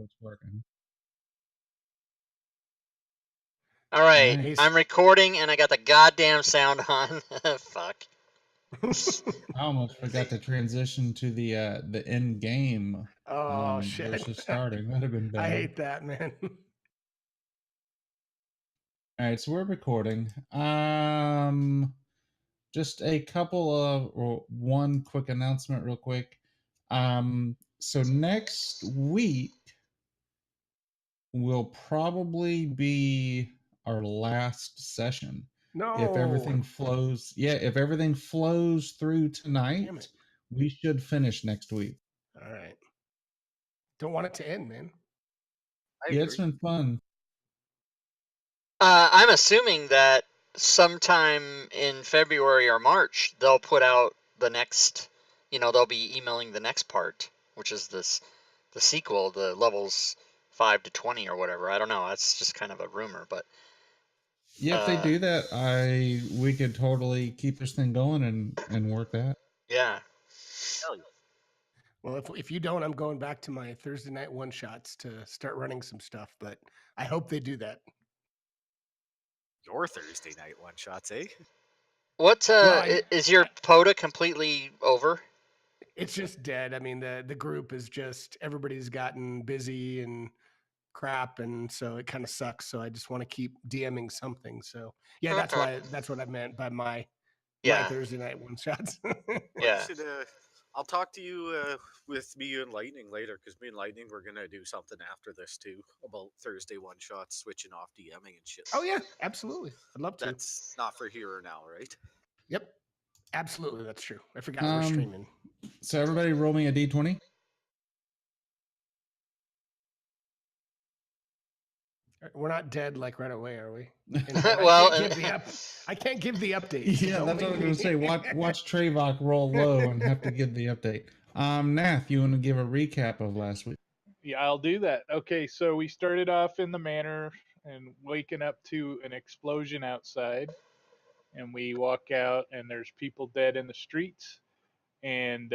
it's working. All right, Nice. I'm recording and I got the goddamn sound on. Fuck. I almost forgot to transition to the end game Oh shit! versus starting. That'd have been bad. I hate that, man. All right, so we're recording. Just a couple of or one quick announcement, real quick. So next week will probably be our last session. No. If everything flows, if everything flows through tonight, Damn it. we should finish next week. All right. Don't want it to end, man. It's been fun. I'm assuming that sometime in February or March they'll put out the next. They'll be emailing the next part, which is the sequel, the levels 5 to 20 or whatever. I don't know. That's just kind of a rumor, but Yeah, if they do that, we could totally keep this thing going and work that. Yeah. Well, if you don't, I'm going back to my Thursday night one shots to start running some stuff. But I hope they do that. Your Thursday night one shots, eh? What is your POTA completely over? It's just dead. I mean, the group is just everybody's gotten busy and crap, and so it kind of sucks. So I just want to keep DMing something. So yeah, that's what I meant by my Thursday night one shots. Yeah. I'll talk to you with me and Lightning later, because me and Lightning we're gonna do something after this too about Thursday one shots, switching off DMing and shit. Oh yeah, absolutely. I'd love to. That's not for here or now, right? Yep, absolutely. That's true. I forgot we're streaming. So everybody, roll me a d20. We're not dead like right away, are we? Well, I can't give the update. So yeah, that's what I was going to say. Watch Trevok roll low and have to give the update. Nath, you want to give a recap of last week? Yeah, I'll do that. Okay, so we started off in the manor and waking up to an explosion outside, and we walk out and there's people dead in the streets, and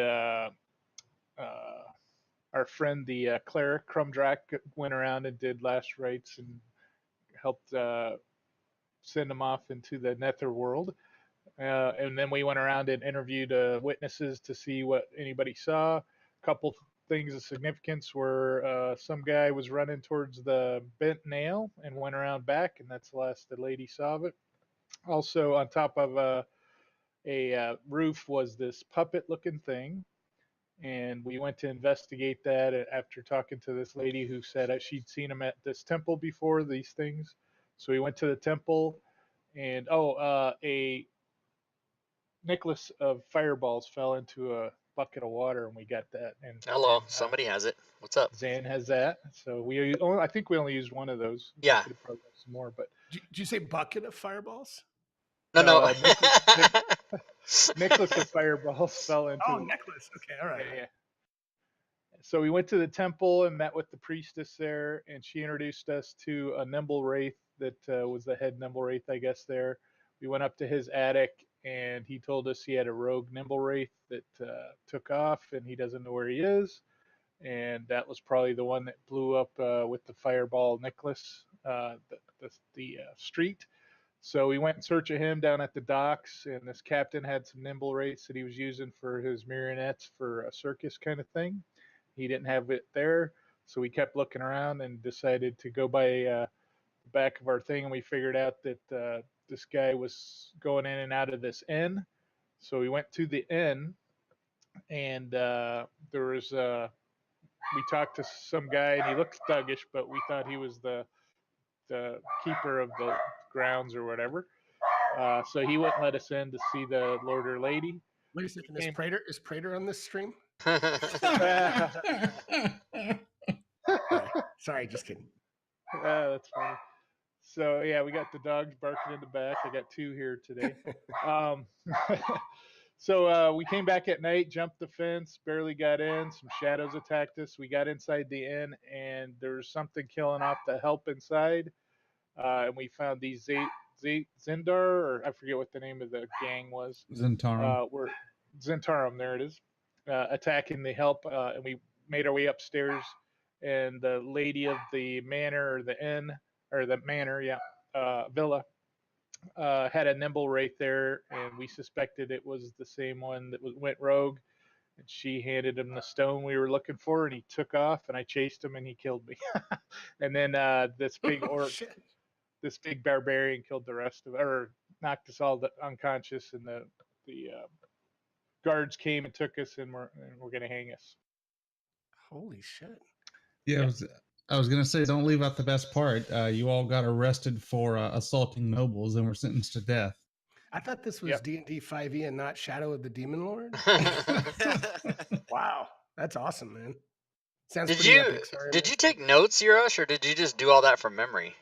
our friend the cleric Crumdrak went around and did last rites and helped send them off into the nether world. And then we went around and interviewed witnesses to see what anybody saw. A couple things of significance were some guy was running towards the bent nail and went around back, and that's the last the lady saw of it. Also, on top of a roof was this puppet-looking thing, and we went to investigate that after talking to this lady who said she'd seen him at this temple before, these things. So we went to the temple, and a necklace of fireballs fell into a bucket of water, and we got that. And hello, somebody has it. What's up? Zan has that. So I think we only used one of those. Yeah. Could have probably got some more, but did you say bucket of fireballs? No. Necklace of fireballs fell into. Oh, necklace. Okay, all right. Yeah. So we went to the temple and met with the priestess there, and she introduced us to a nimble wraith that was the head nimble wraith, I guess. There, we went up to his attic, and he told us he had a rogue nimble wraith that took off, and he doesn't know where he is. And that was probably the one that blew up with the fireball necklace, the street. So we went in search of him down at the docks, and this captain had some nimble wraiths that he was using for his marionettes for a circus kind of thing. He didn't have it there, so we kept looking around and decided to go by the back of our thing, and we figured out that this guy was going in and out of this inn. So we went to the inn, and there was we talked to some guy, and he looked thuggish, but we thought he was the keeper of the grounds or whatever. So he wouldn't let us in to see the lord or lady. Wait a second, is Prater on this stream? Sorry, just kidding. That's funny. So yeah, we got the dogs barking in the back. I got two here today. So we came back at night, jumped the fence, barely got in. Some shadows attacked us. We got inside the inn, and there was something killing off the help inside. And we found these Zendar, or I forget what the name of the gang was. Zentarum. Zentarum, there it is, attacking the help. And we made our way upstairs and the lady of the manor or the inn or the manor, yeah, villa, had a nimble wraith there, and we suspected it was the same one that went rogue. And she handed him the stone we were looking for, and he took off. And I chased him, and he killed me. And then this big Oh, orc, shit. this big barbarian, killed the rest of, or knocked us all unconscious. And the guards came and took us, and we're gonna hang us. Holy shit. Yeah, Yep. I was gonna say, don't leave out the best part. You all got arrested for assaulting nobles and were sentenced to death. I thought this was Yep. D&D 5e and not Shadow of the Demon Lord. Wow, that's awesome, man. Sounds Did pretty you epic. Sorry, did man. you take notes, Yurush, or did you just do all that from memory?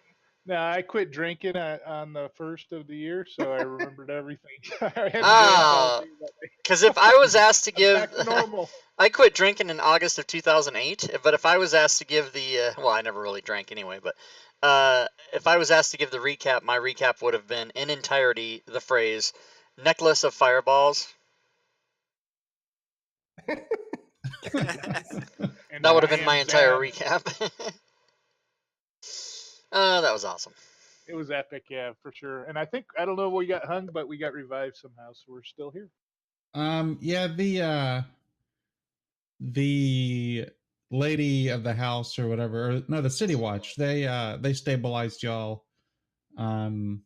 No, I quit drinking on the first of the year, so I remembered everything. I hadn't drank all Ah, day that day. because if I was asked to I'm give, back to normal. I quit drinking in August of 2008. But if I was asked to give the, well, I never really drank anyway. But if I was asked to give the recap, my recap would have been in entirety the phrase "necklace of fireballs." Nice. And That would have I been my am entire Zab. recap. That was awesome. It was epic, yeah, for sure. And I think I don't know we got hung, but we got revived somehow, so we're still here. Yeah, the lady of the house or whatever, or no, the city watch. They stabilized y'all, um,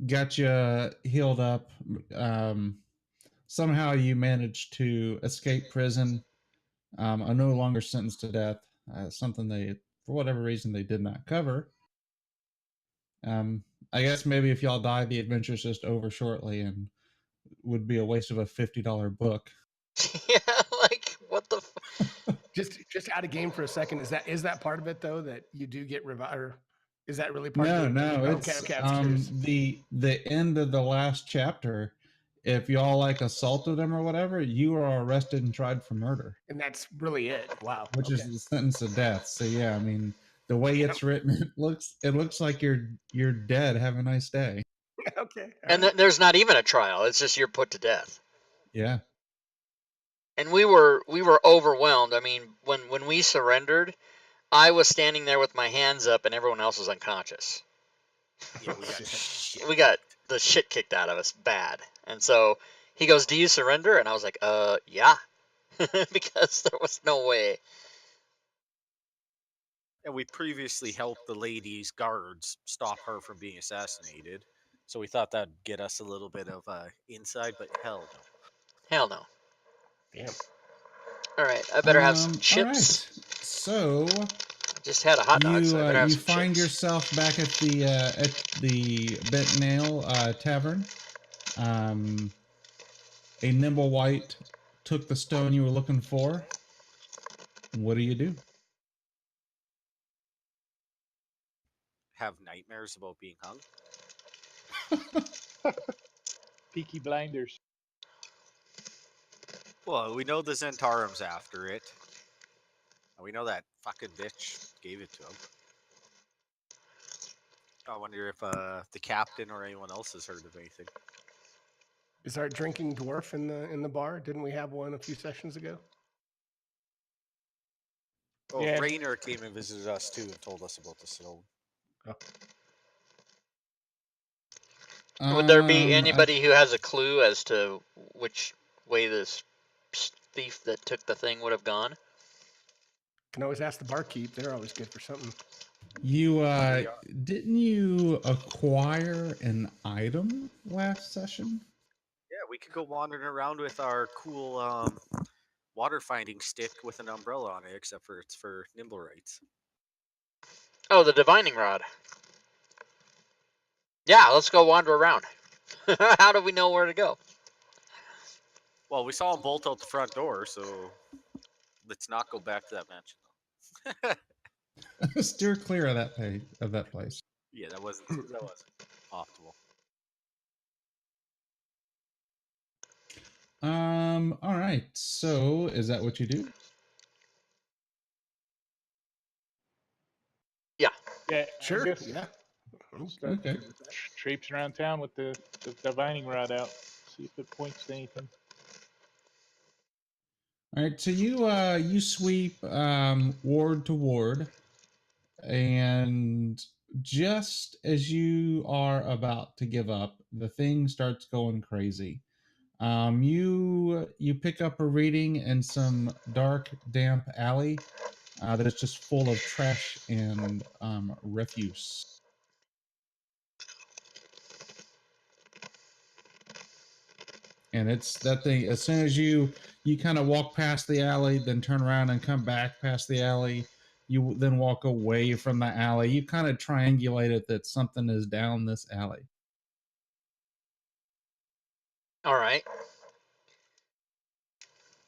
got you healed up. Um, Somehow you managed to escape prison. Are no longer sentenced to death. Something they, for whatever reason, they did not cover. Um, I guess maybe if y'all die, the adventure's just over shortly and would be a waste of a $50 book. Yeah, like what the? Just out of game for a second. Is that part of it though, that you do get revived? Or is that really part No, of the? no, Okay, it's okay. I was curious. the end of the last chapter. If y'all like assaulted him or whatever, you are arrested and tried for murder, And that's really it. Wow. which Okay. is the sentence of death. So yeah, I mean, the way Yep. it's written, it looks like you're dead. Have a nice day. Okay. All And right. there's not even a trial. It's just you're put to death. Yeah. And we were overwhelmed. I mean, when we surrendered, I was standing there with my hands up, and everyone else was unconscious. Yeah, we got Shit. shit. We got the shit kicked out of us bad. And so he goes, "Do you surrender?" And I was like, yeah," because there was no way. And we previously helped the lady's guards stop her from being assassinated. So we thought that'd get us a little bit of insight, but hell no. Hell no. Damn. All right, I better have some All right. chips. So Just had a hot dog, so I better have you some find chips. yourself back at the Bent Nail Tavern. A nimble wight took the stone you were looking for. What do you do? Have nightmares about being hung. Peaky Blinders. Well, we know the Zentarim's after it. And we know that fucking bitch gave it to him. I wonder if the captain or anyone else has heard of anything. Is our drinking dwarf in the bar? Didn't we have one a few sessions ago? Oh, Yeah. Rainer came and visited us too and told us about the stone. Would there be Um, I, anybody who has a clue as to which way this thief that took the thing would have gone? Can always ask the barkeep. They're always good for something. you didn't you acquire an item last session? Yeah, we could go wandering around with our cool water finding stick with an umbrella on it, except for it's for nimble rights. Oh, the divining rod. Yeah, let's go wander around. How do we know where to go? Well, we saw him bolt out the front door, so let's not go back to that mansion. Steer clear of that place. Yeah, that wasn't optimal. All right. So is that what you do? Yeah. Yeah, Sure. I guess Yeah. start Okay. traipsing around town with the divining rod out. See if it points to anything. All right, so you sweep ward to ward, and just as you are about to give up, the thing starts going crazy. You pick up a reading in some dark, damp alley that is just full of trash and refuse. And it's that thing. As soon as you kind of walk past the alley, then turn around and come back past the alley, you then walk away from the alley. You kind of triangulate it that something is down this alley. All right.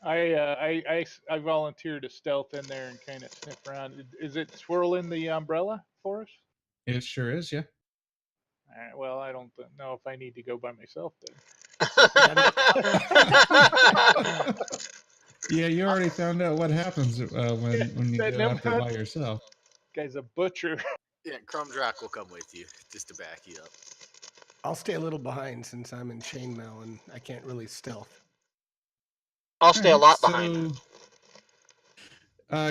I volunteer to stealth in there and kind of sniff around. Is it swirling the umbrella for us? It sure is, yeah. All right, well, I don't know if I need to go by myself then. Yeah, you already found out what happens when you that go never after by yourself. Guy's a butcher. Yeah, Crumdrack will come with you just to back you up. I'll stay a little behind since I'm in chainmail and I can't really stealth. I'll stay a Alright, lot behind.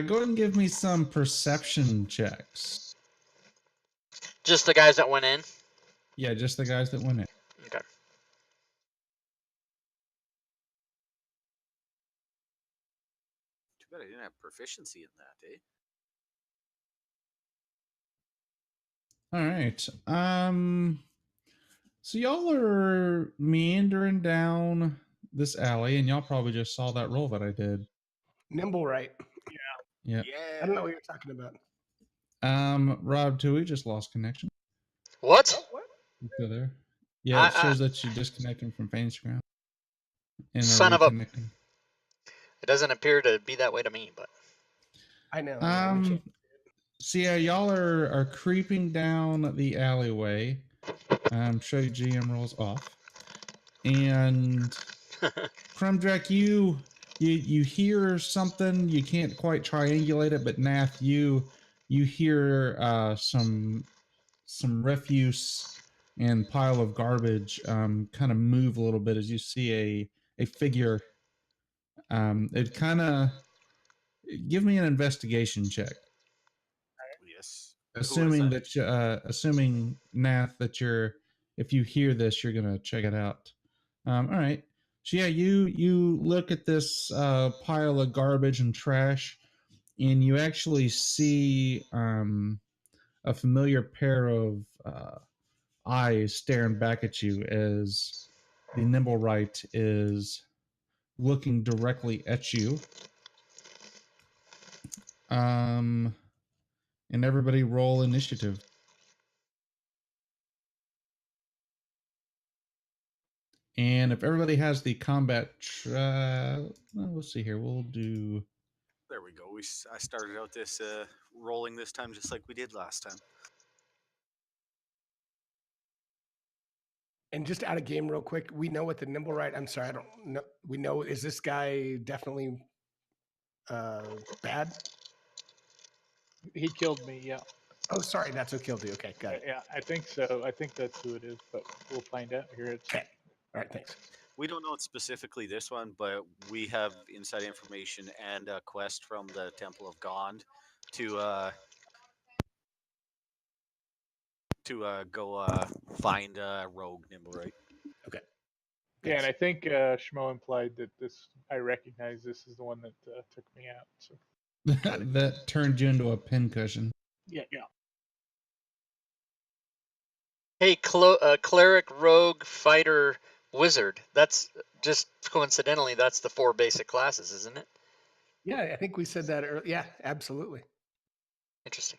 Go ahead and give me some perception checks. Just the guys that went in? Yeah, just the guys that went in. Okay. Too bad I didn't have proficiency in that, eh? All right. So y'all are meandering down this alley, and y'all probably just saw that roll that I did. Nimble right. Yeah. Yeah. I don't know what you're talking about. Rob Tui just lost connection. What? What? You still there? Yeah, it shows that you're disconnecting from Instagram and Son are of a- reconnecting. It doesn't appear to be that way to me, but I know. Yeah, we can't. So yeah, y'all are creeping down the alleyway. Show you GM rolls off, and Crumdrack, you hear something. You can't quite triangulate it, but Nath, you hear some refuse and pile of garbage kind of move a little bit as you see a figure. It kind of give me an investigation check. Yes. Assuming assuming Nath that if you hear this, you're gonna check it out. All right. So yeah, you look at this pile of garbage and trash, and you actually see a familiar pair of eyes staring back at you as the nimble right is looking directly at you. And everybody roll initiative. And if everybody has the combat, let's see here. We'll do. There we go. I started out this rolling this time just like we did last time. And just out of game real quick, we know what the nimble right. I'm sorry, I don't know. We know, is this guy definitely bad? He killed me. Yeah. Oh, sorry, that's what killed you. Okay, got it. Yeah, I think so. I think that's who it is, but we'll find out here. Okay. All right, thanks. We don't know it's specifically this one, but we have inside information and a quest from the Temple of Gond to go find Rogue Nimblewright. Okay. Yeah, and Thanks. I think Schmo implied that I recognize this is the one that took me out. So That turned you into a pincushion. yeah. hey, cleric, rogue, fighter, wizard. That's just coincidentally, that's the 4 basic classes, isn't it? Yeah, I think we said that earlier. Yeah, absolutely. Interesting.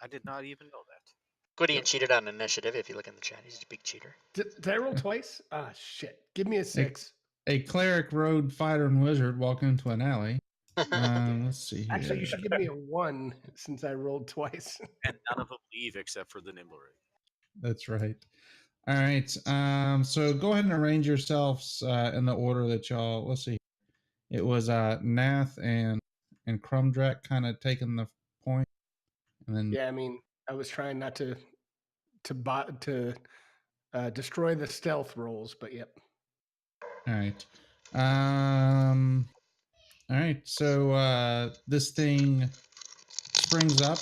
I did not even know that. Gwydion cheated on initiative. If you look in the chat, he's a big cheater. Did I roll twice? Ah, shit. Give me a 6. A cleric, rogue, fighter, and wizard walk into an alley. Let's see here. Actually, you should give me a 1 since I rolled twice. And none of them leave except for the Nimblewright. That's right. All right. So go ahead and arrange yourselves in the order that y'all. Let's see. It was Nath and Crumdrack kind of taking the point, and then Yeah, I mean, I was trying not to destroy the stealth rolls, but yep. all right. All right. So this thing springs up,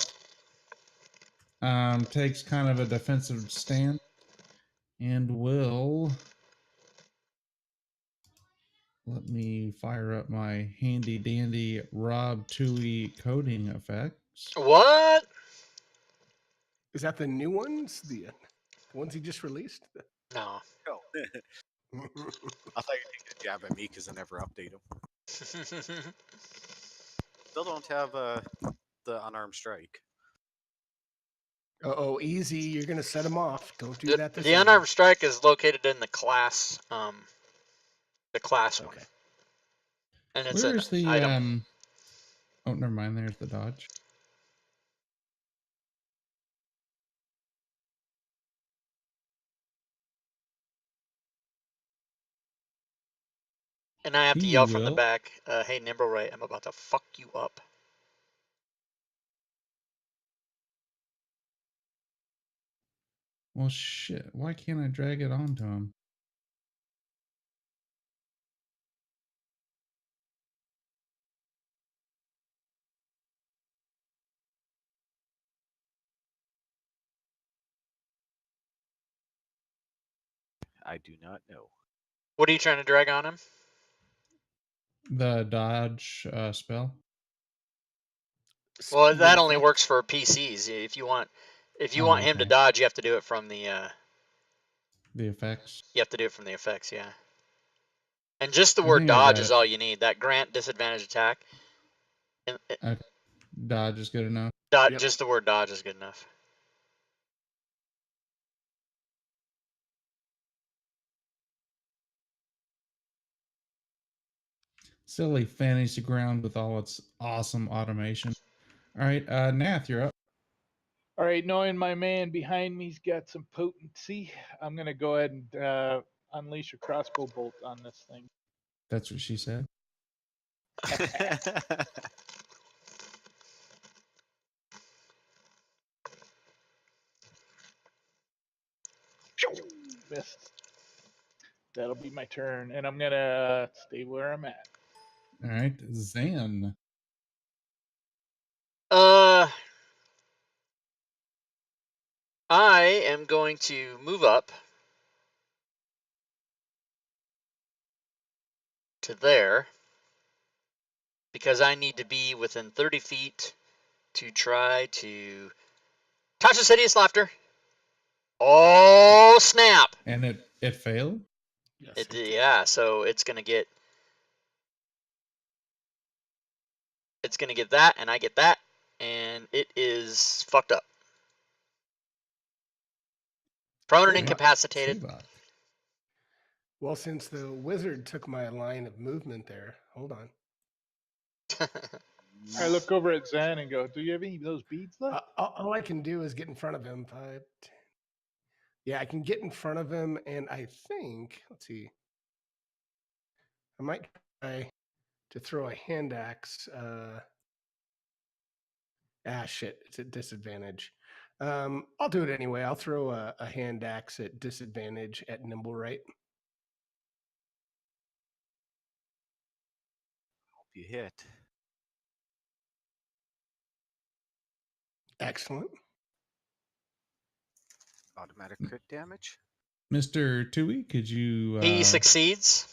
takes kind of a defensive stand, and will. Let me fire up my handy dandy Rob Tui coding effects. What? Is that the new ones? The ones he just released? No. Oh. I thought you were taking a jab at me because I never update them. Still don't have the unarmed strike. Oh, easy. You're going to set him off. Don't do the, that this the evening. unarmed strike is located in the class one. Okay. And it's Where's an the item. Oh, never mind. There's the dodge. And I have to He yell from the will. back, hey, Nimble Ray, I'm about to fuck you up. Well, shit. Why can't I drag it onto him? I do not know. What are you trying to drag on him? The dodge spell. Well, Speed that only effect. works for PCs. If you want Oh, him to okay. dodge, you have to do it from the effects. effects, yeah. And just the I word think I dodge got is it. all you need. That grant disadvantage attack. And Okay. Dodge is good enough. Yep. just the word dodge is good enough. Silly fantasy ground with all its awesome automation. All right, Nath, you're up. All right, knowing my man behind me's got some potency, I'm gonna go ahead and unleash a crossbow bolt on this thing. That's what she said. Missed. That'll be my turn, and I'm gonna stay where I'm at. All right, Zan. I am going to move up to there because I need to be within 30 feet to try to touch the hideous laughter. Oh snap! And it failed. Yes, it did. Yeah, so it's gonna get that, and I get that, and it is fucked up. Prone and Save up. incapacitated. Save up. Well, since the wizard took my line of movement there, hold on. I look over at Zan and go, "Do you have any of those beads left?" All I can do is get in front of him. 5, 10. Yeah, I can get in front of him, and I think, let's see, I might try to throw a hand axe. Shit, it's at disadvantage. I'll do it anyway. I'll throw a hand axe at disadvantage at Nimble Right. Hope you hit. Excellent. Automatic crit damage. Mr. Tui, could you? He succeeds.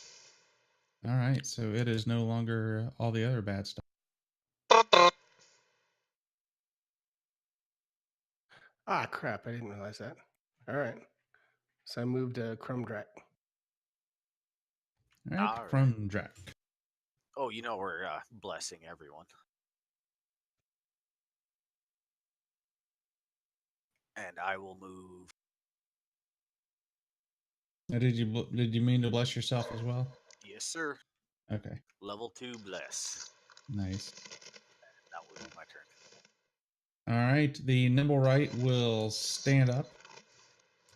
All right, so it is no longer all the other bad stuff. Ah, crap! I didn't realize that. All right, so I moved Crumdrack. All right, All right. from Drac. Oh, you know we're blessing everyone. And I will move. Now, did you mean to bless yourself as well? Yes, sir. Okay, Level 2 bless. nice. That will be my turn. All right, the nimble right will stand up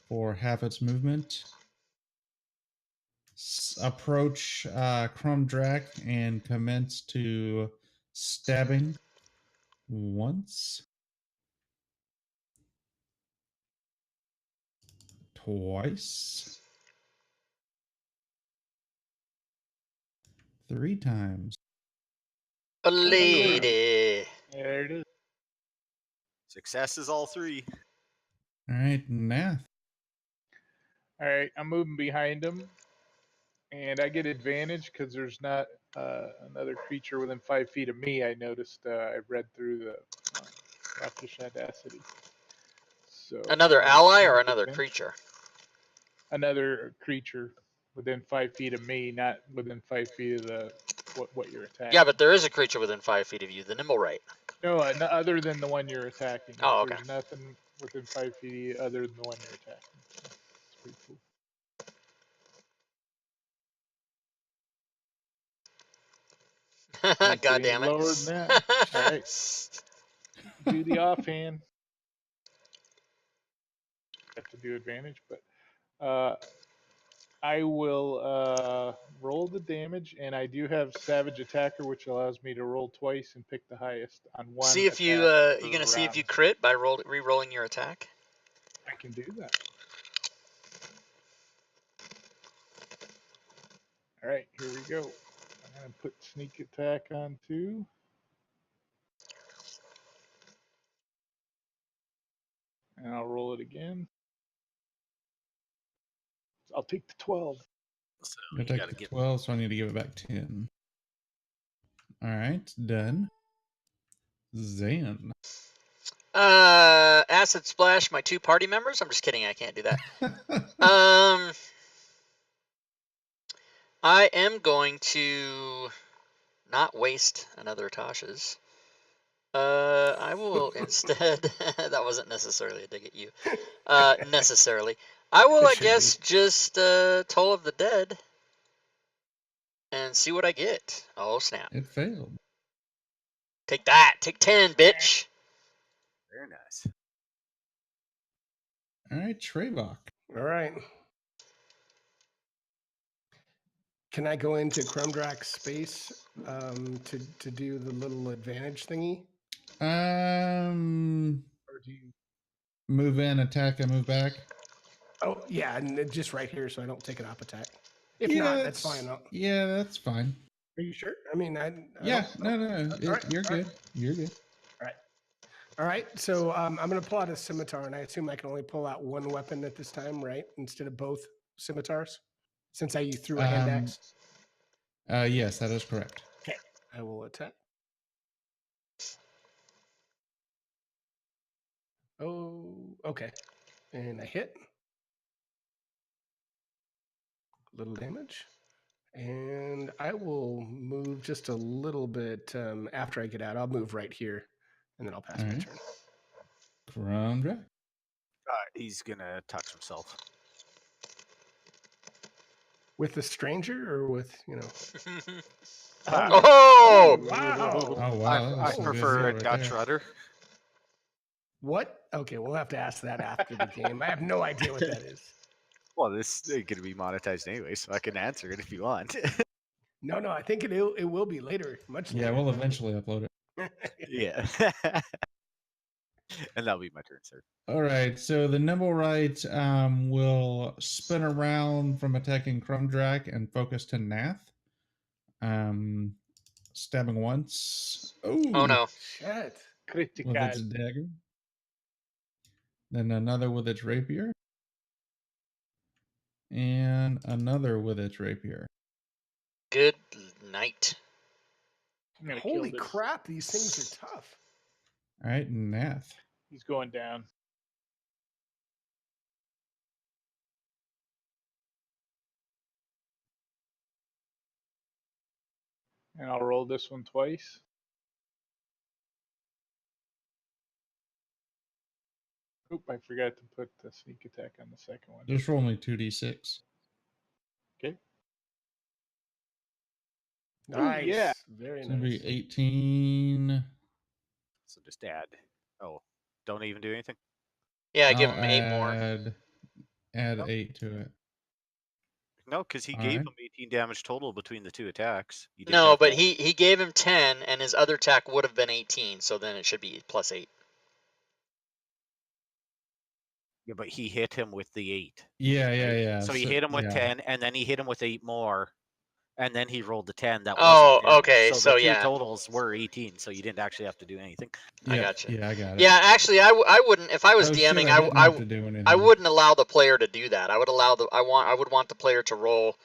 for half its movement. Approach Crumdrack and commence to stabbing once, twice, 3 times. A lady. There it is. Success is all 3. All right, Nath. All right, I'm moving behind him, and I get advantage because there's not another creature within 5 feet of me. I noticed. I read through the Rockfish Audacity. So Another I'm ally gonna or take another advantage. creature? Another creature within 5 feet of me, not within 5 feet of the what you're attacking. Yeah, but there is a creature within 5 feet of you, the nimble right. No, other than the one you're attacking. Oh, okay. There's nothing within 5 feet other than the one you're attacking. So it's pretty cool. Can't God get damn any it. lower than that. All right. Do the offhand. Have to do advantage, but I will roll the damage, and I do have Savage Attacker, which allows me to roll twice and pick the highest on one. See if you attack you per gonna see if you round. crit by re-rolling your attack. I can do that. All right, here we go. I'm gonna put sneak attack on 2. And I'll roll it again. I'll take the 12. So You you take gotta the get 12, so I need to give it back 10. All right, done. Zan. Acid splash my 2 party members. I'm just kidding. I can't do that. I am going to not waste another Tasha's. I will instead. That wasn't necessarily a dig at you. Necessarily. I will, It I should guess, be. just Toll of the Dead and see what I get. Oh snap! It failed. Take that. Take 10, bitch. very nice. All right, Trevok. All right. Can I go into Crumdrak's space to do the little advantage thingy? Or do you? Move in, attack, and move back. Oh yeah, and just right here, so I don't take an op attack. If Yeah, not, that's fine. Are that's fine. you sure? I mean, I Yeah, don't- no, all right, you're all right. good. You're good. All right, so I'm going to pull out a scimitar, and I assume I can only pull out one weapon at this time, right? Instead of both scimitars, since I threw a hand axe. Yes, that is correct. Okay, I will attack. Oh, okay, and I hit. Little damage, and I will move just a little bit after I get out. I'll move right here, and then I'll pass All my right. turn. Crumdrak. He's gonna touch himself. With the stranger, or with Oh! Wow! Oh wow, that was I some good prefer shit a right Dutch there. rudder. What? Okay, we'll have to ask that after the game. I have no idea what that is. Well, this is gonna be monetized anyway, so I can answer it if you want. No, I think it will be later, much Yeah, later. we'll eventually upload it. Yeah. And that'll be my turn, sir. All right, so the nimble right will spin around from attacking Crumdrak and focus to Nath. Stabbing once. Oh Oh, no. Shit. Critical. with its dagger. Then another with its rapier. And another with its rapier. Good night. I'm gonna Holy kill this. crap, these things are tough. All right, Nath. He's going down. And I'll roll this one twice. Oop, I forgot to put the sneak attack on the second one. Just roll me 2d6. Okay. Nice. yeah. Very It's going to nice. be 18. So just add. Oh, don't even do anything? Yeah, give I'll him 8 more. Add Nope. 8 to it. No, because he All gave right. him 18 damage total between the 2 attacks. You didn't No, have but to- he gave him 10, and his other attack would have been 18, so then it should be plus 8. Yeah, but he hit him with the 8. Yeah, right? yeah. So he hit him with yeah. 10, and then he hit him with 8 more. and then he rolled the 10 that Oh, wasn't damage. okay, so the two yeah. totals were 18, so you didn't actually have to do anything. Yeah, I gotcha. Yeah, I got it. Yeah, actually, I wouldn't. If I was Oh shit, DMing, I didn't have to do anything. I wouldn't allow the player to do that. I would want the player to roll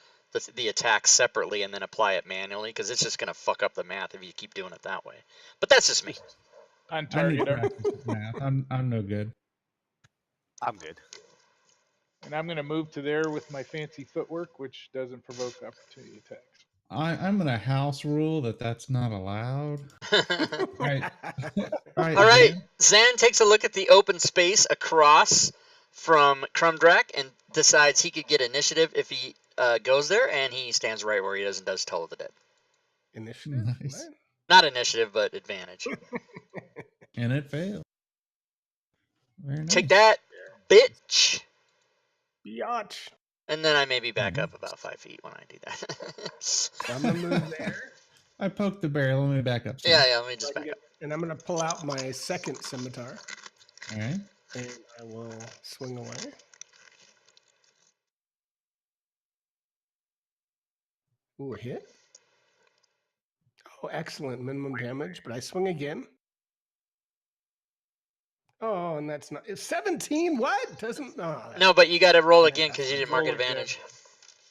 the attack separately and then apply it manually, because it's just gonna fuck up the math if you keep doing it that way. But that's just me. On I need target. practice with math. I'm no good. I'm good. And I'm going to move to there with my fancy footwork, which doesn't provoke opportunity attacks. I'm gonna house rule that's not allowed. Right. All right. All right, Zan. Zan takes a look at the open space across from Crumdrak and decides he could get initiative if he goes there, and he stands right where he is and does Toll of the Dead. Initiative? Nice. What? Not initiative, but advantage. And it failed. Very nice. Take that, bitch! Biatch. And then I maybe back Mhm. up about 5 feet when I do that. So I'm gonna move there, I poked the bear. Let me back up. yeah, let me just back up. and I'm gonna pull out my second scimitar, All right. and I will swing away. Ooh, a hit. Oh, excellent minimum damage, but I swing again. Oh, and that's not. It's 17. What? Doesn't. Oh, No, but you got to roll Yeah, again because you didn't mark roll again. advantage.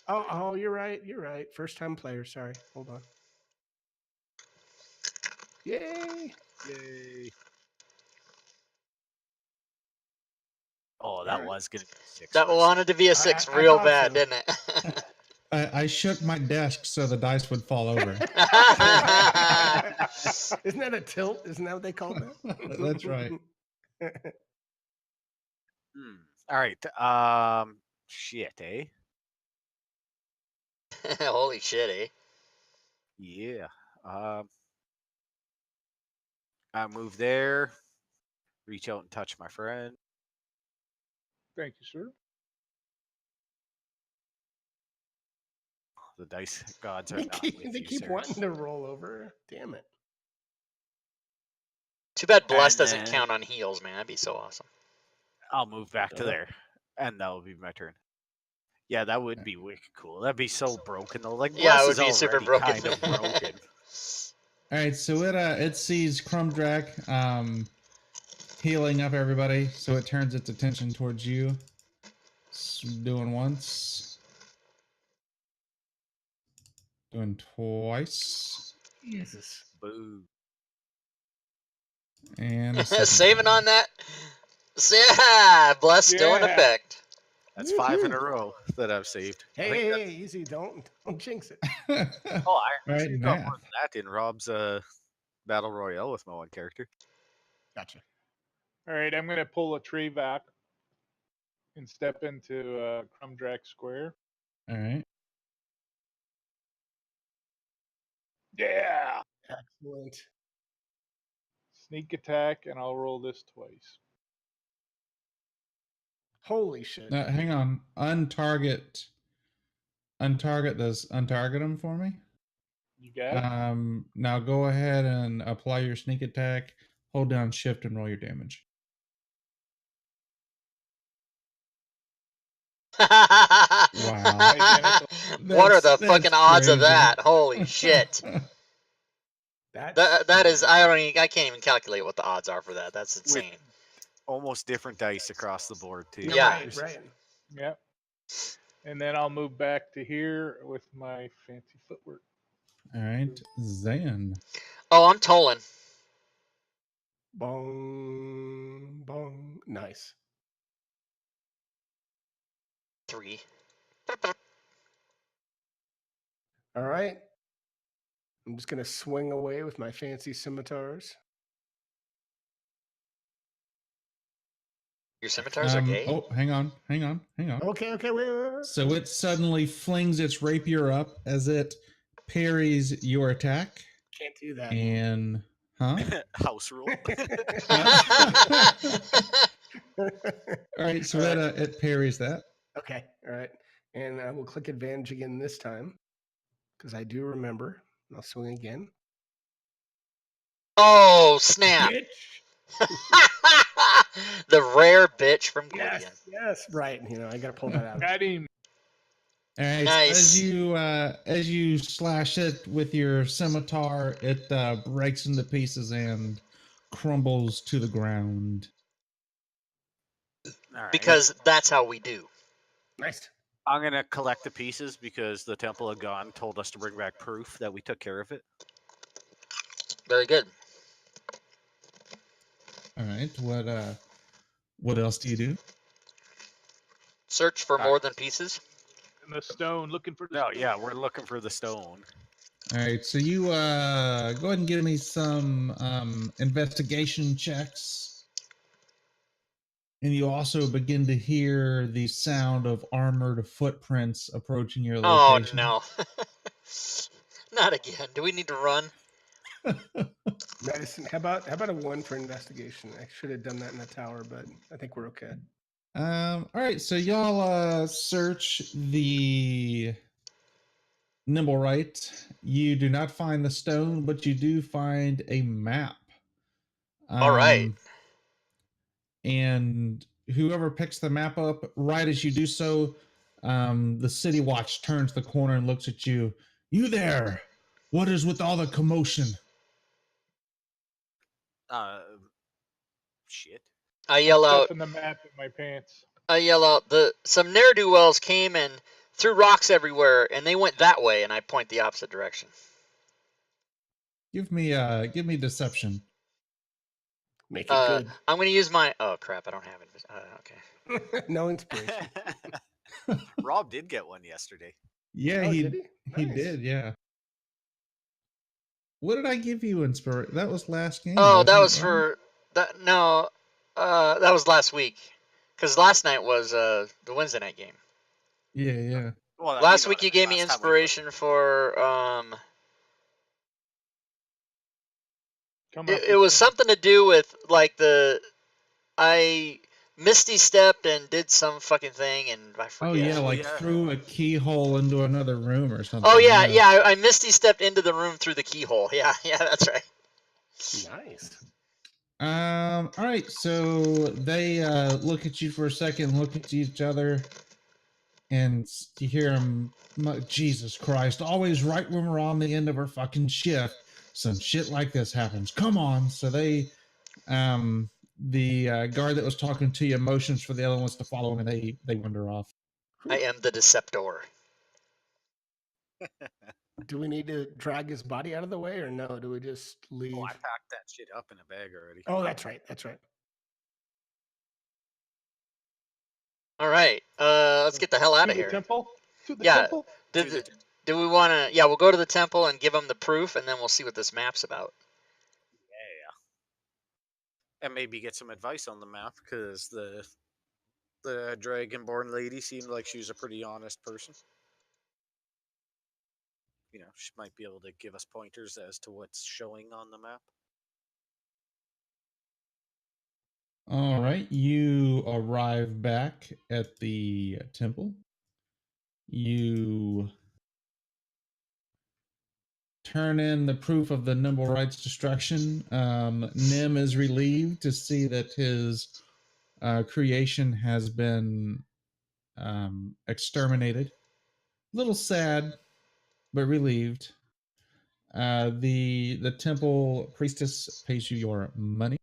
Oh, you're right. You're right. First time player. Sorry. Hold on. Yay. Yay. Oh, that was going to be 6. That wanted to be a 6 I real thought bad, so. didn't it? I shook my desk so the dice would fall over. Isn't that a tilt? Isn't that what they call that? That's right. All right. Shit, eh? Holy shit, eh? Yeah. I move there. Reach out and touch my friend. Thank you, sir. The dice gods are They not keep, with they you, keep sirs. wanting to roll over. Damn it. Too bad Bless And doesn't then- count on heals, man. That'd be so awesome. I'll move back to Duh. there, and that will be my turn. Yeah, that would be wicked cool. That'd be so broken though. Like, Yeah, it Bless would is be super already broken. kind of broken. All right. So it sees Crumdrak healing up everybody, so it turns its attention towards you. Doing once. Doing twice. Jesus. Boo. And a second Saving time. on that. Yeah, Bless still in Yeah. effect. That's 5 in a Woohoo. row that I've saved. I think Hey, easy. Don't jinx it. Oh, I Right, actually got math. more than that in Rob's Battle Royale with my one character. Gotcha. All right, I'm going to pull a tree back and step into Crumdrak Square. All right. Yeah. Excellent. Sneak attack, and I'll roll this twice. Holy shit. Now, hang on. Untarget him for me. You got it? Now go ahead and apply your sneak attack. Hold down shift and roll your damage. Wow. Identical. What are the That's fucking odds of crazy. that? Holy shit. That's That is, I can't even calculate what the odds are for that. That's insane. Almost different dice across the board too. Yeah. Right. Yep. And then I'll move back to here with my fancy footwork. All right, Zan. Oh, I'm tolling. Bong, bong. Nice. 3. All right. I'm just going to swing away with my fancy scimitars. Your scimitars are gay? Oh, hang on. Okay, wait. So it suddenly flings its rapier up as it parries your attack. Can't do that. And House rule. all right, so it parries that. Okay, all right. And I will click advantage again this time because I do remember. I'll swing again. Oh, snap. Bitch. The rare bitch from Gwydion. Yes, right. I got to pull that out. Got him. All right. Nice. So as you slash it with your scimitar, it breaks into pieces and crumbles to the ground. All right. Because that's how we do. Nice. I'm gonna collect the pieces because the Temple of God told us to bring back proof that we took care of it. Very good. All right. What else do you do? Search for more than pieces. And the stone, looking for the No, stone. yeah, we're looking for the stone. All right. So you go ahead and give me some investigation checks. And you also begin to hear the sound of armored footprints approaching your Oh location. no. Not again. Do we need to run? Medicine. How about a 1 for investigation? I should have done that in the tower, but I think we're okay. All right, so y'all search the Nimblewright. You do not find the stone, but you do find a map. All right. And whoever picks the map up, right as you do so, the City Watch turns the corner and looks at you. You there? What is with all the commotion? Shit. I yell out. Stuffing the map in my pants. I yell out. Some ne'er do wells came and threw rocks everywhere, and they went that way. And I point the opposite direction. Give me deception. Make it good. I'm gonna use my. Oh crap! I don't have it. Okay. No inspiration. Rob did get one yesterday. Yeah, Oh, he did he? he Nice. did. Yeah. What did I give you, Inspiration? That was last game. Oh, that wasn't was it, Rob? for that. No, that was last week. Because last night was the Wednesday night game. Yeah, yeah. Well, Last know week what I you meant. gave me Last time we played. inspiration for Come up it was with something to do with like I misty stepped and did some fucking thing and I forget. Oh yeah, Oh, like yeah. through a keyhole into another room or something. Oh yeah. I misty stepped into the room through the keyhole. Yeah, that's right. Nice. All right. So they look at you for a second, look at each other, and you hear them. Jesus Christ! Always right when we're on the end of our fucking shift, some shit like this happens. Come on. So they, the guard that was talking to you motions for the other ones to follow him, and they wander off. I am the Deceptor. Do we need to drag his body out of the way or no? Do we just leave? Oh, I packed that shit up in a bag already. Oh, that's right. That's right. All right. Let's get the hell out to of the here. temple. To the Yeah. temple. Do we want to? Yeah, we'll go to the temple and give them the proof, and then we'll see what this map's about. Yeah. And maybe get some advice on the map because the dragonborn lady seemed like she was a pretty honest person. You know, she might be able to give us pointers as to what's showing on the map. All right, you arrive back at the temple. You turn in the proof of the Nimblewright's destruction. Nim is relieved to see that his creation has been exterminated. A little sad, but relieved. The temple priestess pays you your money.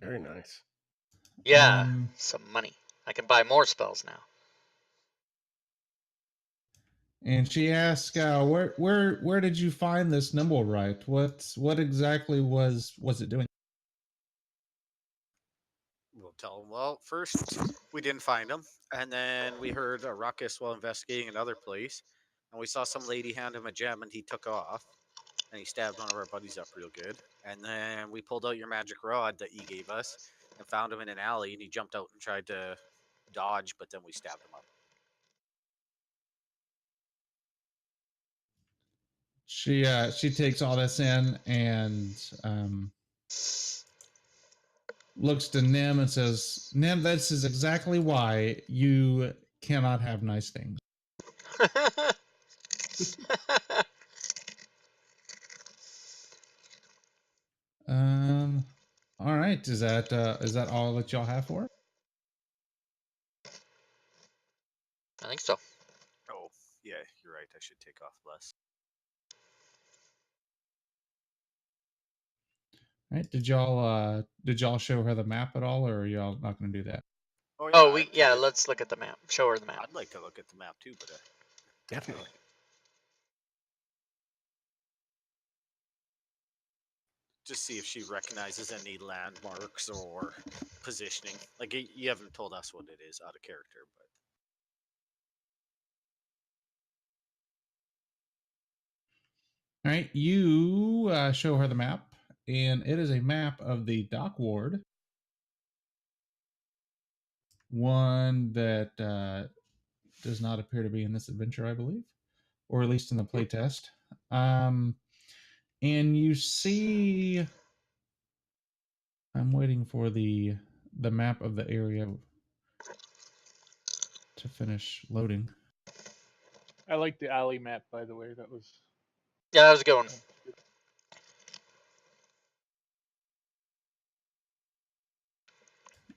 Very nice. Yeah, some money. I can buy more spells now. And she asks, "Where did you find this Nimblewright? What exactly was it doing?" We'll tell them, well, first, we didn't find him. And then we heard a ruckus while investigating another place. And we saw some lady hand him a gem and he took off. And he stabbed one of our buddies up real good. And then we pulled out your magic rod that you gave us and found him in an alley. And he jumped out and tried to dodge, but then we stabbed him up. She takes all this in and looks to Nim and says, "Nim, this is exactly why you cannot have nice things." All right. Is that all that y'all have for it? think so. Oh, yeah, you're right. I should take off less. All right. Did y'all show her the map at all, or are y'all not going to do that? Oh, yeah. Oh, let's look at the map. Show her the map. I'd like to look at the map too, but Definitely. just see if she recognizes any landmarks or positioning. Like, you haven't told us what it is out of character, but All right. You show her the map, and it is a map of the dock ward. One that does not appear to be in this adventure, I believe, or at least in the playtest. And you see, I'm waiting for the map of the area to finish loading. I like the alley map, by the way. That was Yeah, that was a good one. good.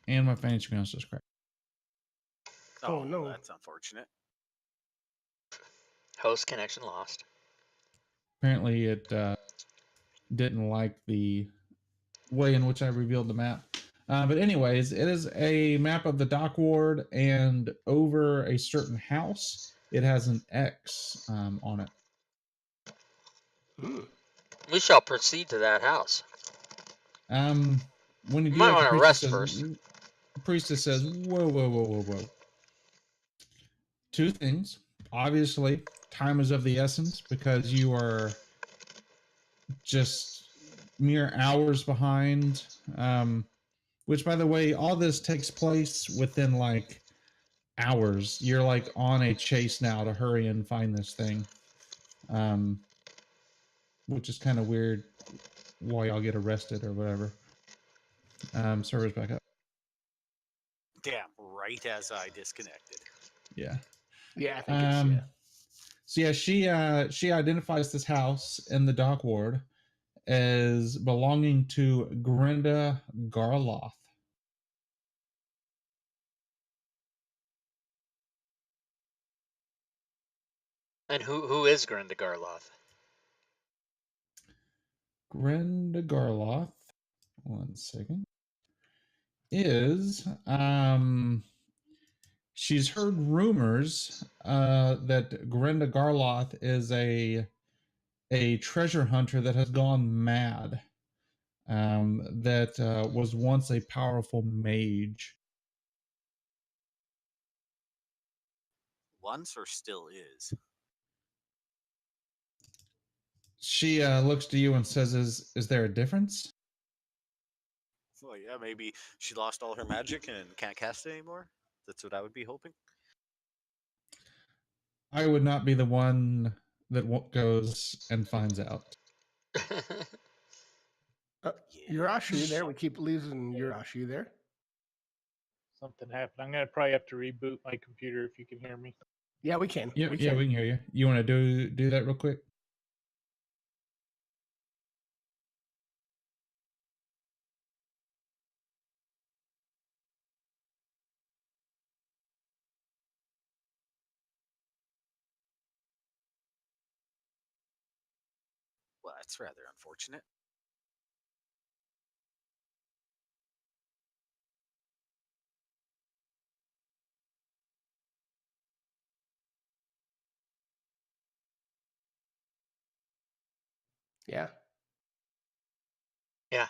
And my fantasy grounds just cracked. Oh, no. that's unfortunate. Host connection lost. Apparently, it didn't like the way in which I revealed the map. But anyways, it is a map of the dock ward, and over a certain house, it has an X on it. We shall proceed to that house. When you You do might that, want to rest first. The priestess says, whoa, whoa, whoa, whoa, whoa. Two things. Obviously, time is of the essence because you are just mere hours behind. Which, by the way, all this takes place within like hours. You're like on a chase now to hurry and find this thing. Which is kind of weird why y'all get arrested or whatever. Server's back up. Damn, right as I disconnected. Yeah. Yeah, I think it's, yeah. So yeah, she identifies this house in the dock ward as belonging to Grenda Garloth. And who is Grenda Garloth? Grenda Garloth, one second, is she's heard rumors that Grenda Garloth is a treasure hunter that has gone mad. That was once a powerful mage. Once or still is? She looks to you and says, "Is there a difference?" Well, yeah, maybe she lost all her magic and can't cast it anymore. That's what I would be hoping. I would not be the one that goes and finds out. Urash, are you there? We keep losing Urash. You there? Something happened. I'm gonna probably have to reboot my computer if you can hear me. Yeah, we can. Yeah, we yeah, can. we can hear you. You want to do that real quick? Well, that's rather unfortunate. Yeah. Yeah.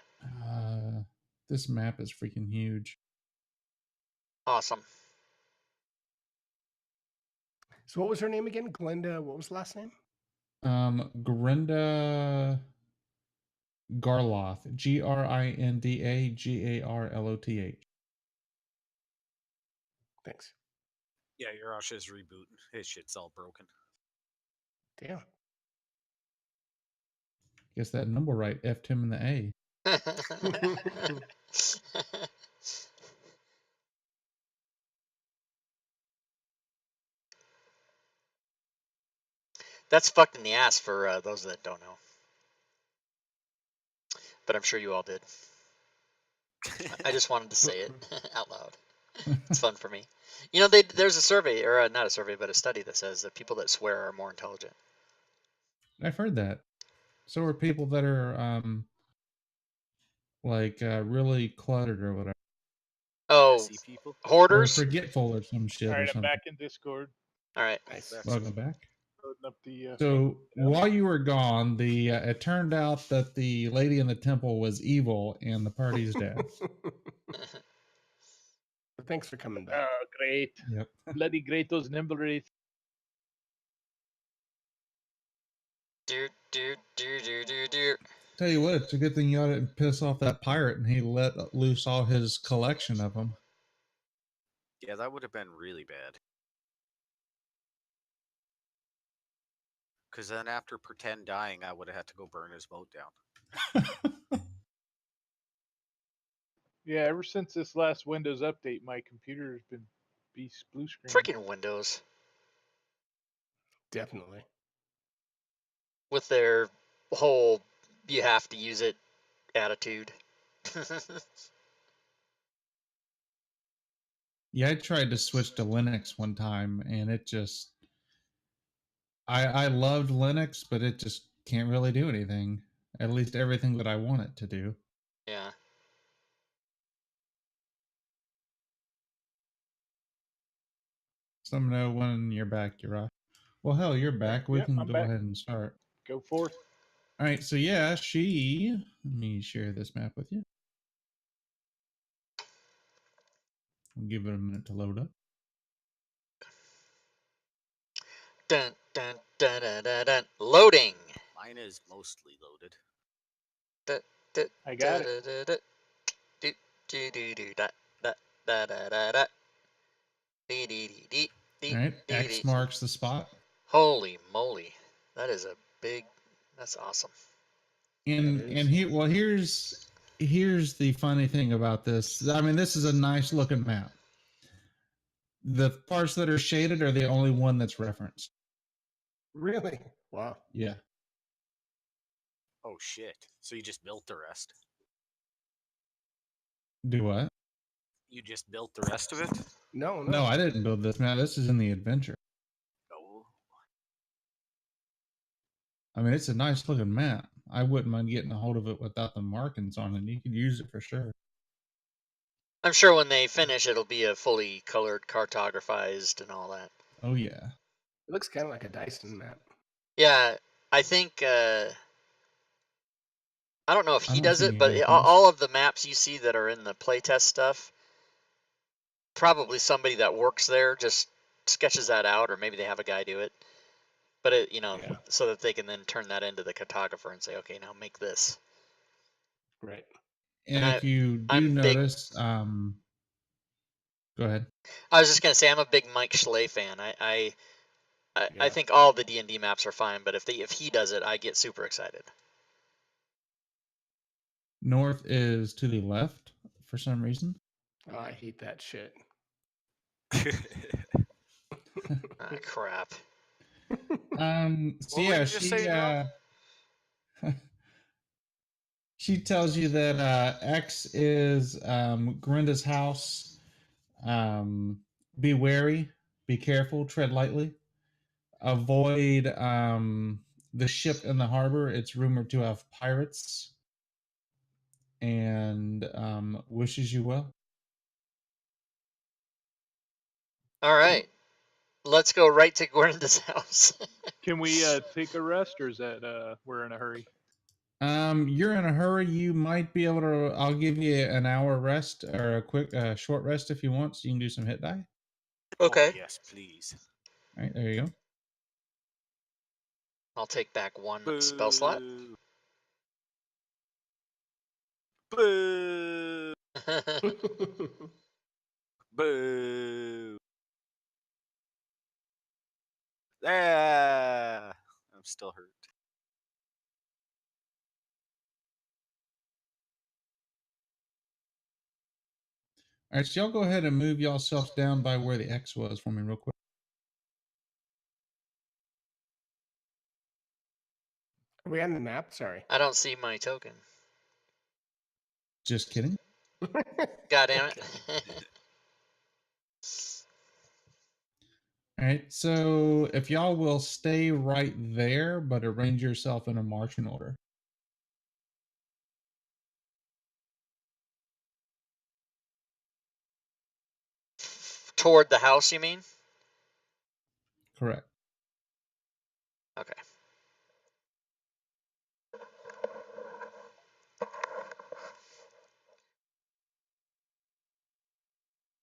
This map is freaking huge. Awesome. So what was her name again? Glenda, what was the last name? Grenda Garloth. Grinda Garloth. Thanks. Yeah, Urash is rebooting. His shit's all broken. Damn. Guess that number right. F'd him in the A. That's fucked in the ass for those that don't know. But I'm sure you all did. I just wanted to say it out loud. It's fun for me. There's a survey, or not a survey, but a study that says that people that swear are more intelligent. I've heard that. So are people that are really cluttered or whatever, Oh, Messy people. or hoarders. forgetful or some shit All or right, I'm something. back in Discord. All right. Nice. Welcome back. Loading up the. So while you were gone, it turned out that the lady in the temple was evil and the party's dead. Thanks for coming back. Oh, great! Yep. Bloody great, those nimble wraiths. Do do do do do do. Tell you what, it's a good thing you didn't piss off that pirate and he let loose all his collection of them. Yeah, that would have been really bad. Because then after pretend dying, I would have had to go burn his boat down. Yeah, ever since this last Windows update, my computer's been beast blue screen. Freaking Windows Definitely. with their whole "you have to use it" attitude. Yeah, I tried to switch to Linux one time and it just I loved Linux, but it just can't really do anything. At least everything that I want it to do. Yeah. So let me know when you're back, Uriah. Well, hell, you're back. We Yep, can I'm go back. ahead and start. Go forth. All right, so yeah, let me share this map with you. I'll give it a minute to load up. Dun dun dun dun dun dun. Loading. Mine is mostly loaded. Dun, dun, I got dun, it. dun, dun, dun. Do do do do da da da da da da. Dee dee dee dee dee All right, dee X dee. marks the spot. Holy moly, that is a big. That's awesome. And It is. here's the funny thing about this. I mean, this is a nice looking map. The parts that are shaded are the only one that's referenced. Really? Wow. Yeah. Oh shit! So you just built the rest? Do what? You just built the rest of it? No, No, I didn't build this map. This is in the adventure. No. I mean, it's a nice looking map. I wouldn't mind getting a hold of it without the markings on it. You could use it for sure. I'm sure when they finish, it'll be a fully colored, cartographized, and all that. Oh yeah. It looks kind of like a Dyson map. Yeah, I think. I don't know if I he don't does see it, any but difference. all of the maps you see that are in the playtest stuff, probably somebody that works there just sketches that out, or maybe they have a guy do it. But Yeah. so that they can then turn that into the cartographer and say, okay, now make this. Right. And And if you do I'm big. notice, go ahead. I was just gonna say I'm a big Mike Schley fan. I Yeah. think all the D&D maps are fine, but if he does it, I get super excited. North is to the left for some reason. Oh, I hate that shit. Ah, crap. So What were yeah, you just saying, Rob? she tells you that X is Grinda's house. Be wary, be careful, tread lightly. Avoid the ship in the harbor. It's rumored to have pirates. And wishes you well. All right, let's go right to Gwenda's house. Can we take a rest, or is that we're in a hurry? You're in a hurry. You might be able to. I'll give you an hour rest or a quick, short rest if you want, so you can do some hit die. Okay. Oh, yes, please. All right, there you go. I'll take back one Boo. spell slot. Boo. Boo. Ah, I'm still hurt. All right, so y'all go ahead and move yourselves down by where the X was for me, real quick. Are we on the map? Sorry. I don't see my token. Just kidding. God damn it. All right, so if y'all will stay right there, but arrange yourself in a marching order. Toward the house, you mean? Correct. Okay.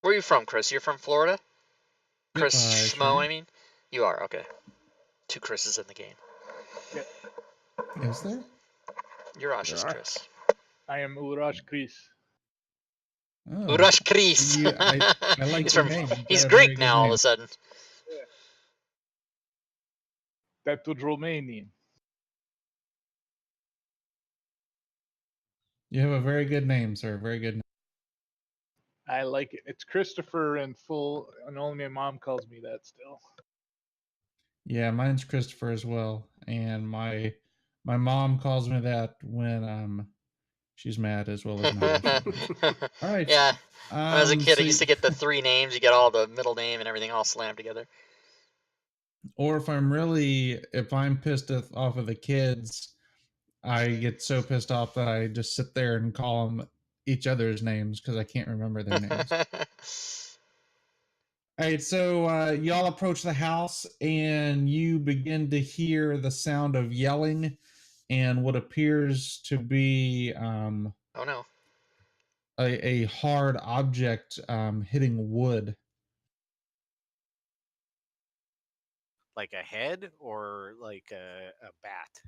Where are you from, Chris? You're from Florida? Yep, Chris sure Schmo, am. I mean? You are, okay. 2 Chris's in the game. Is there? Urash There is are. Chris. I am Urash Chris. Oh, Urash Chris. I like he's your from. name. You've He's got a very Greek good now all of name. a sudden. That was Romanian. You have a very good name, sir. Very good name. I like it. It's Christopher in full, and only my mom calls me that still. Yeah, mine's Christopher as well, and my mom calls me that when she's mad as well as not. All right. Yeah. When I was a kid, I So used to get the 3 names. You get all the middle name and everything all slammed together. or if I'm pissed off of the kids, I get so pissed off that I just sit there and call them each other's names because I can't remember their names. All right, so y'all approach the house and you begin to hear the sound of yelling and what appears to be Oh no. a hard object hitting wood. Like a head or like a bat?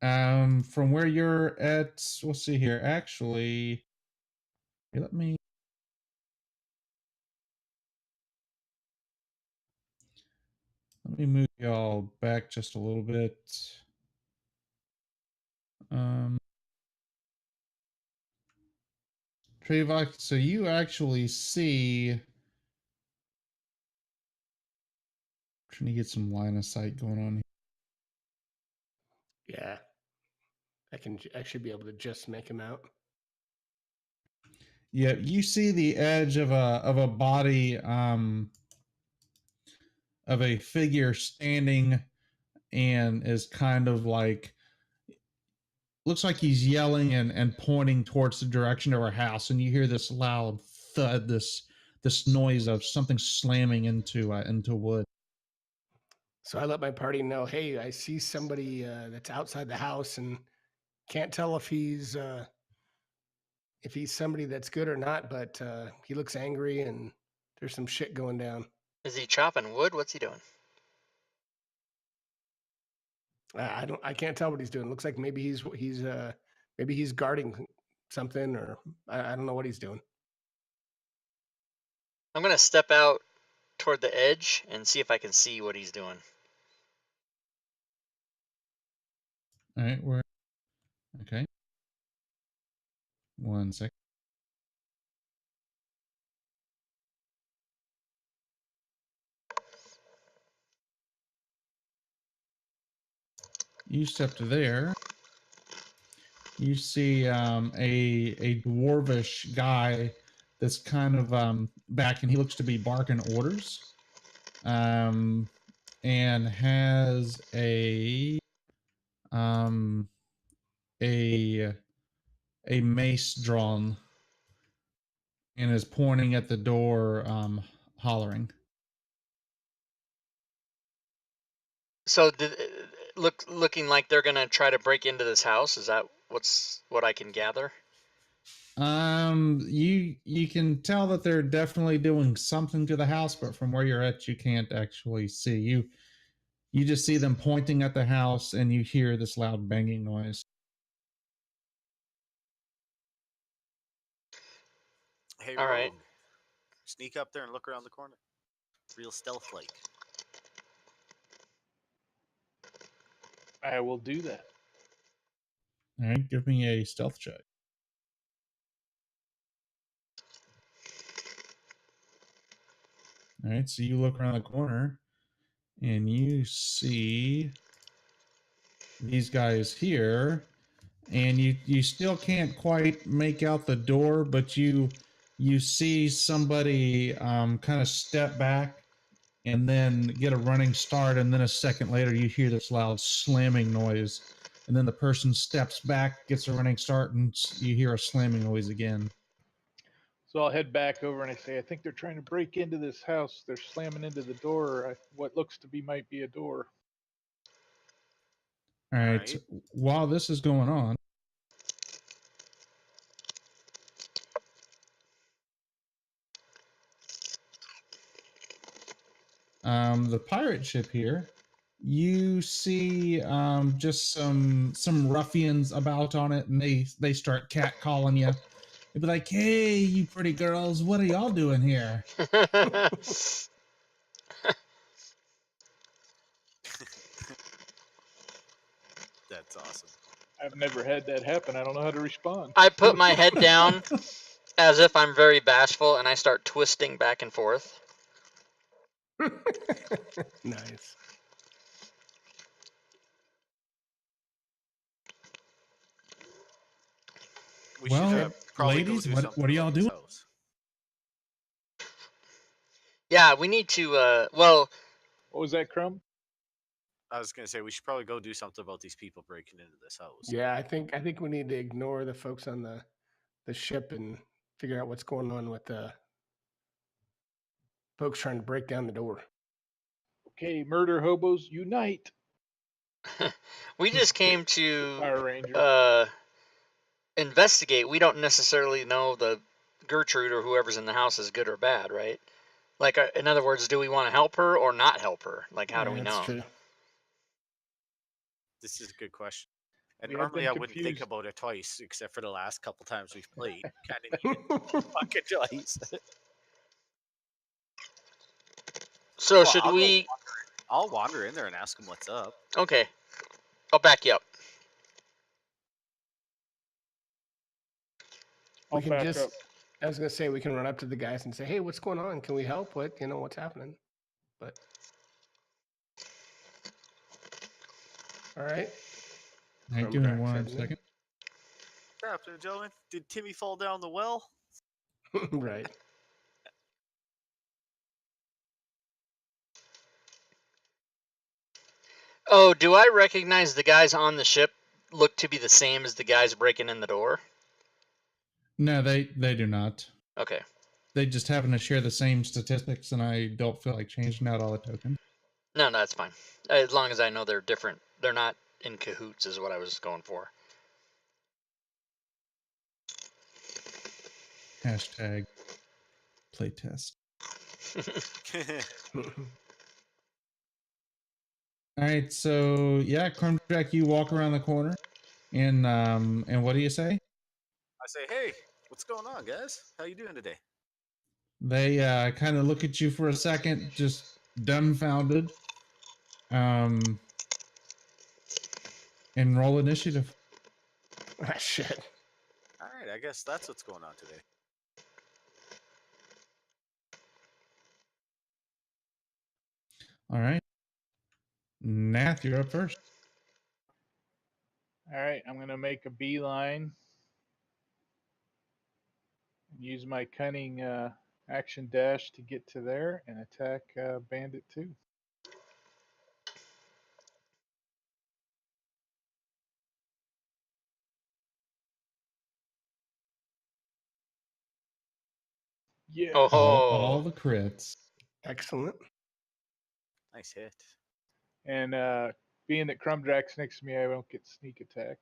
From where you're at, we'll see here. Actually, here, let me move y'all back just a little bit. Um, Trevok, so you actually see. Trying to get some line of sight going on here. Yeah. I should be able to just make him out. Yeah, you see the edge of a body of a figure standing and is kind of like looks like he's yelling and pointing towards the direction of our house, and you hear this loud thud, this noise of something slamming into wood. So I let my party know, hey, I see somebody that's outside the house and can't tell if he's somebody that's good or not, but he looks angry and there's some shit going down. Is he chopping wood? What's he doing? I can't tell what he's doing. Looks like maybe he's guarding something, or I don't know what he's doing. I'm gonna step out toward the edge and see if I can see what he's doing. All right, we're okay. 1 second. You step to there. You see a dwarvish guy that's kind of back, and he looks to be barking orders, and has um, a mace drawn and is pointing at the door, hollering. So looking like they're gonna try to break into this house. Is that what I can gather? You can tell that they're definitely doing something to the house, but from where you're at, you can't actually see. You just see them pointing at the house, and you hear this loud banging noise. Hey, All Rogue, right. sneak up there and look around the corner. Real stealth-like. I will do that. All right, give me a stealth check. All right, so you look around the corner, and you see these guys here, and you still can't quite make out the door, but you see somebody kind of step back and then get a running start, and then a second later you hear this loud slamming noise, and then the person steps back, gets a running start, and you hear a slamming noise again. So I'll head back over and I say, I think they're trying to break into this house. They're slamming into the door. What looks to be might be a door. All right. Alright. While this is going on, the pirate ship here, you see just some ruffians about on it, and they start catcalling you. They'd be like, "Hey, you pretty girls, what are y'all doing here?" That's awesome. I've never had that happen. I don't know how to respond. I put my head down as if I'm very bashful, and I start twisting back and forth. Nice. We Well, should probably ladies, go do what something are y'all about this doing? house. Yeah, we need to. Well, What was that, Crumb? I was gonna say we should probably go do something about these people breaking into this house. Yeah, I think we need to ignore the folks on the ship and figure out what's going on with the folks trying to break down the door. Okay, murder hobos unite. we just came Power to Ranger. investigate. We don't necessarily know the Gertrude or whoever's in the house is good or bad, right? Like, in other words, do we want to help her or not help her? Like, how do we That's know? true. This is a good question. And We have normally been I wouldn't think confused. about it twice, except for the last couple times we've played. Kind of need it fucking twice. So Well, should we? I'll wander in there and ask them what's up. Okay, I'll back you up. I'll We can back just. up. I was gonna say we can run up to the guys and say, "Hey, what's going on? Can we help? What's happening?" But all right. All right, Crumb give me Drac one said no. second. Captain and gentlemen, did Timmy fall down the well? Right. Oh, do I recognize the guys on the ship look to be the same as the guys breaking in the door? No, they do not. Okay. They just happen to share the same statistics, and I don't feel like changing out all the tokens. No, that's fine. As long as I know they're different. They're not in cahoots is what I was going for. Hashtag playtest. All right, so yeah, Crumjack, you walk around the corner, and what do you say? I say, hey, what's going on, guys? How you doing today? They kind of look at you for a second, just dumbfounded. And roll initiative. Ah, shit. All right, I guess that's what's going on today. All right, Nath, you're up first. All right, I'm going to make a beeline and use my cunning action dash to get to there and attack Bandit 2. Yeah. Oh, All the crits. Excellent. Nice hit. And being that Crumdrack's next to me, I won't get sneak attack.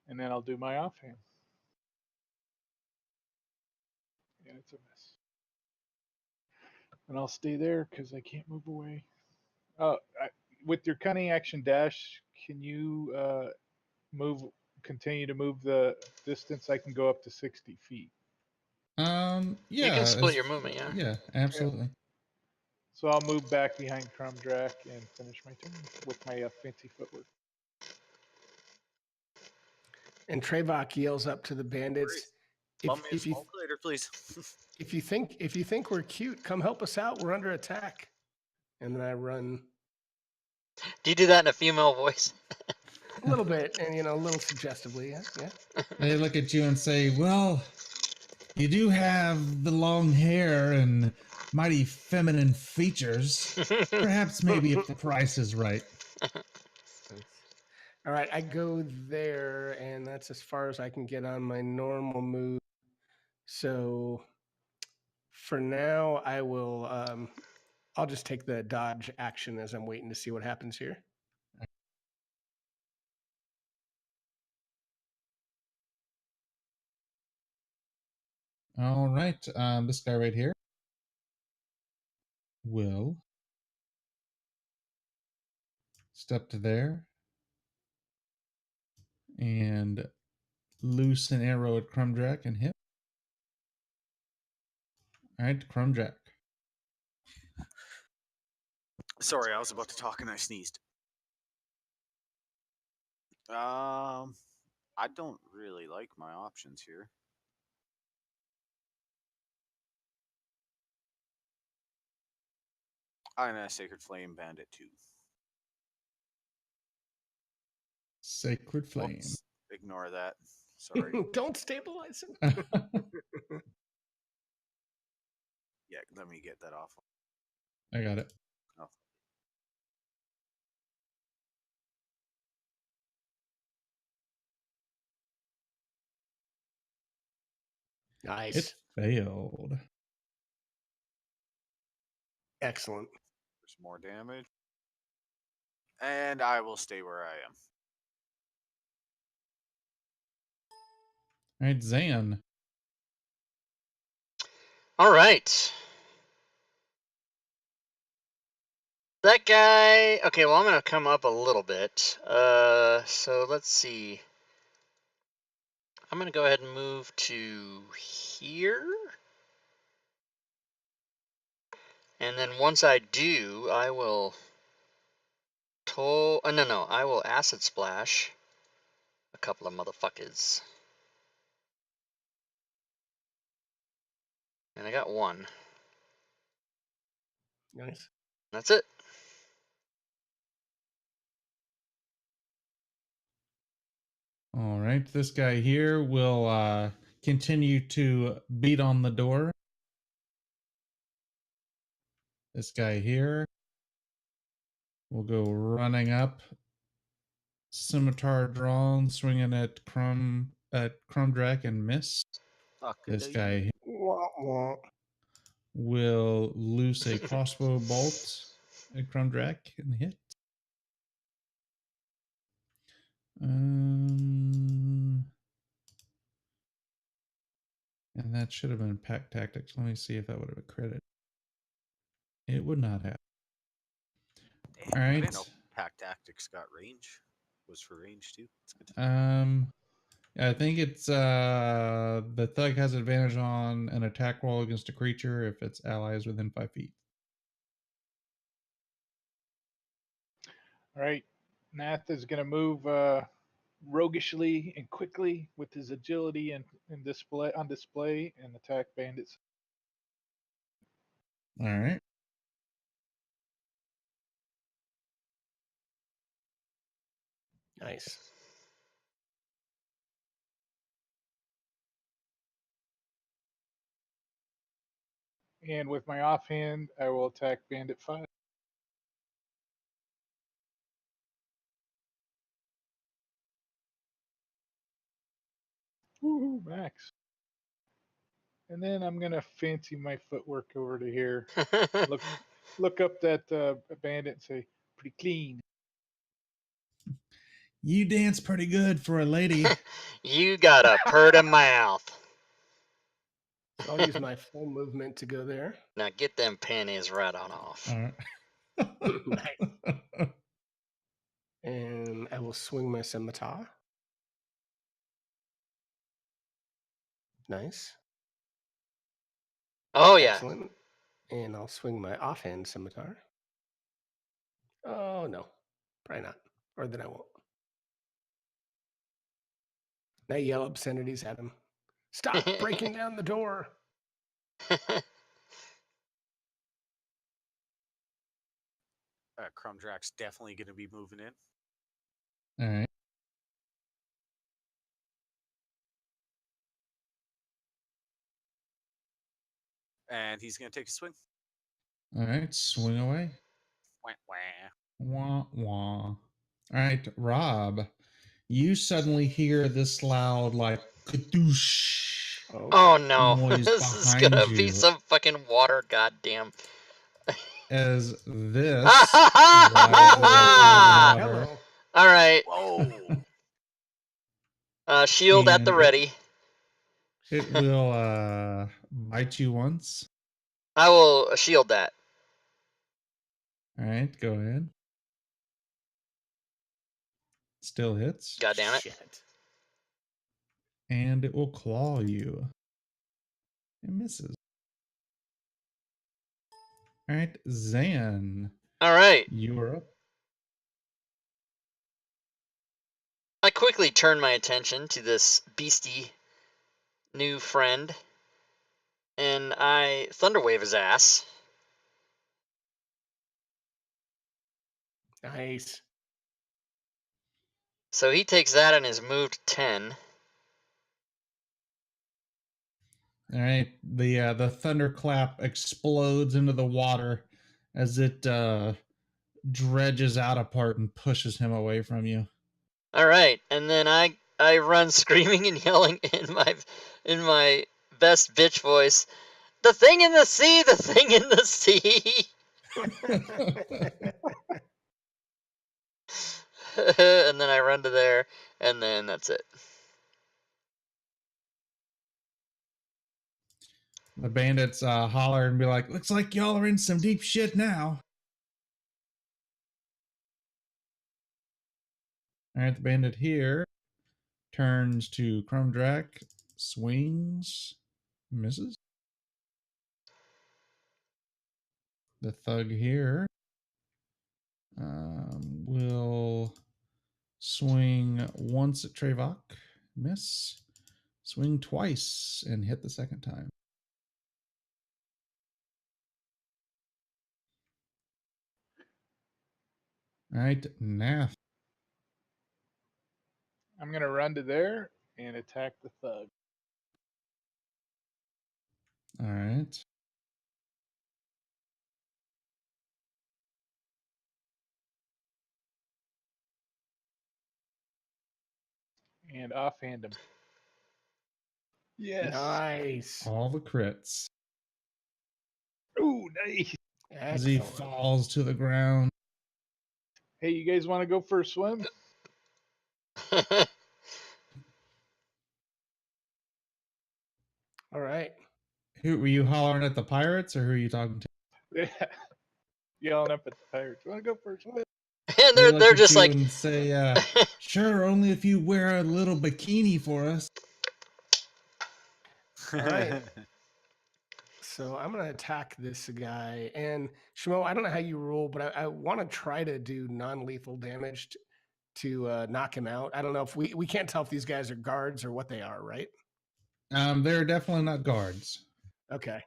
And then I'll do my offhand. And it's a miss. And I'll stay there because I can't move away. With your cunning action dash, can you continue to move the distance? I can go up to 60 feet. Yeah. you can split your movement, yeah. Yeah, absolutely. So I'll move back behind Crumdrack and finish my turn with my fancy footwork. And Trevok yells up to the bandits, Bum me a small later, please. if you think we're cute, come help us out. We're under attack. And then I run. Do you do that in a female voice? A little bit, and a little suggestively, yeah. They look at you and say, "Well, you do have the long hair and mighty feminine features. Perhaps maybe if the price is right." All right, I go there, and that's as far as I can get on my normal move. So for now, I'll just take the dodge action as I'm waiting to see what happens here. All right. This guy right here will step to there and loose an arrow at Crumdrack and hit. All right, Crumdrack. Sorry, I was about to talk and I sneezed. I don't really like my options here. I'm gonna Sacred Flame Bandit 2. Sacred Flame. Whoops, ignore that. Sorry. Don't stabilize him. Yeah, let me get that off. I got it. Oh. Nice. It failed. Excellent. There's more damage. And I will stay where I am. All right, Zan. All right. That guy. Okay, well, I'm gonna come up a little bit. So let's see. I'm gonna go ahead and move to here. And then once I do, I will no, I will acid splash a couple of motherfuckers. And I got one. Nice. That's it. All right, this guy here will continue to beat on the door. This guy here will go running up, scimitar drawn, swinging at Crumdrack and miss. Fuck This it. guy Wah, wah. will loose a crossbow bolt at Crumdrack and hit. And that should have been pack tactics. Let me see if that would have been credit. It would not have. Damn, All I right. didn't know Pack Tactics got range. Was for range too. It's good to know. I think it's the thug has advantage on an attack roll against a creature if its ally is within 5 feet. All right. Nath is going to move roguishly and quickly with his agility and display and attack bandits. All right. Nice. And with my offhand, I will attack Bandit 5. Woohoo, max. And then I'm going to fancy my footwork over to here. Look up that bandit and say, pretty clean. You dance pretty good for a lady. You got a purty mouth. So I'll use my full movement to go there. Now get them panties right on off. All right. Nice. And I will swing my scimitar. Nice. Oh yeah. Excellent. And I'll swing my offhand scimitar. Oh no, probably not. Or then I won't. I yell obscenities at him. Stop breaking down the door. Crumdrack's definitely going to be moving in. All right. and he's gonna take a swing. All right, swing away. Wah, wah. Wah wah. All right, Rob. You suddenly hear this loud, like kadoosh Oh no, noise this is behind gonna be you some fucking water, goddamn. as this Ah! rises out of the water. Hello. All right, Whoa! shield at the And ready. It will bite you once. I will shield that. All right, go ahead. Still hits. God damn it. Shit. And it will claw you. It misses. All right, Zan. All right. You are up. I quickly turn my attention to this beastie new friend, and I thunderwave his ass. Nice. So he takes that and is moved 10. All right, the thunderclap explodes into the water as it dredges out a part and pushes him away from you. All right, and then I run screaming and yelling in my best bitch voice. The thing in the sea, the thing in the sea. And then I run to there, and then that's it. The bandits holler and be like, "Looks like y'all are in some deep shit now." All right, the bandit here turns to Crumdrack, swings, misses. The thug here will swing once at Trevok, miss. Swing twice and hit the second time. All right, Nath. I'm going to run to there and attack the thug. All right. And offhand him. Yes. Nice. All the crits. Ooh, nice. As he Excellent. falls to the ground. Hey, you guys want to go for a swim? All right. Who were you hollering at, the pirates, or who are you talking to? Yeah. Yelling up at the pirates. Want to go for a swim? And They look they're at just you like, and say, "Sure, only if you wear a little bikini for us." All right. So I'm going to attack this guy. And Shmo, I don't know how you roll, but I want to try to do non-lethal damage to knock him out. I don't know if we can't tell if these guys are guards or what they are, right? They're definitely not guards. Okay.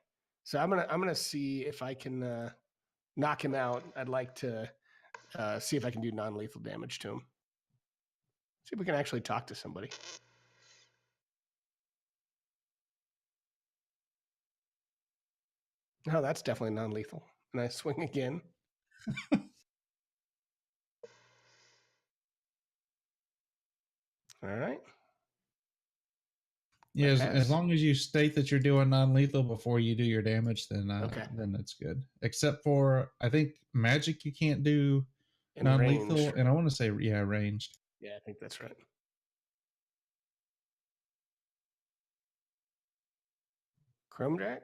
So I'm gonna see if I can knock him out. I'd like to see if I can do non-lethal damage to him. See if we can actually talk to somebody. No, that's definitely non-lethal. And I swing again. All right. Yeah, as pass. long as you state that you're doing non-lethal before you do your damage, then Okay. then that's good. Except for, I think, magic you can't do In non-lethal, range. and I want to say, yeah, ranged. Yeah, I think that's right. Chrome Jack?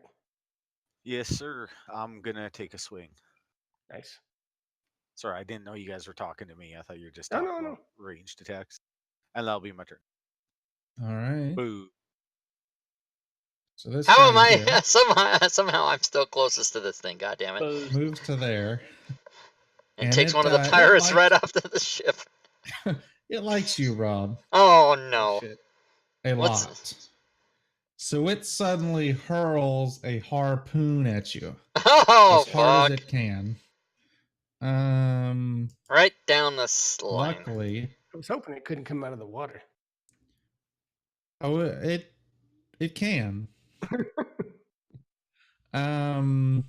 Yes, sir. I'm gonna take a swing. Nice. Sorry, I didn't know you guys were talking to me. I thought you were just No, talking no, about ranged attacks. And that'll be my turn. All right. Boo. So this how am guy I? here Somehow I'm still closest to this thing. God damn it! Buzz. moves to there, And and takes it one of the it pirates right likes off the ship. it likes you, Rob, Oh no! Shit. a What's- lot. So it suddenly hurls a harpoon at you Oh as hard as fuck! it can. Right down the line. Luckily, I was hoping it couldn't come out of the water. oh, it can. Let's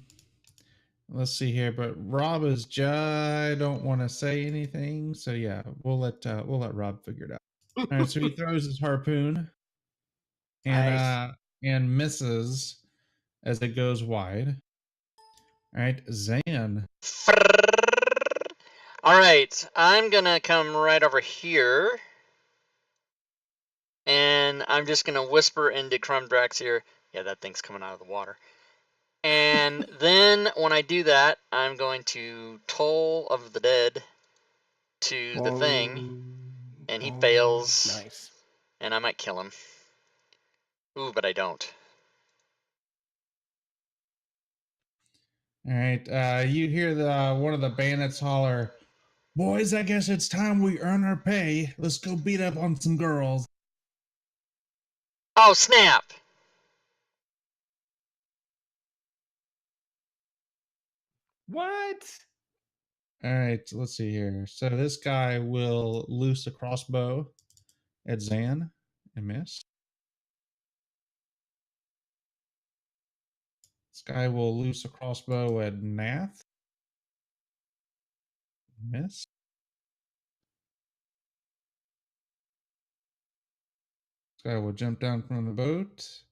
see here, but Rob is I don't want to say anything, so yeah, we'll let Rob figure it out. All right, so he throws his harpoon and Nice. and misses as it goes wide. All right, Zan. All right, I'm gonna come right over here, and I'm just gonna whisper into Crumdrax here. Yeah, that thing's coming out of the water. And then when I do that, I'm going to Toll of the Dead to the thing, and he fails. Nice. And I might kill him. Ooh, but I don't. All right, you hear the one of the bandits holler, "Boys, I guess it's time we earn our pay. Let's go beat up on some girls." Oh, snap! What? All right, let's see here. So this guy will loose a crossbow at Zan and miss. This guy will loose a crossbow at Nath. Miss. This guy will jump down from the boat.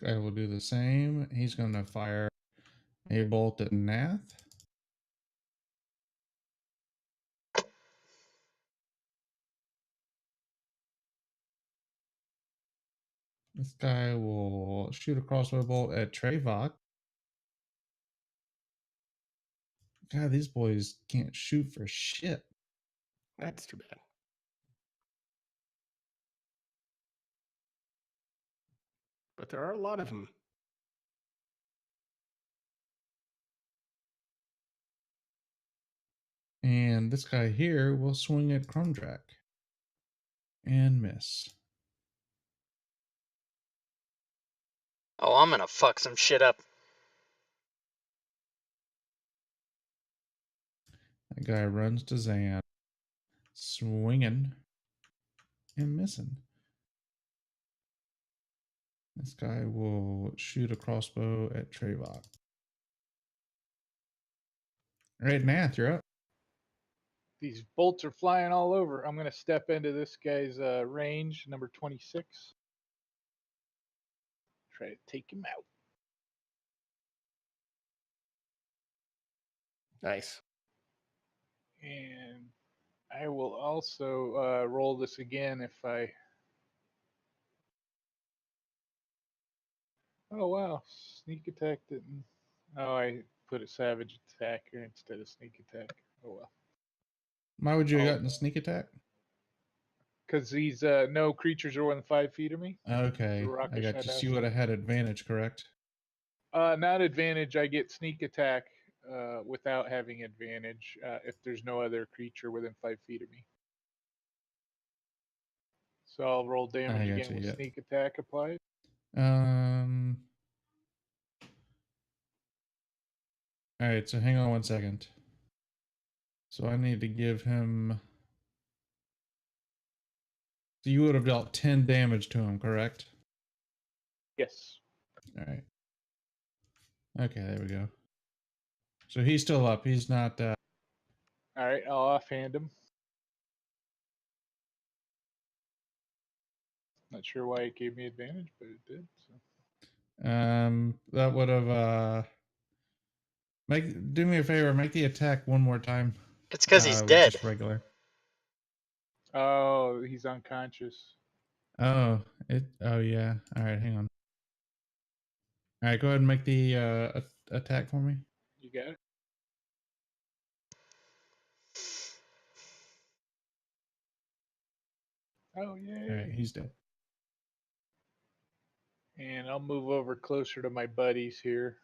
This guy will do the same. He's going to fire a bolt at Nath. This guy will shoot a crossbow bolt at Trevok. God, these boys can't shoot for shit. That's too bad. But there are a lot of them. And this guy here will swing at Crumdrack and miss. Oh, I'm gonna fuck some shit up. That guy runs to Zan, swinging and missing. This guy will shoot a crossbow at Trevok. All right, Nath, you're up. These bolts are flying all over. I'm going to step into this guy's range, number 26. Try to take him out. Nice. And I will also roll this again if I... Oh, wow. Sneak attack didn't... Oh, I put a savage attacker instead of sneak attack. Oh, well. Why would you have Oh. gotten a sneak attack? Because these no creatures are within 5 feet of me. Okay, I got you. So you would have had advantage, correct? Not advantage. I get sneak attack without having advantage if there's no other creature within 5 feet of me. So I'll roll damage again with sneak attack applied. All right, so hang on one second. So I need to give him... So you would have dealt 10 damage to him, correct? Yes. All right. Okay, there we go. So he's still up. He's not... All right, I'll offhand him. Not sure why it gave me advantage, but it did. So. That would have... Do me a favor, make the attack one more time. It's because he's dead. Just regular. Oh, he's unconscious. Oh, yeah. All right, hang on. All right, go ahead and make the attack for me. You got it. Oh, yeah. All right, he's dead. And I'll move over closer to my buddies here.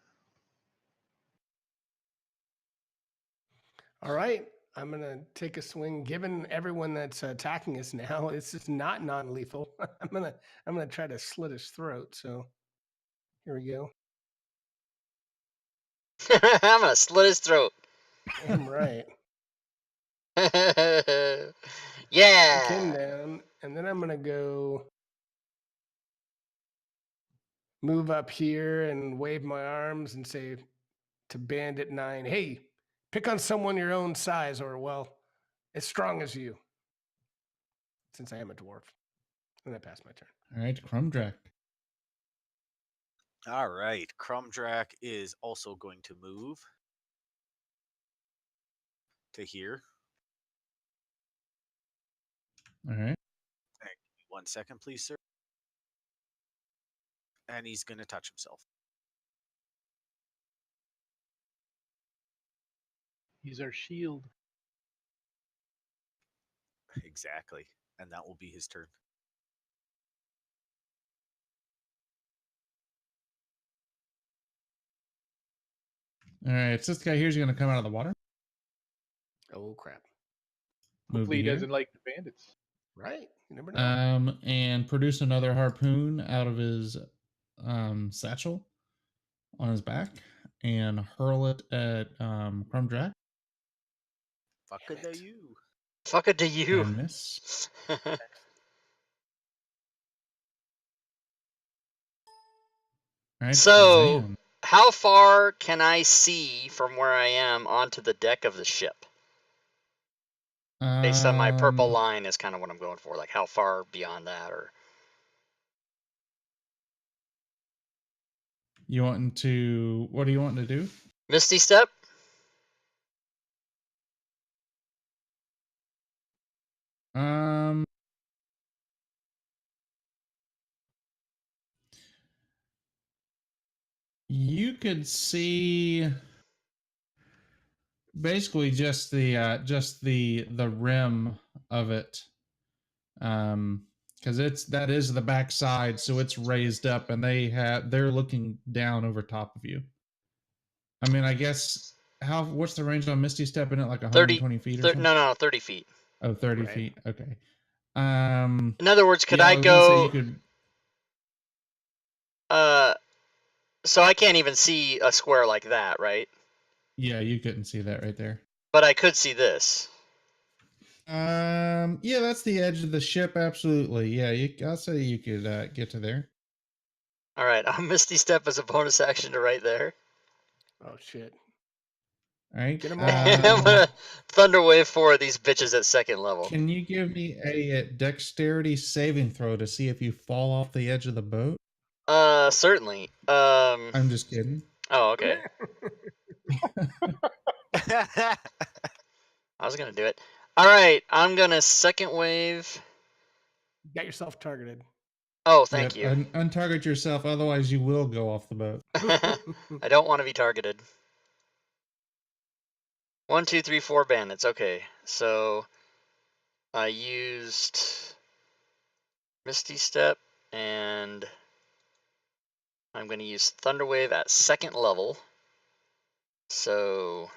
All right. I'm going to take a swing. Given everyone that's attacking us now, this is not non-lethal. I'm going to try to slit his throat. So here we go. I'm gonna slit his throat. Damn right. Yeah. Take him down, and then I'm gonna go move up here and wave my arms and say to Bandit 9, "Hey, pick on someone your own size, or well, as strong as you." Since I am a dwarf, and I pass my turn. All right, Crumdrack. All right. Crumdrack is also going to move to here. All right. 1 second, please, sir. And he's going to touch himself. He's our shield. Exactly. And that will be his turn. All right. So this guy here's going to come out of the water. Oh crap! Move Hopefully to he here. doesn't like the bandits. Right? You never know. And produce another harpoon out of his satchel on his back and hurl it at Crumdrack Fuck Damn it, it. you. Fuck it to you. and miss. All right. So, Zan. how far can I see from where I am onto the deck of the ship? Based on my purple line is kind of what I'm going for. Like, how far beyond that, or You wanting to? What do you want to do? Misty Step? You could see basically just the rim of it, because that is the backside, so it's raised up, and they're looking down over top of you. I mean, I guess what's the range on Misty Step? In it like 120 feet or something? No, 30 feet. Oh, 30 Right. feet. Okay. In other words, could yeah, I was gonna say go? you could. So I can't even see a square like that, right? Yeah, you couldn't see that right there. But I could see this. Yeah, that's the edge of the ship. Absolutely. Yeah, I'll say you could get to there. All right, I'll Misty Step as a bonus action to right there. Oh shit! All right. Get 'em all. And I'm gonna Thunder Wave 4 of these bitches at second level. Can you give me a dexterity saving throw to see if you fall off the edge of the boat? Certainly. I'm just kidding. Oh, okay. I was gonna do it. All right, I'm gonna second wave. Got yourself targeted. Oh, thank Yep, you. untarget yourself, otherwise you will go off the boat. I don't want to be targeted. 1, 2, 3, 4 bandits. Okay, so I used Misty Step, and I'm going to use Thunder Wave at second level. So,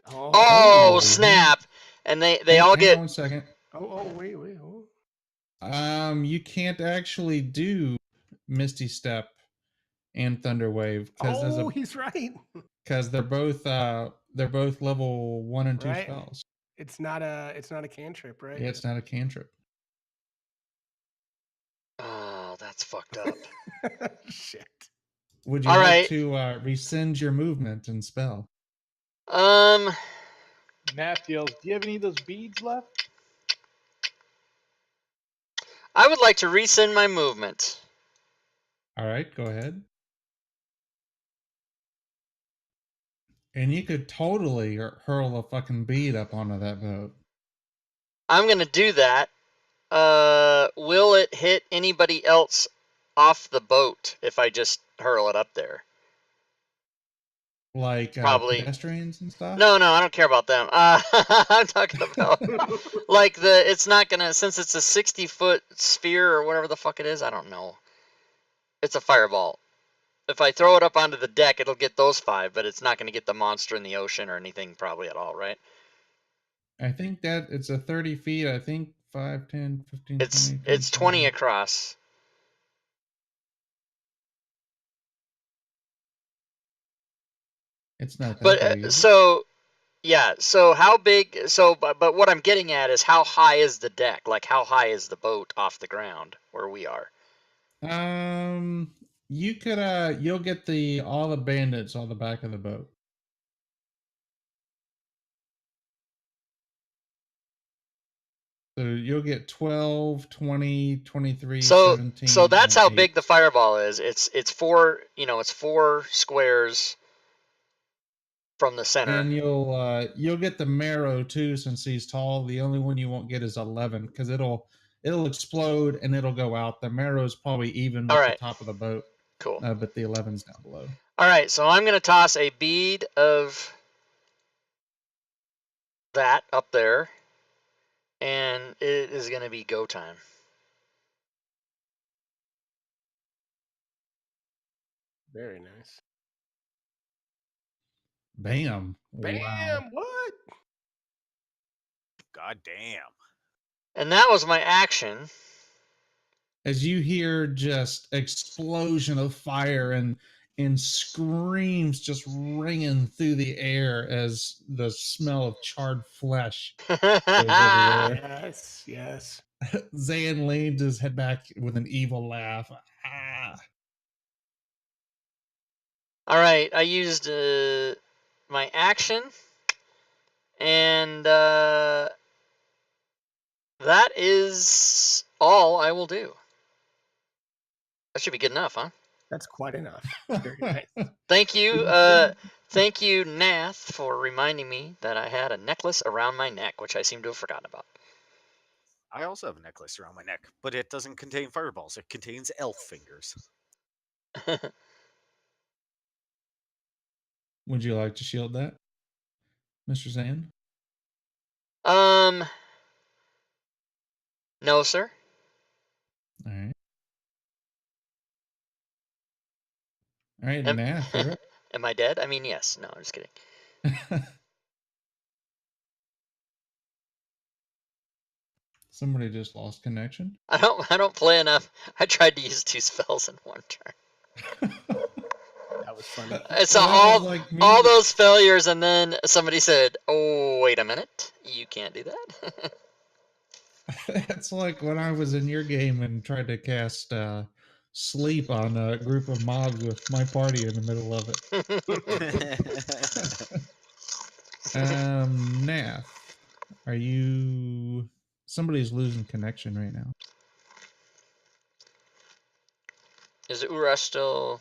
oh snap! And they all hang get. on 1 second. Wait. You can't actually do Misty Step and Thunder Wave because he's right. because they're both level 1 and 2 Right. spells. It's not a cantrip, right? Yeah, it's not a cantrip. Oh, that's fucked up. Shit. Would you All like right. to rescind your movement and spell? Nath yells, "Do you have any of those beads left?" I would like to rescind my movement. All right, go ahead. And you could totally hurl a fucking bead up onto that boat. I'm gonna do that. Will it hit anybody else off the boat if I just hurl it up there? Like Probably. pedestrians and stuff? No, I don't care about them. I'm talking about like it's not gonna, since it's a 60-foot sphere or whatever the fuck it is. I don't know. It's a fireball. If I throw it up onto the deck, it'll get those 5, but it's not gonna get the monster in the ocean or anything probably at all, right? I think that it's a 30 feet. I think 5, 10, 15, It's 20, 20 25. across. It's not that But big. Is it? so yeah, so how big? So but what I'm getting at is how high is the deck? Like how high is the boat off the ground where we are? You could you'll get the all the bandits on the back of the boat. So you'll get 12, 20, 23, So 17, that's and how 8. big the fireball is. It's four, it's 4 squares from the center. And you'll get the marrow too, since he's tall. The only one you won't get is 11, because it'll explode and it'll go out. The marrow is probably even All with the right, top of the boat, cool. but the 11's down below. All right, so I'm gonna toss a bead of that up there, and it is gonna be go time. Very nice. Bam! Bam! Wow! What? God damn. And that was my action. As you hear just explosion of fire and screams just ringing through the air as the smell of charred flesh goes everywhere. Yes, yes. Zan leans his head back with an evil laugh. Ah. All right, I used my action, and that is all I will do. That should be good enough, huh? That's quite enough. Very nice. Thank you, thank you, Nath, for reminding me that I had a necklace around my neck, which I seem to have forgotten about. I also have a necklace around my neck, but it doesn't contain fireballs. It contains elf fingers. Would you like to shield that, Mr. Zan? No, sir. All right. All right, Am, Nath, you're up. am I dead? I mean, yes. No, I'm just kidding. Somebody just lost connection. I don't play enough. I tried to use 2 spells in one turn. That was funny. It's Well, that was like me. all those failures, and then somebody said, "Oh, wait a minute, you can't do that." It's like when I was in your game and tried to cast sleep on a group of mobs with my party in the middle of it. Nath, are you? Somebody's losing connection right now. Is Urash still?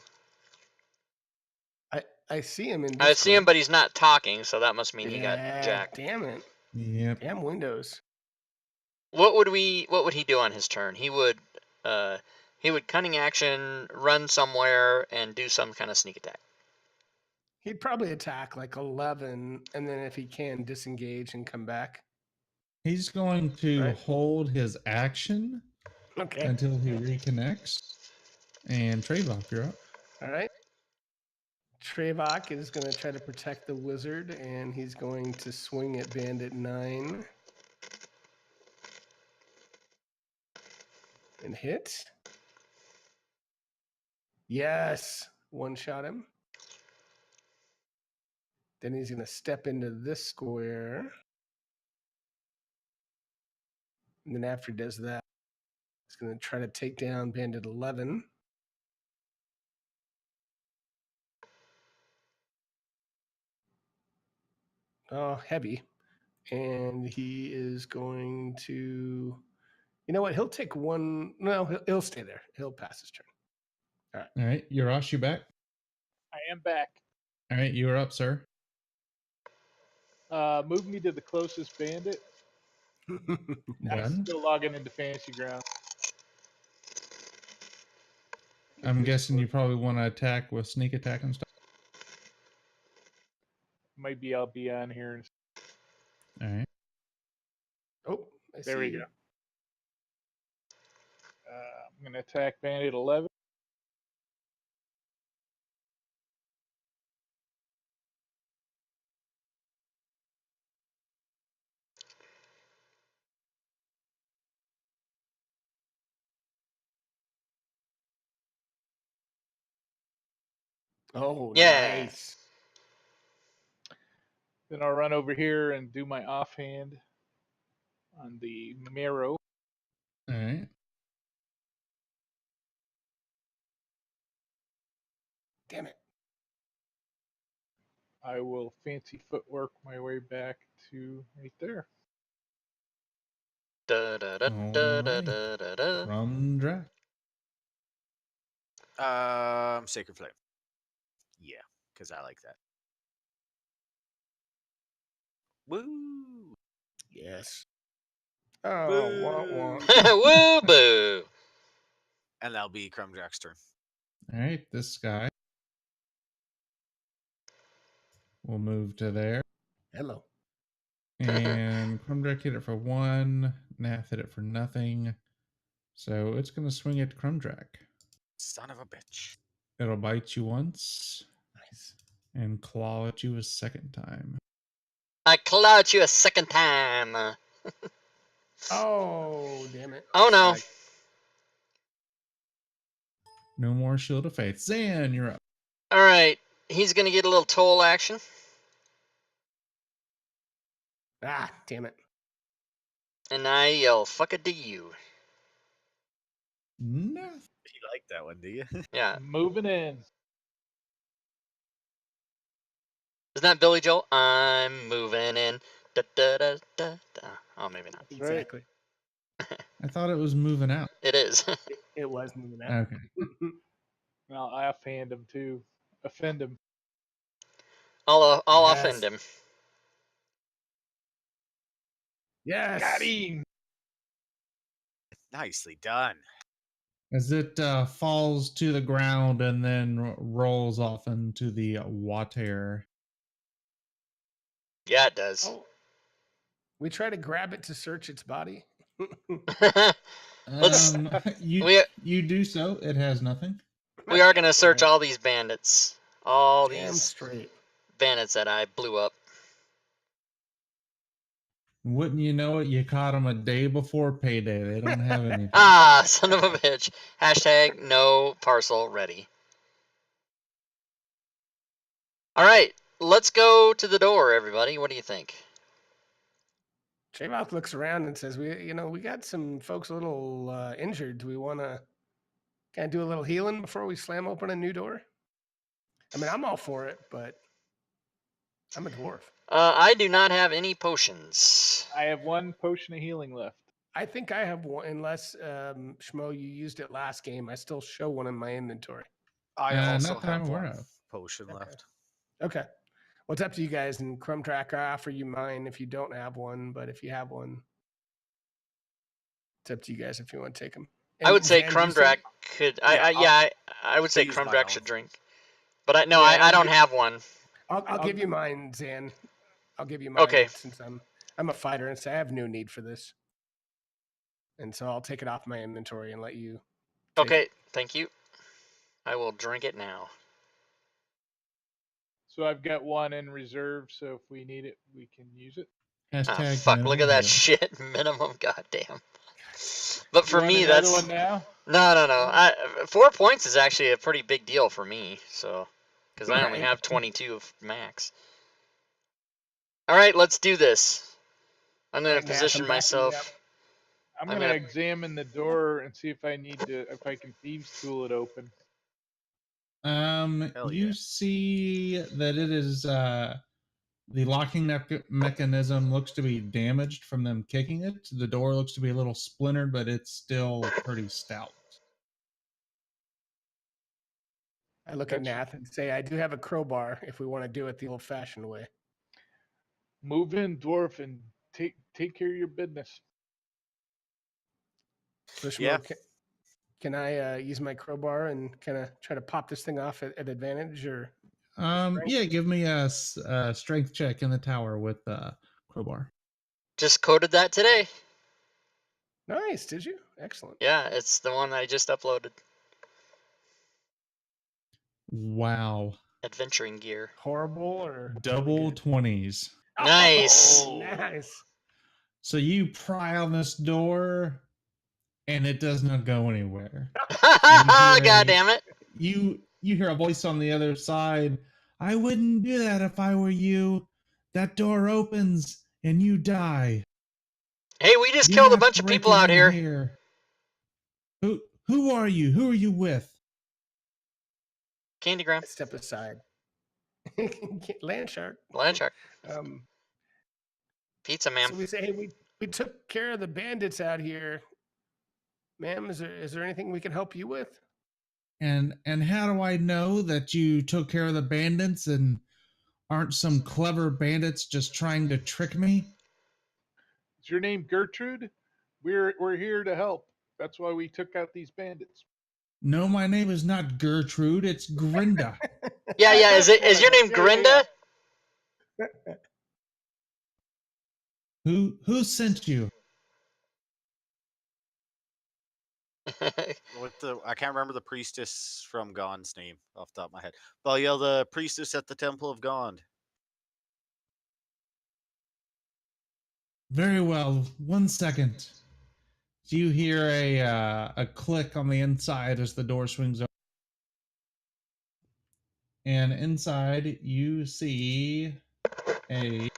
I see him in I Discord. see him, but he's not talking, so that must mean he got Yeah, jacked. damn it. Yep. Damn Windows. What would he do on his turn? He would cunning action, run somewhere, and do some kind of sneak attack. He'd probably attack like 11, and then if he can, disengage and come back. He's going to Right. hold his action Okay. until he reconnects. And Trayvon, you're up. All right. Trevok is going to try to protect the wizard, and he's going to swing at Bandit 9. And hit. Yes. One shot him. Then he's going to step into this square. And then after he does that, he's going to try to take down Bandit 11. Oh, heavy. And he is going to, you know what? He'll take one. No, he'll stay there. He'll pass his turn. All right, Urash, you back? I am back. All right, you are up, sir. Move me to the closest bandit. Nice. Done. Still logging into Fantasy Ground. I'm guessing you probably want to attack with sneak attack and stuff. Maybe I'll be on here. All right. Oh, There we go. I'm going to attack Bandit 11. Oh, Yeah. nice. Then I'll run over here and do my offhand on the marrow. All right. Damn it. I will fancy footwork my way back to right there. Da, da, da, da, da, da, da, da. From Drac. Sacred Flame. Yeah, because I like that. Woo! Yes. Oh, wah, wah. Woo boo. And that'll be Crumjack's turn. All right, this guy will move to there. Hello. And Crumdrack hit it for 1. Nath hit it for nothing. So it's going to swing at Crumdrack. Son of a bitch. It'll bite you once Nice. and claw at you a second time. I clawed you a second time. Oh, damn it. Oh no. Like, No more Shield of Faith. Zan, you're up. Alright. He's gonna get a little toll action. Ah, damn it. And I yell, fuck it to you. Nath. you like that one, do you? Yeah. Moving in. Isn't that Billy Joel? I'm moving in. Da, da, da, da, da. Oh, maybe not. That's right. Exactly. I thought it was moving out. It is. It was moving out. Okay. Now I offhand him too. Offend him. I'll Yes. offend him. Yes. Got him. Nicely done. As it falls to the ground and then rolls off into the water. Yeah, it does. Oh. We try to grab it to search its body. Let's- You do so. It has nothing. We are gonna search all these bandits. All Damn these straight. bandits that I blew up. Wouldn't you know it? You caught them a day before payday. They don't have anything. Ah, son of a bitch. Hashtag no parcel ready. Alright, let's go to the door, everybody. What do you think? Trayvok looks around and says, we got some folks a little injured. Do we want to kind of do a little healing before we slam open a new door? I mean, I'm all for it, but I'm a dwarf. I do not have any potions. I have 1 potion of healing left. I think I have one, unless, Schmo, you used it last game. I still show one in my inventory. I Not also that I'm have aware one of. potion Okay. left. Okay. Well, it's up to you guys. And Crumb Tracker, I offer you mine if you don't have one. But if you have one, it's up to you guys if you want to take them. I would say Zan, do you Crumdrack could. I would say use my Crumdrack own. should drink. But I Yeah, I don't have one. I'll give you mine, Zan. I'll give you mine. Okay. Since I'm a fighter and so I have no need for this. And so I'll take it off my inventory and let you. take Okay, it. thank you. I will drink it now. So I've got 1 in reserve, so if we need it, we can use it. Ah, Hashtag fuck, look at minimum that heal. shit. Minimum, goddamn. But for You want me, another that's. one now. No. 4 points is actually a pretty big deal for me, so. Because I only Right. have 22 of max. Alright, let's do this. I'm going Alright, to Nath, position I'm backing you myself. up. I'm I'm gonna gonna- examine the door and see if I can thieves tool it open. Hell You yeah. see that it is the locking mechanism looks to be damaged from them kicking it. The door looks to be a little splintered, but it's still pretty stout. I look at That's- Nath and say, I do have a crowbar if we want to do it the old fashioned way. Move in, dwarf, and take care of your business. So, Shmo, Yeah. can I use my crowbar and kind of try to pop this thing off at advantage? Or Yeah, give me a strength check in the tower with crowbar. Just coded that today. Nice, did you? Excellent. Yeah, it's the one I just uploaded. Wow, Adventuring gear. Horrible or double good? 20s. Nice. Oh, nice. So you pry on this door, and it does not go anywhere. God damn it. You hear a voice on the other side. I wouldn't do that if I were you. that door opens and you die. Hey, we just You're killed a not bunch of people breaking out in here. Who are you? Who are you with? Candygram. I step aside. Land shark. Land shark. Pizza man. So we say, hey, we took care of the bandits out here. Ma'am, is there anything we can help you with? And how do I know that you took care of the bandits and aren't some clever bandits just trying to trick me? Is your name Gertrude? We're here to help. That's why we took out these bandits. No, my name is not Gertrude, it's Grinda. Yeah. Is your name Grinda? Who sent you? I can't remember the priestess from Gond's name off the top of my head. But yeah, the priestess at the Temple of Gond. Very well. 1 second. You hear a click on the inside as the door swings open. And inside you see a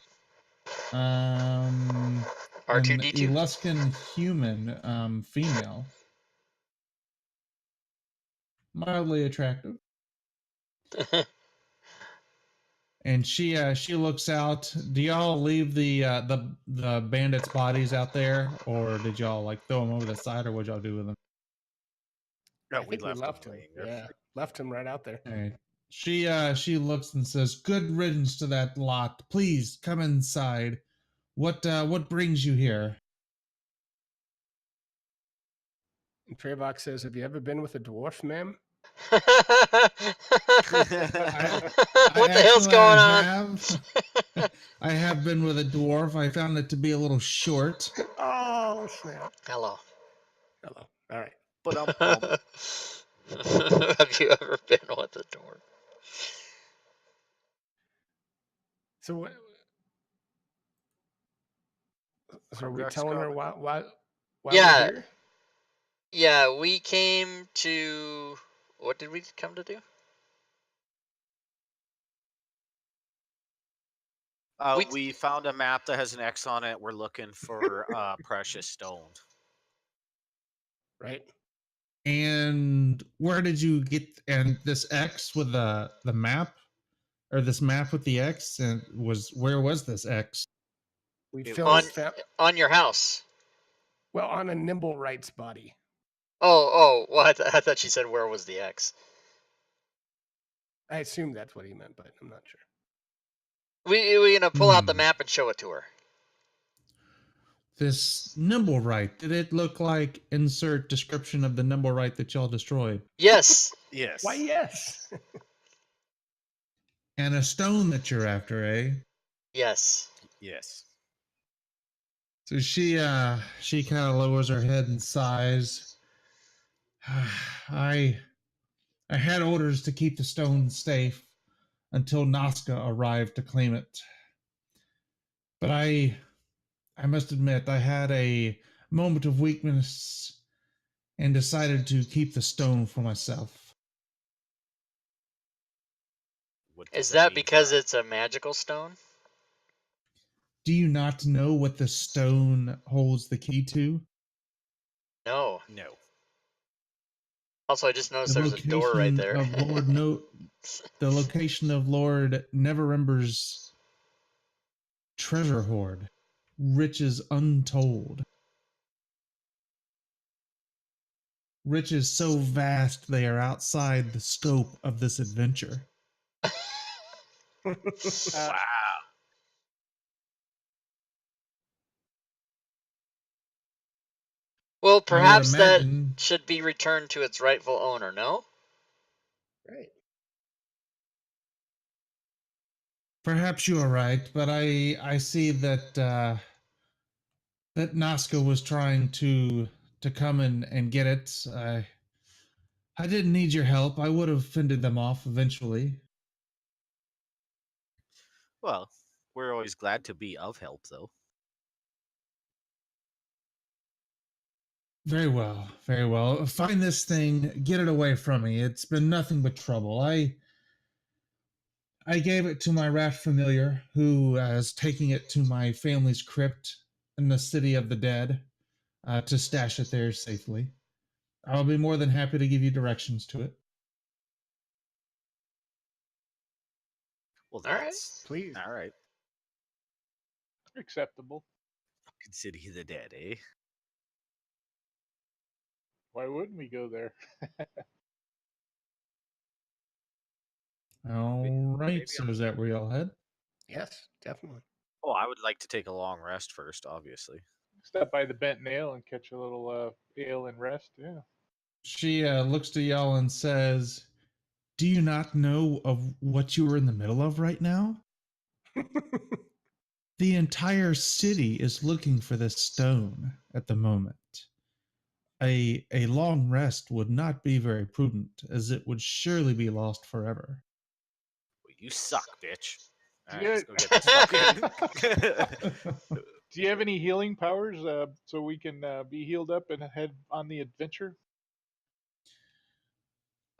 an R2D2. Eluskan human female. Mildly attractive. And she looks out. Do y'all leave the bandits' bodies out there, or did y'all like throw them over the side, or what y'all do with them? No, I think we left him. laying there. Yeah, left him right out there. All right. She looks and says, "Good riddance to that lot. Please come inside. What brings you here?" And Trevok says, "Have you ever been with a dwarf, ma'am?" What the hell's going on? I have been with a dwarf. I found it to be a little short. Oh snap! Hello. Hello. All right. But Have you ever been with a door? So what? So are we Congrats, telling her Scott. why Yeah. we're here? Yeah, we came to. What did we come to do? We found a map that has an X on it. We're looking for precious stone. Right. And where did you get and this X with the map, or this map with the X? And where was this X? We It filmed was- On your house. well on a nimble right's body. Oh. Well, I thought she said where was the X. I assume that's what he meant, but I'm not sure. We're gonna pull out the map and show it to her. This Nimblewright, did it look like insert description of the Nimblewright that y'all destroyed? Yes. Yes. Why, yes. And a stone that you're after, eh? Yes. Yes. So she kind of lowers her head and sighs. I had orders to keep the stone safe until Nazca arrived to claim it. But I must admit, I had a moment of weakness and decided to keep the stone for myself. What does Is that mean, because Scott? it's a magical stone? Do you not know what the stone holds the key to? No. No. Also, I just noticed The there's a door right location there. of the location of Lord Neverember's treasure hoard, riches untold. Riches so vast they are outside the scope of this adventure. Wow. Well, I would perhaps that imagine, should be returned to its rightful owner, no? Right. perhaps you are right, but I see that that Nazca was trying to come and get it. I didn't need your help. I would have fended them off eventually. Well, we're always glad to be of help, though. Very well, very well. Find this thing, get it away from me. It's been nothing but trouble. I gave it to my rat familiar, who is taking it to my family's crypt in the city of the dead to stash it there safely. I'll be more than happy to give you directions to it. Well, All right. that's Please. all right. Acceptable. Fucking City of the Dead, eh? Why wouldn't we go there? All right, maybe so is that where y'all head? Yes, definitely. Oh, I would like to take a long rest first, obviously. Stop by the Bent Nail and catch a little ale and rest. Yeah. She looks to y'all and says, "Do you not know of what you are in the middle of right now? The entire city is looking for this stone at the moment. A long rest would not be very prudent, as it would surely be lost forever." Well, you suck, bitch. All Do right, you, let's go get this fucking. do you have any healing powers so we can be healed up and head on the adventure?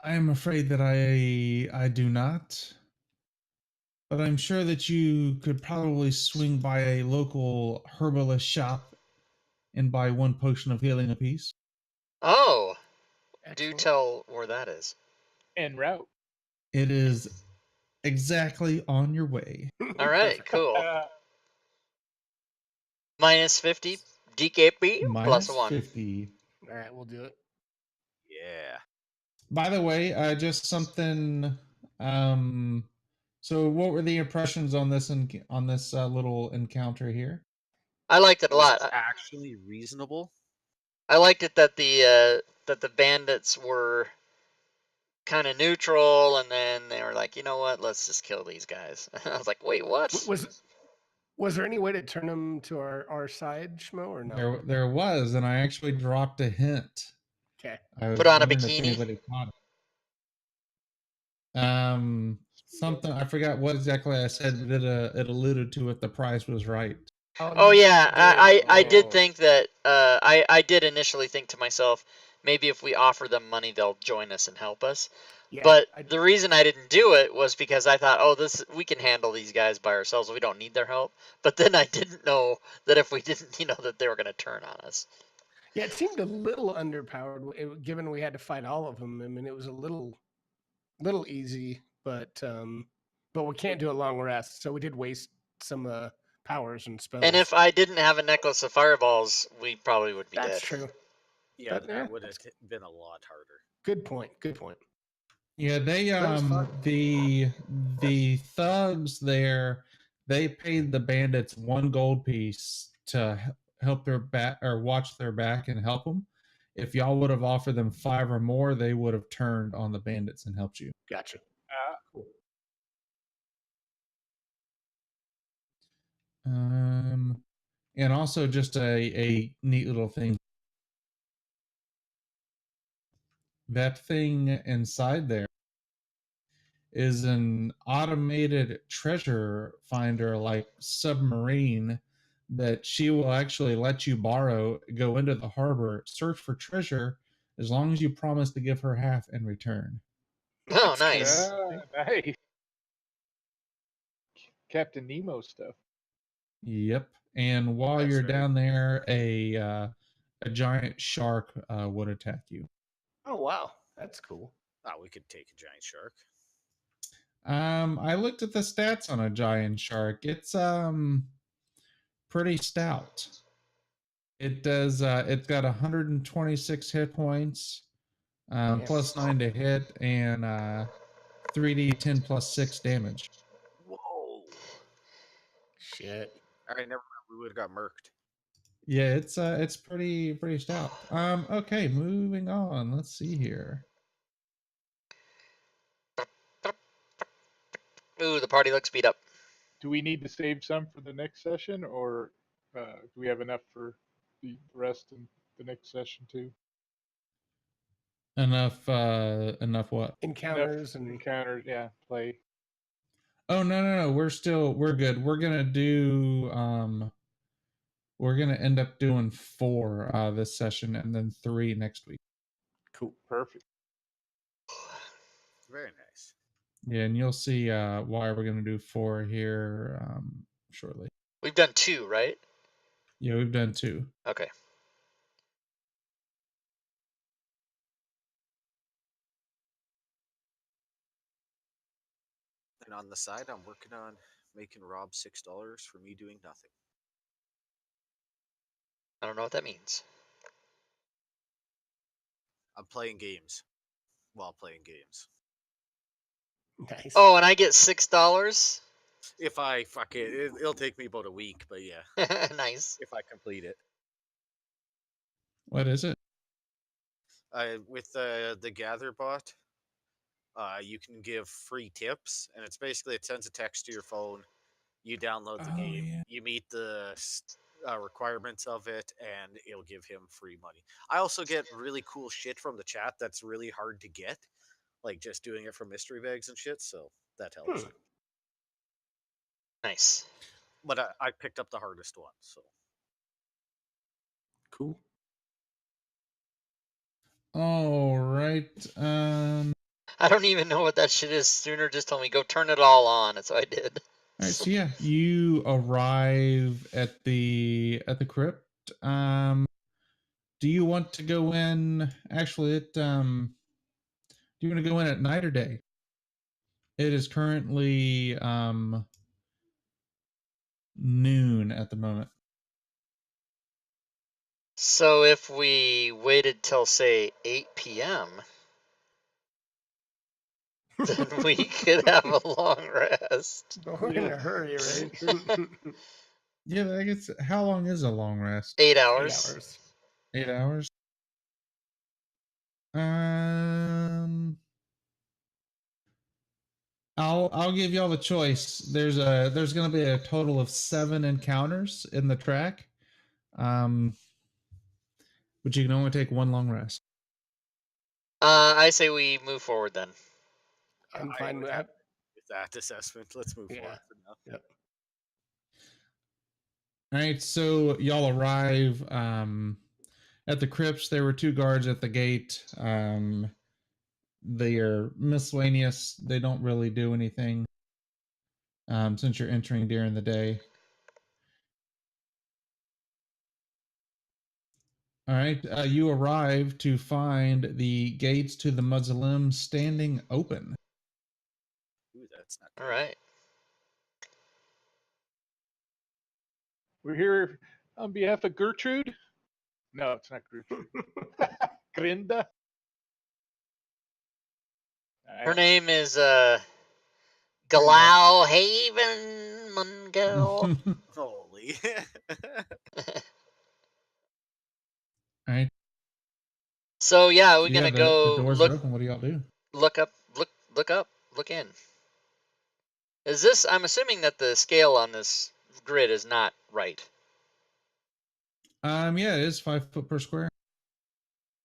I am afraid that I do not, but I'm sure that you could probably swing by a local herbalist shop and buy one potion of healing apiece. Oh, do Excellent. tell where that is. En route. It is exactly on your way. All right, Perfect. cool. Minus 50 DKP plus Minus 1. 50. All right, we'll do it. Yeah. By the way, just something. Um, so, what were the impressions on this on this little encounter here? I liked it It a was lot. actually reasonable. I liked it that the bandits were kind of neutral, and then they were like, you know what, let's just kill these guys. I was like, wait, what? Was there any way to turn them to our side, Schmo, or no? There was, and I actually dropped a hint. Okay. I was Put on a wondering if bikini? anybody caught it. Something I forgot what exactly I said, but it alluded to if the price was right. Oh yeah, I did Oh. think that. I did initially think to myself, maybe if we offer them money, they'll join us and help us. Yeah, But the reason I didn't do it was because I thought, oh, we can handle these guys by ourselves. We don't need their help. But then I didn't know that if we didn't, that they were going to turn on us. Yeah, it seemed a little underpowered, given we had to fight all of them. I mean, it was a little easy, but we can't do a long rest, so we did waste some powers and spells. And if I didn't have a necklace of fireballs, we probably would be That's dead. true. Yeah, But, that would have been a lot harder. Good point. Good point. Yeah, they That was fun. the thugs there, they paid the bandits 1 gold piece to help their back or watch their back and help them. If y'all would have offered them 5 or more, they would have turned on the bandits and helped you. Gotcha. Cool. And also just a neat little thing. That thing inside there is an automated treasure finder like submarine that she will actually let you borrow, go into the harbor, search for treasure as long as you promise to give her half in return. Oh, That's nice. Nice. Captain Nemo stuff. Yep. And while That's you're right. down there, a giant shark would attack you. Oh wow, that's cool. Oh, we could take a giant shark. I looked at the stats on a giant shark. It's pretty stout. It does. It's got 126 hit points, Yeah. plus 9 to hit, and 3d10 plus 6 damage. Whoa! Shit. All right, never mind. We would have got murked. Yeah, it's pretty stout. Okay, moving on. Let's see here. Ooh, the party looks beat up. Do we need to save some for the next session, or do we have enough for the rest in the next session too? Enough what? Encounters Enough and encounters, yeah, play. Oh no, we're good. We're gonna end up doing 4 this session and then 3 next week. cool. Perfect. Very nice. Yeah, and you'll see why we're going to do 4 here shortly. We've done 2, right? Yeah, we've done 2. Okay. And on the side, I'm working on making Rob $6 for me doing nothing. I don't know what that means. I'm playing games while playing games. Nice. Oh, and I get $6? If I fuck it, it'll take me about a week, but yeah, Nice. if I complete it. What is it? With the Gather bot, you can give free tips, and it's basically it sends a text to your phone. You download the game, yeah. you meet the requirements of it, and it'll give him free money. I also get really cool shit from the chat that's really hard to get, like just doing it from mystery bags and shit. So that helps. Nice. But I picked up the hardest one, so. Cool. All right. I don't even know what that shit is. Sooner just told me go turn it all on, and so I did. All right, so yeah, you arrive at the crypt. Do you want to go in? Actually, do you want to go in at night or day? It is currently noon at the moment. So if we waited till say 8 p.m., then we could have a long rest. But we're in a hurry, right? Yeah, I guess. How long is a long rest? 8 8 hours. hours. 8 hours. I'll give y'all the choice. There's going to be a total of 7 encounters in the track, but you can only take 1 long rest. I say we move forward then. I'm fine with that. With that assessment, let's move Yeah. forward for now. Yep. All right, so y'all arrive at the crypts. There were 2 guards at the gate. They are miscellaneous. They don't really do anything since you're entering during the day. All right, you arrive to find the gates to the mausoleum standing open. Ooh, that's not All good. right. We're here on behalf of Gertrude. No, it's not Gertrude. Grinda. Her name is Galau Haven Mungel. Holy. All right. So yeah, So we're yeah, gonna the go doors are open. What do y'all do? look up, look in. Is this? I'm assuming that the scale on this grid is not right. Yeah, it is 5 foot per square.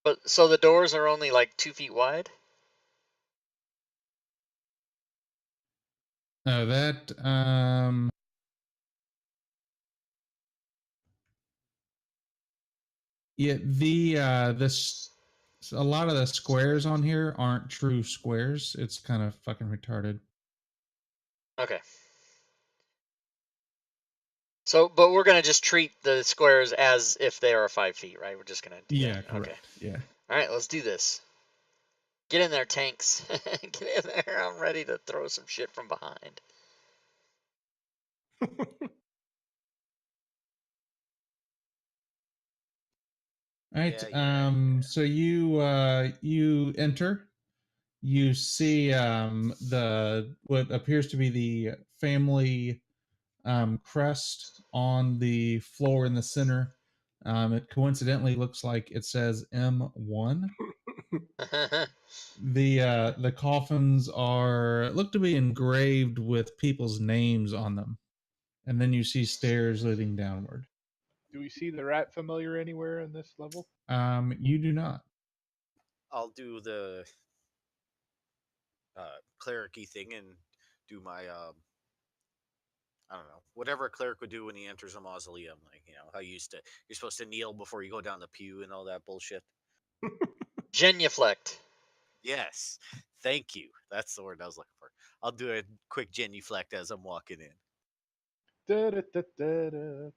But so the doors are only like 2 feet wide. Oh, that yeah, this a lot of the squares on here aren't true squares. It's kind of fucking retarded. Okay. So, but we're gonna just treat the squares as if they are 5 feet, right? We're just gonna do Yeah, that. correct. Okay. Yeah. All right, let's do this. Get in there, tanks. Get in there. I'm ready to throw some shit from behind. All right. Yeah. So you enter. You see the what appears to be the family crest on the floor in the center. It coincidentally looks like it says M1. The coffins are look to be engraved with people's names on them, and then you see stairs leading downward. Do we see the rat familiar anywhere in this level? You do not. I'll do the cleric-y thing and do my I don't know, whatever a cleric would do when he enters a mausoleum, like how you're supposed to kneel before you go down the pew and all that bullshit. Genuflect. Yes. Thank you. That's the word I was looking for. I'll do a quick genuflect as I'm walking in. Da-da-da-da-da.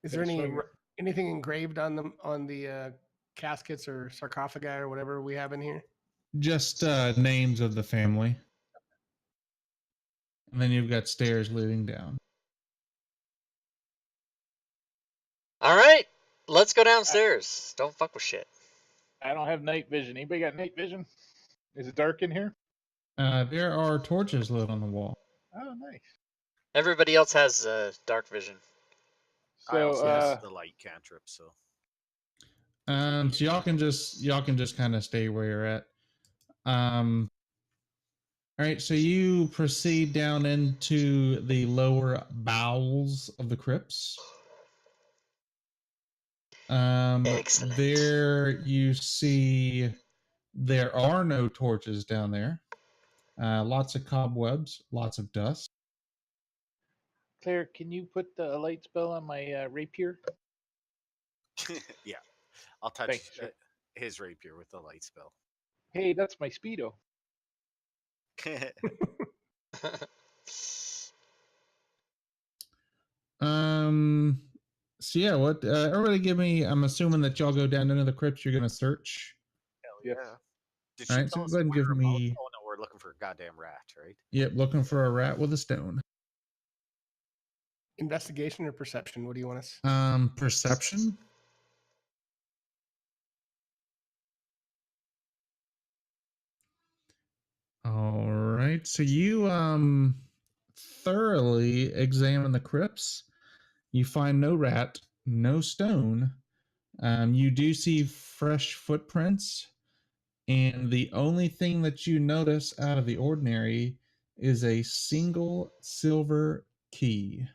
Is there Gotta swing. anything engraved on the caskets or sarcophagi or whatever we have in here? Just names of the family. And then you've got stairs leading down. All right, let's go downstairs. Don't fuck with shit. I don't have night vision. Anybody got night vision? Is it dark in here? There are torches lit on the wall. Oh, nice. Everybody else has dark vision. I So, also have the light cantrip, so So y'all can just kind of stay where you're at. All right, so you proceed down into the lower bowels of the crypts. Excellent. There you see there are no torches down there. Lots of cobwebs, lots of dust. Claire, can you put the light spell on my rapier? yeah. I'll touch Thanks, sir. his rapier with the light spell. Hey, that's my speedo. So yeah, what everybody give me, I'm assuming that y'all go down into the crypts, you're gonna search. Hell Yes. yeah. Did All she right, so tell us go ahead and give whereabouts? me, Oh no, we're looking for a goddamn rat, right? yep, looking for a rat with a stone. Investigation or perception? What do you want us? Perception. All right. So you thoroughly examine the crypts. You find no rat, no stone. You do see fresh footprints, and the only thing that you notice out of the ordinary is a single silver key.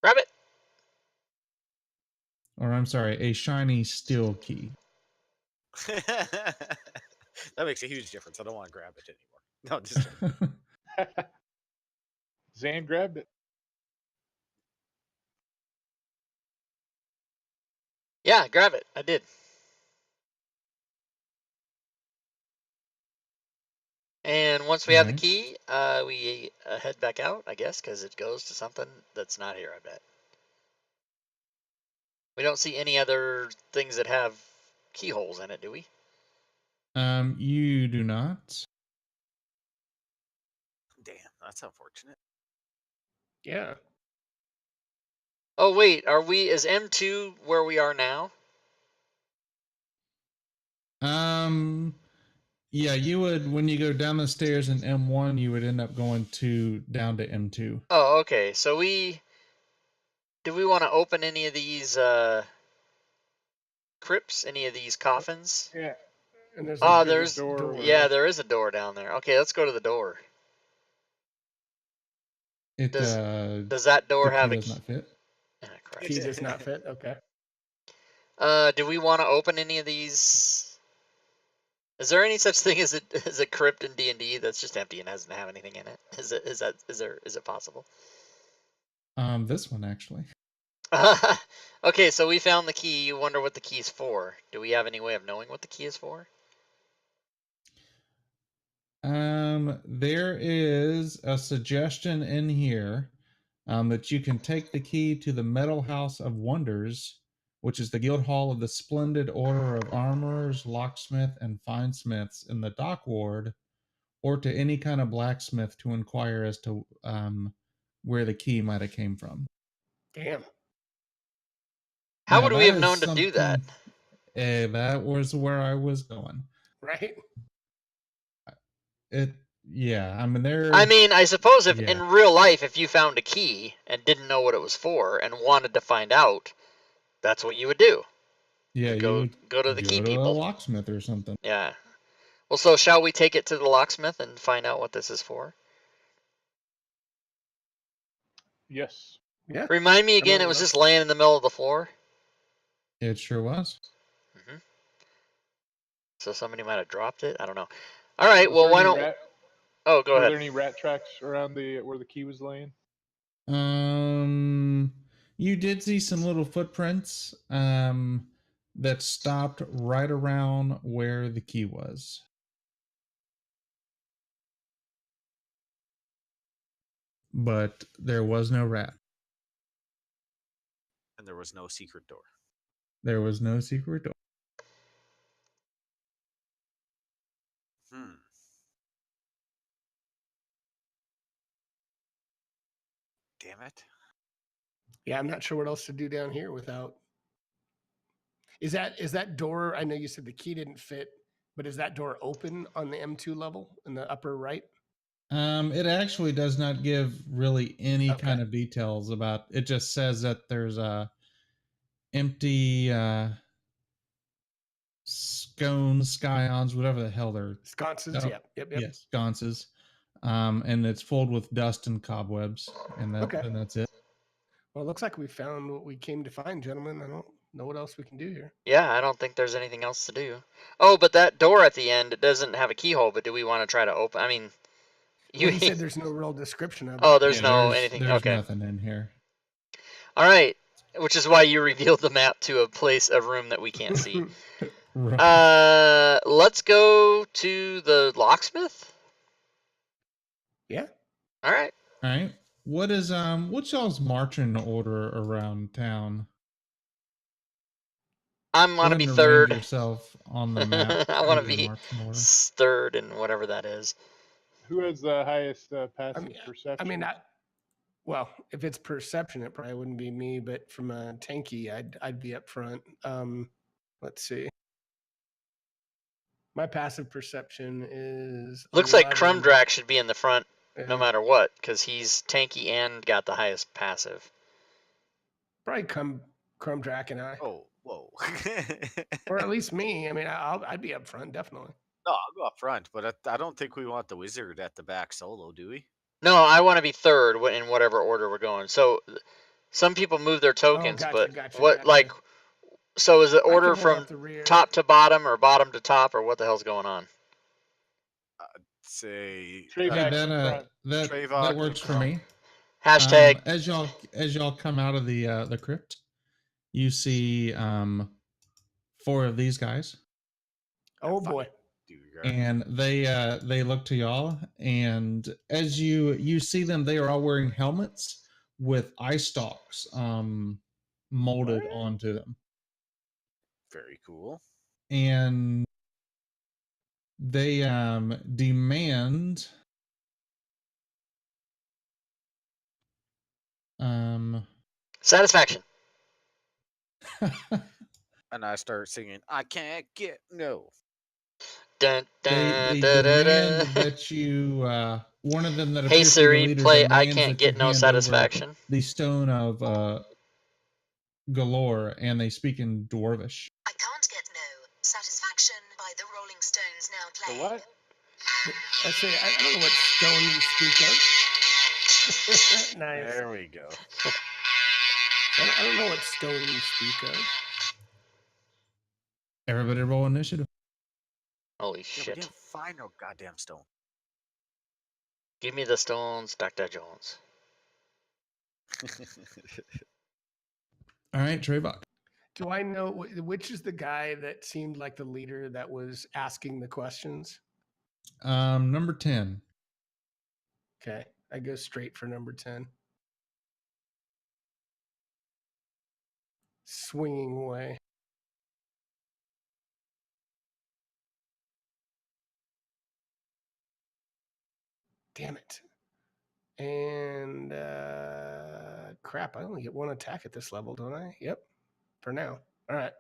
Rabbit. Or I'm sorry, a shiny steel key. That makes a huge difference. I don't want to grab it anymore. No, just Zan grabbed it. Yeah, grab it. I did. And once we have the Right. key, we head back out, I guess, because it goes to something that's not here, I bet. We don't see any other things that have keyholes in it, do we? You do not. damn, that's unfortunate. Yeah. Oh, wait, is M2 where we are now? Yeah, you would, when you go down the stairs in M1, you would end up going down to M2. Oh, okay. So do we want to open any of these crypts, any of these coffins? Yeah. And there's Oh, There's a door. yeah, there is a door down there. Okay, let's go to the door. It Does that door the key have a does key? not fit. Ah, Christ. key does not fit. Okay. Do we want to open any of these? Is there any such thing as a crypt in D&D that's just empty and doesn't have anything in it? Is it possible? This one actually. Okay, so we found the key. You wonder what the key is for. Do we have any way of knowing what the key is for? There is a suggestion in here that you can take the key to the Metal House of Wonders, which is the guild hall of the Splendid Order of Armorers, Locksmith, and Finesmiths in the Dock Ward, or to any kind of blacksmith to inquire as to where the key might have came from. Damn. How Now, would we that have is known to do that? That was where I was going. Right. Yeah, I mean, there. I mean, I suppose if Yeah. in real life, if you found a key and didn't know what it was for and wanted to find out, that's what you would do. Yeah, Go you would go to the go key to a people. locksmith or something. Yeah. Well, so shall we take it to the locksmith and find out what this is for? Yes. Yeah. Remind me again, Everyone it was knows. just laying in the middle of the floor. It sure was. Hmm. So somebody might have dropped it. I don't know. All right. Was Well, there why any don't? rat, Oh, go were ahead. there any rat tracks around where the key was laying? Um, You did see some little footprints that stopped right around where the key was. But there was no rat. And there was no secret door. There was no secret door. Damn it. Yeah, I'm not sure what else to do down here without. Is that door? I know you said the key didn't fit, but is that door open on the M2 level in the upper right? It actually does not give really any Okay. kind of details about. It just says that there's a empty scones, scions, whatever the hell they're. Sconces. Oh, Yep. yes, sconces. And it's filled with dust and cobwebs, and Okay. that's it. Well, it looks like we found what we came to find, gentlemen. I don't know what else we can do here. Yeah, I don't think there's anything else to do. Oh, but that door at the end, it doesn't have a keyhole, but do we want to try to open? I mean, Well, he said there's no real description of it. Oh, there's Yeah, no anything. There's Okay. nothing in here. All right. Which is why you revealed the map to a place, a room that we can't see. Right. Let's go to the locksmith. Yeah. All right. All right. What's y'all's marching order around town? I Go want to ahead be and arrange third. yourself on the map. I want to Give your be marching order. third and whatever that is. Who has the highest passive perception? I mean, well, if it's perception, it probably wouldn't be me, but from a tanky, I'd be up front. Let's see. My passive perception is Looks 11. like Crumdrack should be in the front no Yeah. matter what, because he's tanky and got the highest passive. Probably Crumdrack and I, Oh, whoa. or at least me. I mean, I'd be up front definitely. No, I'll go up front, but I don't think we want the wizard at the back solo, do we? No, I want to be third in whatever order we're going. So some people move their tokens, gotcha, but gotcha, what gotcha. like? So is it I can order hold from up the rear. top to bottom or bottom to top or what the hell's going on? Say Treyvac in front. that Treyvac works in for front. me. Hashtag. As y'all come out of the crypt, you see 4 of these guys, Oh boy. and they look to y'all, and as you see them, they are all wearing helmets with eye stalks molded What? onto them, Very cool. and they demand Satisfaction. And I start singing, I can't get no. Dun, they dun, demand dun. that you one of them that Hey appears to be the Siri, leader play I demands Can't that you Get No hand over Satisfaction. the stone of galore, and they speak in Dwarvish. I can't get no satisfaction by the Rolling Stones now The playing. what? I say I don't know what stone you speak of. Nice. There we go. I don't know what stone you speak of. Everybody roll initiative. Holy Yeah, we shit. didn't find no goddamn stone. Give me the stones, Dr. Jones. All right, Treyvok. Do I know which is the guy that seemed like the leader that was asking the questions? Number 10. Okay, I go straight for number 10. Swinging away. Damn it. And crap, I only get 1 attack at this level, don't I? Yep. For now. All right.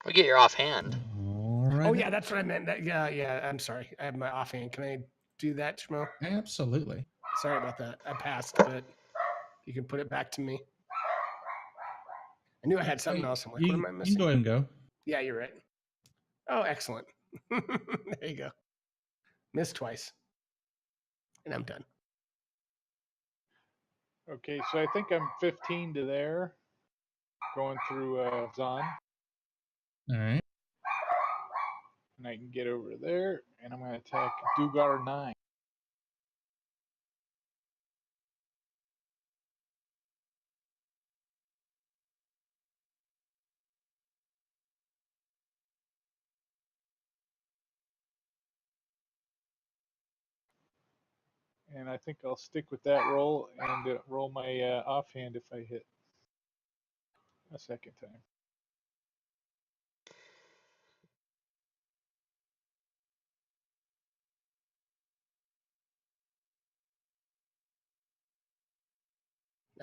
We get your offhand. All right. Oh yeah, that's what I meant. Yeah. I'm sorry. I have my offhand. Can I do that, Shmo? Absolutely. Sorry about that. I passed, but you can put it back to me. I knew I had something else. I'm like, what am I You missing? can go ahead and go. Yeah, you're right. Oh, excellent. There you go. Missed twice. And I'm done. Okay, so I think I'm 15 to there. Going through Zon. All right. And I can get over there. And I'm going to attack Dugar 9. And I think I'll stick with that roll and roll my offhand if I hit a second time.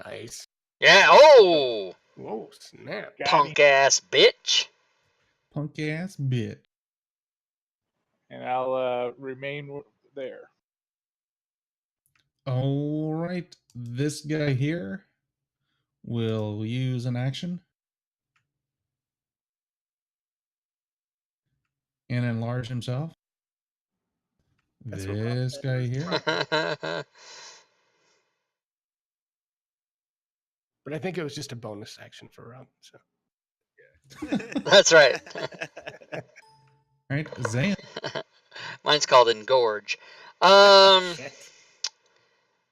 Nice. Yeah. Oh, Whoa, snap. Got punk him. ass bitch. Punk ass bit. And I'll remain there. All right. This guy here will use an action and enlarge himself. That's what This guy here. But I think it was just a bonus action for round. So That's right. All right. Zan. Mine's called engorge. shit.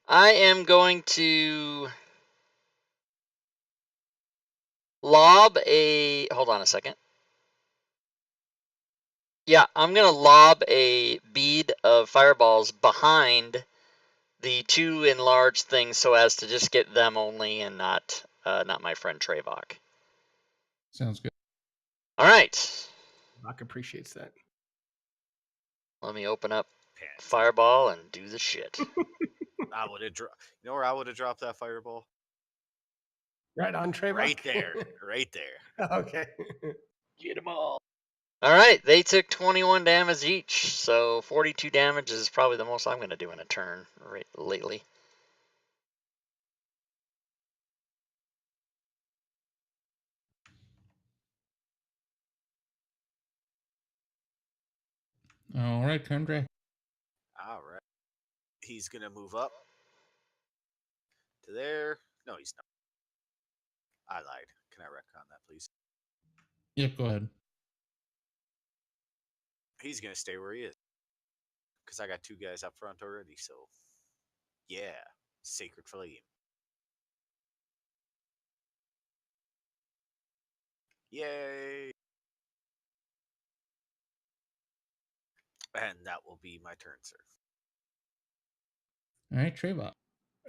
I am going to lob a. Hold on a second. Yeah, I'm gonna lob a bead of fireballs behind the two enlarged things so as to just get them only and not my friend Trevok. Sounds good. All right. Rock appreciates that. Let me open up Pansy. fireball and do the shit. I would have dropped. You know where I would have dropped that fireball? Right on Trey. Right there. Right there. Okay. Get them all. All right, they took 21 damage each, so 42 damage is probably the most I'm going to do in a turn lately. All right, Condre. All right. He's going to move up to there. No, he's not. I lied. Can I retcon that, please? Yep, go ahead. He's going to stay where he is. Because I got two guys up front already, so. Yeah. Sacred Flame. Yay! And that will be my turn, sir. All right, Trevok.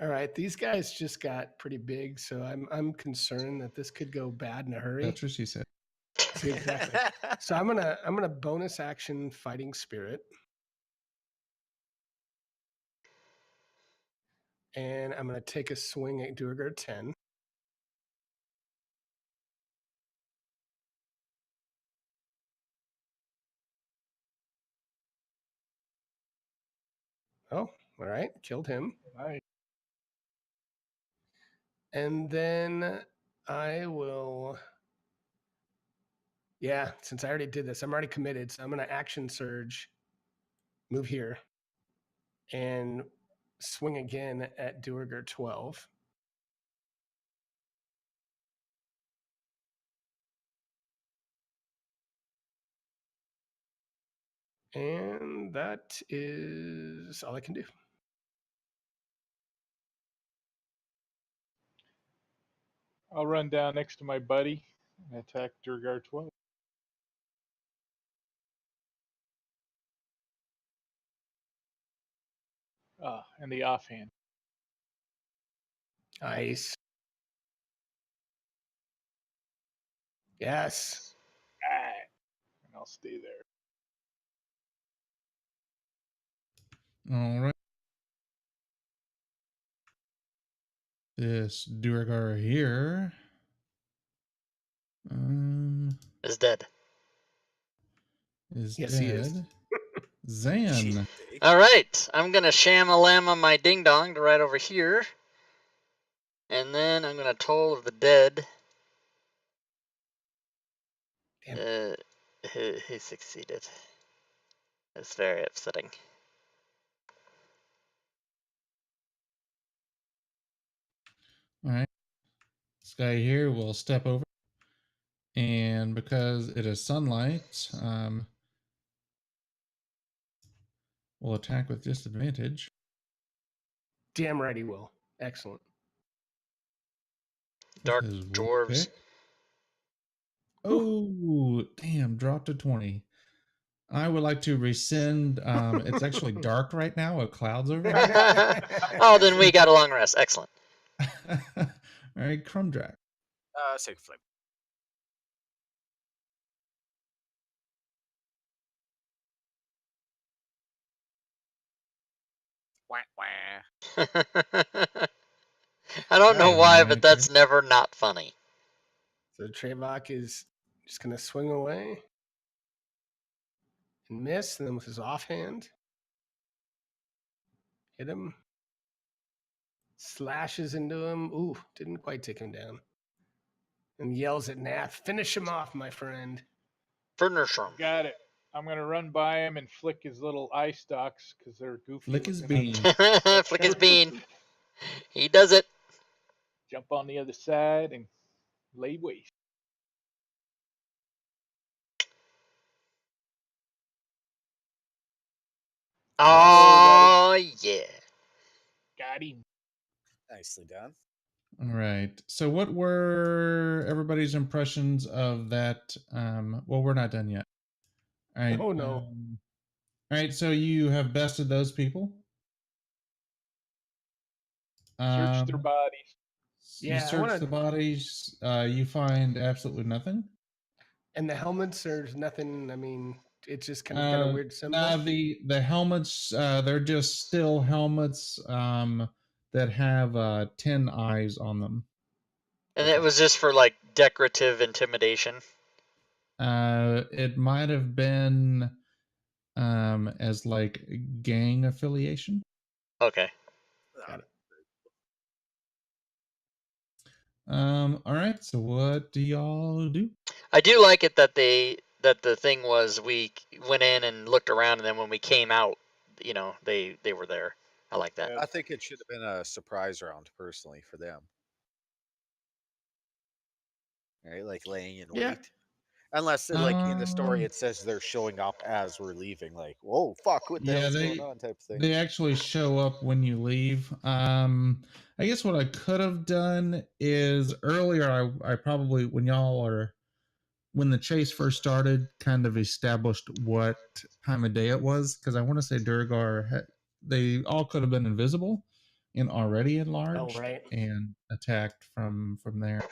All right, these guys just got pretty big, so I'm concerned that this could go bad in a hurry. That's what she said. See, exactly. So I'm gonna bonus action Fighting Spirit, and I'm gonna take a swing at Duergar 10. Oh, all right, killed him. Nice. And then I will. Yeah, since I already did this, I'm already committed. So I'm going to action surge, move here, and swing again at Duergar 12. And that is all I can do. I'll run down next to my buddy and attack Durgar 12. And the offhand. Nice. Yes. Alright. And I'll stay there. All right. This Duergar here. Is dead. Is Yes, dead. he is. Zan. All right, I'm going to sham-a-llama my ding-dong to right over here. And then I'm going to toll of the dead. Damn. He succeeded. It's very upsetting. All right. This guy here will step over. And because it is sunlight, will attack with disadvantage. Damn right he will. Excellent. Dark His wolf dwarves. pick. Oh, damn, dropped to 20. I would like to rescind. It's actually dark right now with clouds over Oh, then we got a long rest. Excellent. All right, Crumdrack. Sacred Flame. Wah, wah. I don't know Alright. why, but that's never not funny. So Trevok is just going to swing away and miss, and then with his offhand, hit him, slashes into him. Ooh, didn't quite take him down. And yells at Nath, "Finish him off, my friend." Furnisherm. Got it. I'm gonna run by him and flick his little eye stalks because they're goofy. Flick his looking. bean. Flick his bean. He does it. Jump on the other side and lay waste. Oh, yeah. Got him. Nicely done. All right. So, what were everybody's impressions of that? Well, we're not done yet. All right. Oh, no. All right. So you have bested those people. Search their bodies. You Yeah, I search wanna- the bodies. You find absolutely nothing. And the helmets, there's nothing. I mean, it's just kind of got a weird symbol. Nah, the helmets. They're just still helmets. That have 10 eyes on them. And it was just for like decorative intimidation. It might have been as like gang affiliation. Okay. Got it. All right. So what do y'all do? I do like it that the thing was we went in and looked around, and then when we came out, they were there. I like that. I think it should have been a surprise round, personally, for them. Right, like laying in Yeah. wait. Unless, like in the story, it says they're showing up as we're leaving. Like, whoa, fuck, what the hell's going on? Type of thing. They actually show up when you leave. I guess what I could have done is earlier. I probably when the chase first started, kind of established what time of day it was, because I want to say Durgar they all could have been invisible and already enlarged and attacked from there.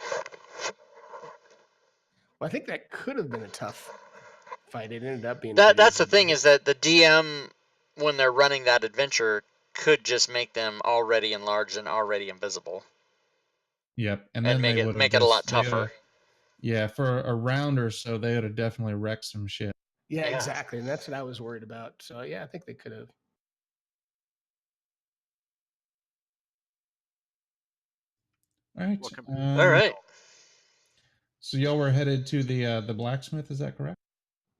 Well, I think that could have been a tough fight. It ended up being That's the thing, is that the DM, when they're running that adventure, could just make them already enlarged and already invisible. Yep, and then make it a lot tougher. Yeah, for a round or so, they would have definitely wrecked some shit. Yeah, exactly, and that's what I was worried about. So yeah, I think they could have. All right. All right. So y'all were headed to the blacksmith, is that correct?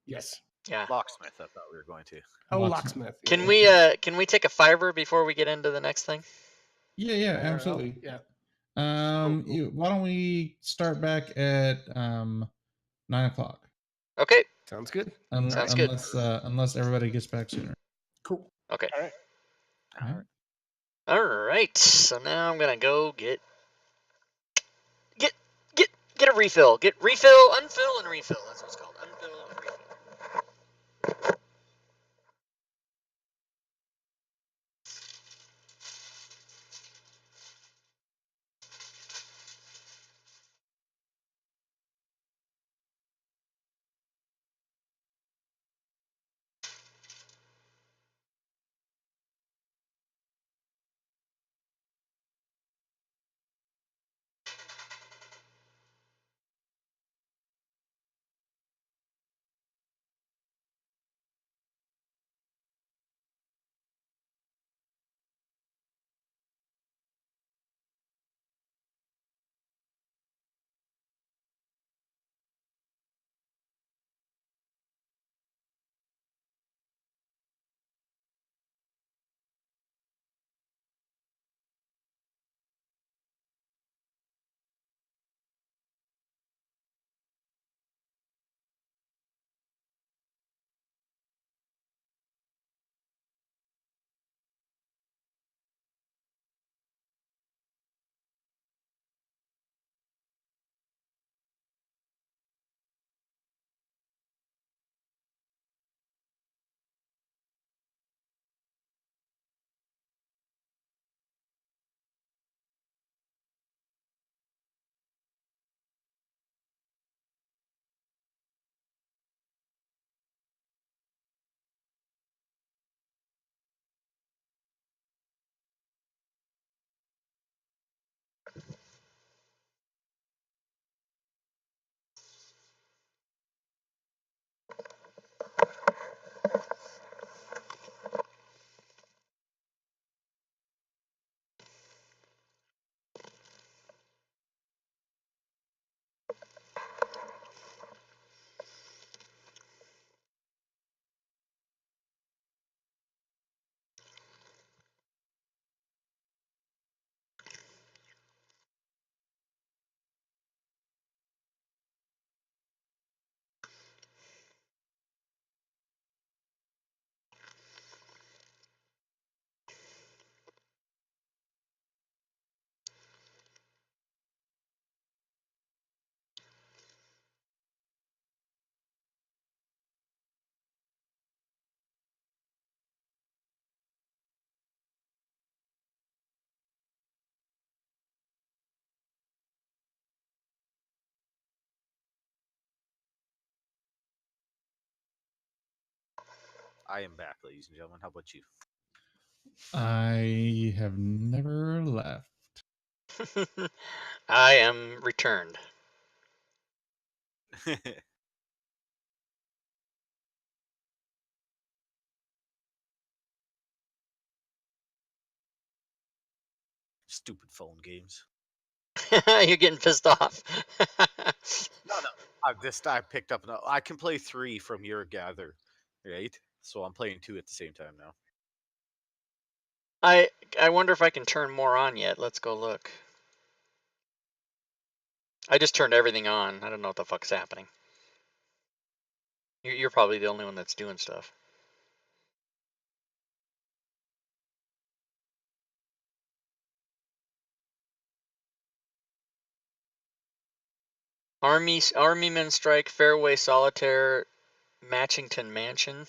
Yes. Yeah. Locksmith, I thought we were going to. Oh, locksmith. Can we take a fiver before we get into the next thing? Yeah, absolutely. Yeah. Cool. Why don't we start back at 9:00? Okay. Sounds good. Sounds good. Unless everybody gets back sooner. Cool. Okay. All right. All right. So now I'm gonna go get a refill. Get refill, unfill, and refill. That's what it's called. Unfill and refill. I am back, ladies and gentlemen. How about you? I have never left. I am returned. Stupid phone games. You're getting pissed off. No, no. I picked up. I can play 3 from your gather, right? So I'm playing 2 at the same time now. I wonder if I can turn more on yet. Let's go look. I just turned everything on. I don't know what the fuck's happening. You're probably the only one that's doing stuff. Army Men Strike, Fairway Solitaire, Matchington Mansion,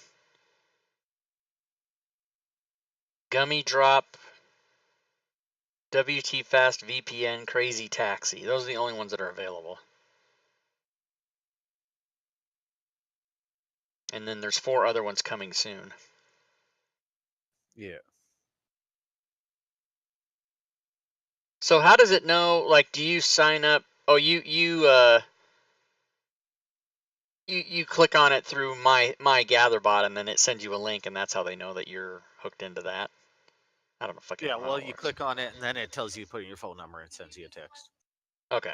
Gummy Drop, WT Fast VPN, Crazy Taxi. Those are the only ones that are available. And then there's 4 other ones coming soon. Yeah. So how does it know? Like, do you sign up? Oh, you click on it through my GatherBot, and then it sends you a link, and that's how they know that you're hooked into that. I don't know fucking Yeah, know how well, it you works. click on it, and then it tells you to put in your phone number and sends you a text. Okay.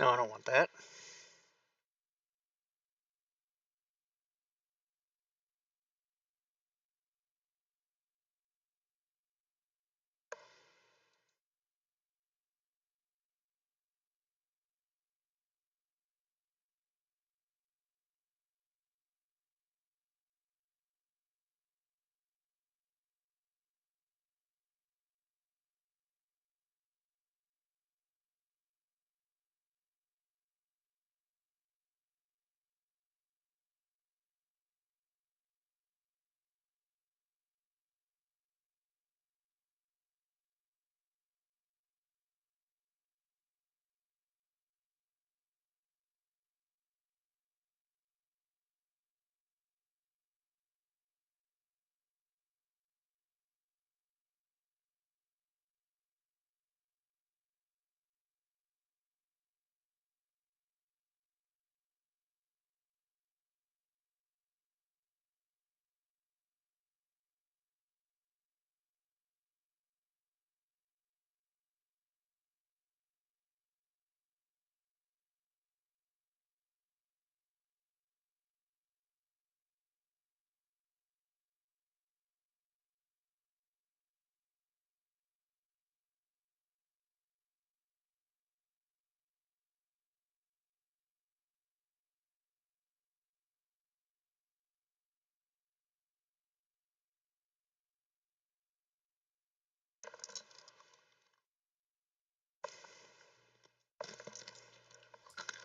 No, I don't want that.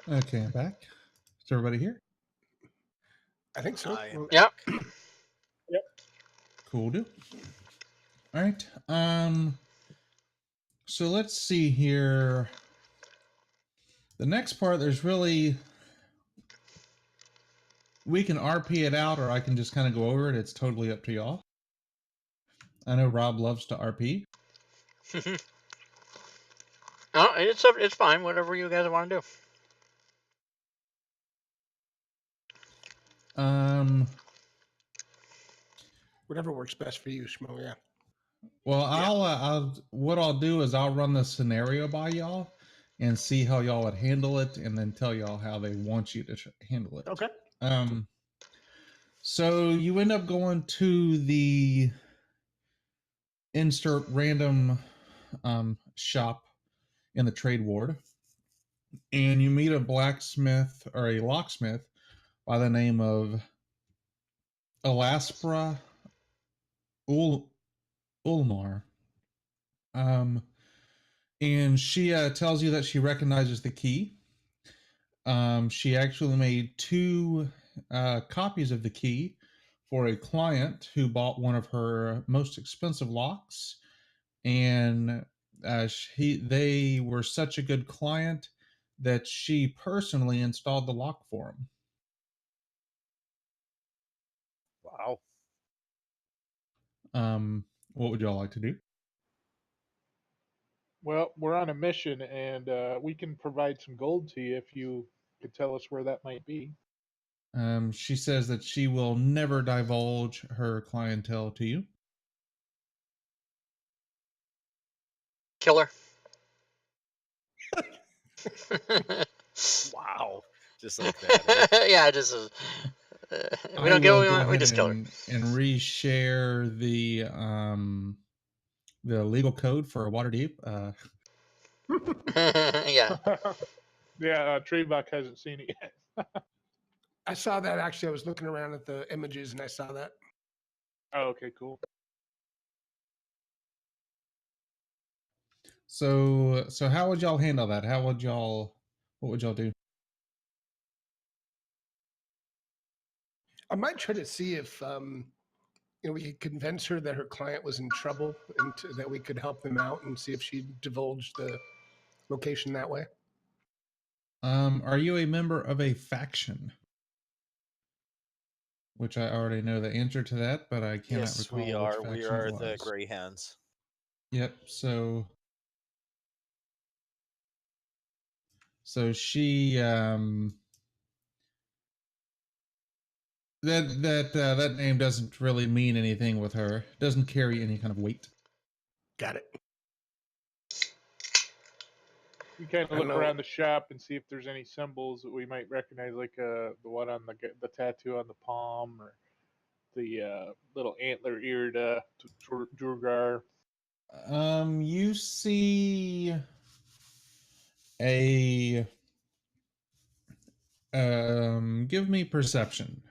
Okay, I'm back. Is everybody here? I think so. I am Yep. back. Cool do. All right. So let's see here. The next part, there's really we can RP it out, or I can just kind of go over it. It's totally up to y'all. I know Rob loves to RP. Oh, it's fine. Whatever you guys want to do. Whatever works best for you, Schmo. Yeah. Well, what I'll do is I'll run the scenario by y'all and see how y'all would handle it, and then tell y'all how they want you to handle it. Okay. So you end up going to the insert random shop in the trade ward, and you meet a blacksmith or a locksmith by the name of Elaspra Ulmar. And she tells you that she recognizes the key. She actually made 2 copies of the key for a client who bought one of her most expensive locks, and they were such a good client that she personally installed the lock for him. Wow. What would y'all like to do? Well, we're on a mission, and we can provide some gold to you if you could tell us where that might be. She says that she will never divulge her clientele to you. Killer. Wow. Just like that. Eh? Yeah, just we don't get what we want. We just kill her. And reshare the legal code for Waterdeep. Yeah. Yeah, Trebek hasn't seen it yet. I saw that actually. I was looking around at the images and I saw that. Oh, okay, cool. So how would y'all handle that? What would y'all do? I might try to see if we could convince her that her client was in trouble and that we could help them out, and see if she divulged the location that way. Are you a member of a faction? Which I already know the answer to that, but I cannot Yes, recall we which are. faction We it are was. the Grey Hands. Yep. So she that name doesn't really mean anything with her. Doesn't carry any kind of weight. Got it. We kind I of don't look know. around the shop and see if there's any symbols that we might recognize, like the one on the tattoo on the palm, or the little antler-eared Durgar. You see a give me perception.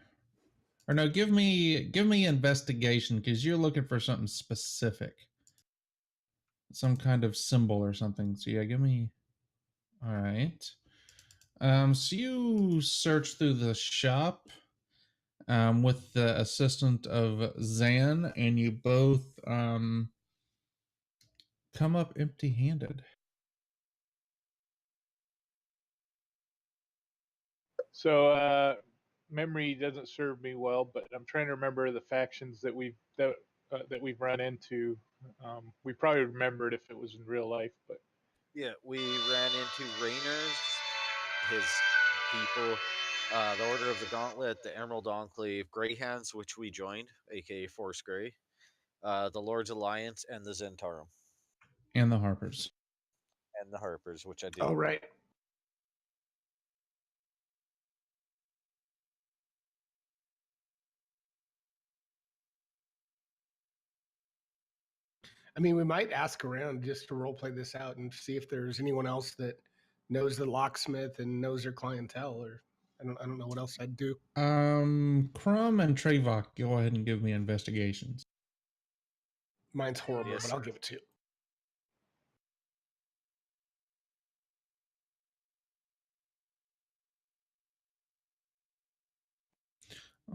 Or no, give me investigation, because you're looking for something specific. Some kind of symbol or something. So yeah, give me. All right. So you search through the shop with the assistant of Zan, and you both come up empty-handed. So memory doesn't serve me well, but I'm trying to remember the factions that we've run into. We probably remembered if it was in real life, but Yeah, we ran into Rayner's, his people, the Order of the Gauntlet, the Emerald Enclave, Grey Hands, which we joined, aka Force Grey, the Lord's Alliance, and the Zentarum. And the Harpers. And the Harpers, which I did. Oh, right. I mean, we might ask around just to role play this out and see if there's anyone else that knows the locksmith and knows their clientele, or I don't know what else I'd do. Crumb and Trevok, go ahead and give me investigations. Mine's horrible, Yes, but I'll sir. give it to you.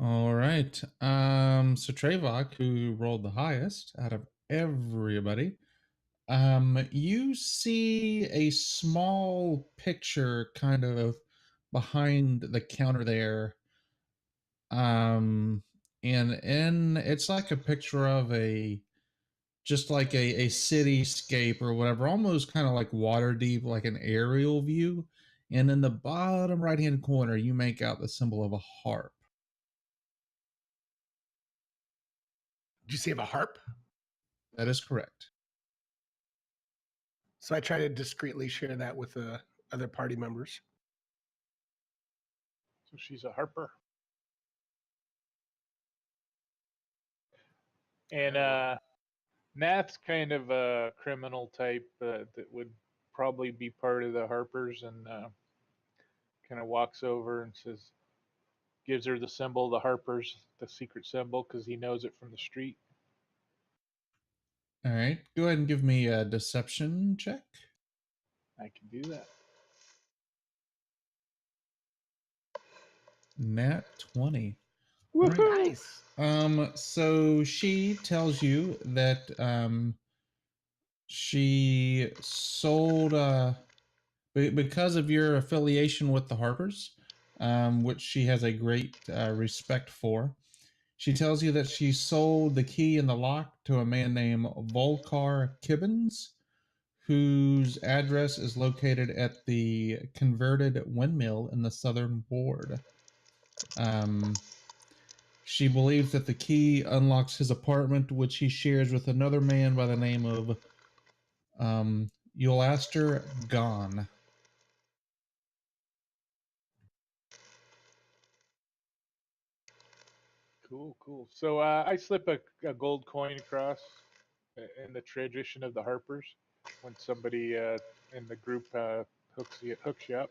All right. So Trevok, who rolled the highest out of everybody, you see a small picture kind of behind the counter there And it's like a picture of just like a cityscape or whatever, almost kind of like Waterdeep, like an aerial view. And in the bottom right hand corner, you make out the symbol of a harp. Did you say of a harp? That is correct. So I try to discreetly share that with other party members. So she's a harper. And Nath's kind of a criminal type that would probably be part of the Harpers, and kind of walks over and gives her the symbol, the Harpers, the secret symbol, because he knows it from the street. All right. Go ahead and give me a deception check. I can do that. Nat 20. Woohoo! Right. Nice. So she tells you that she sold because of your affiliation with the Harpers, which she has a great respect for. She tells you that she sold the key and the lock to a man named Volkar Kibbins, whose address is located at the converted windmill in the southern ward. She believes that the key unlocks his apartment, which he shares with another man by the name of Eulaster Gone. Cool. So I slip a gold coin across in the tradition of the Harpers when somebody in the group hooks you up.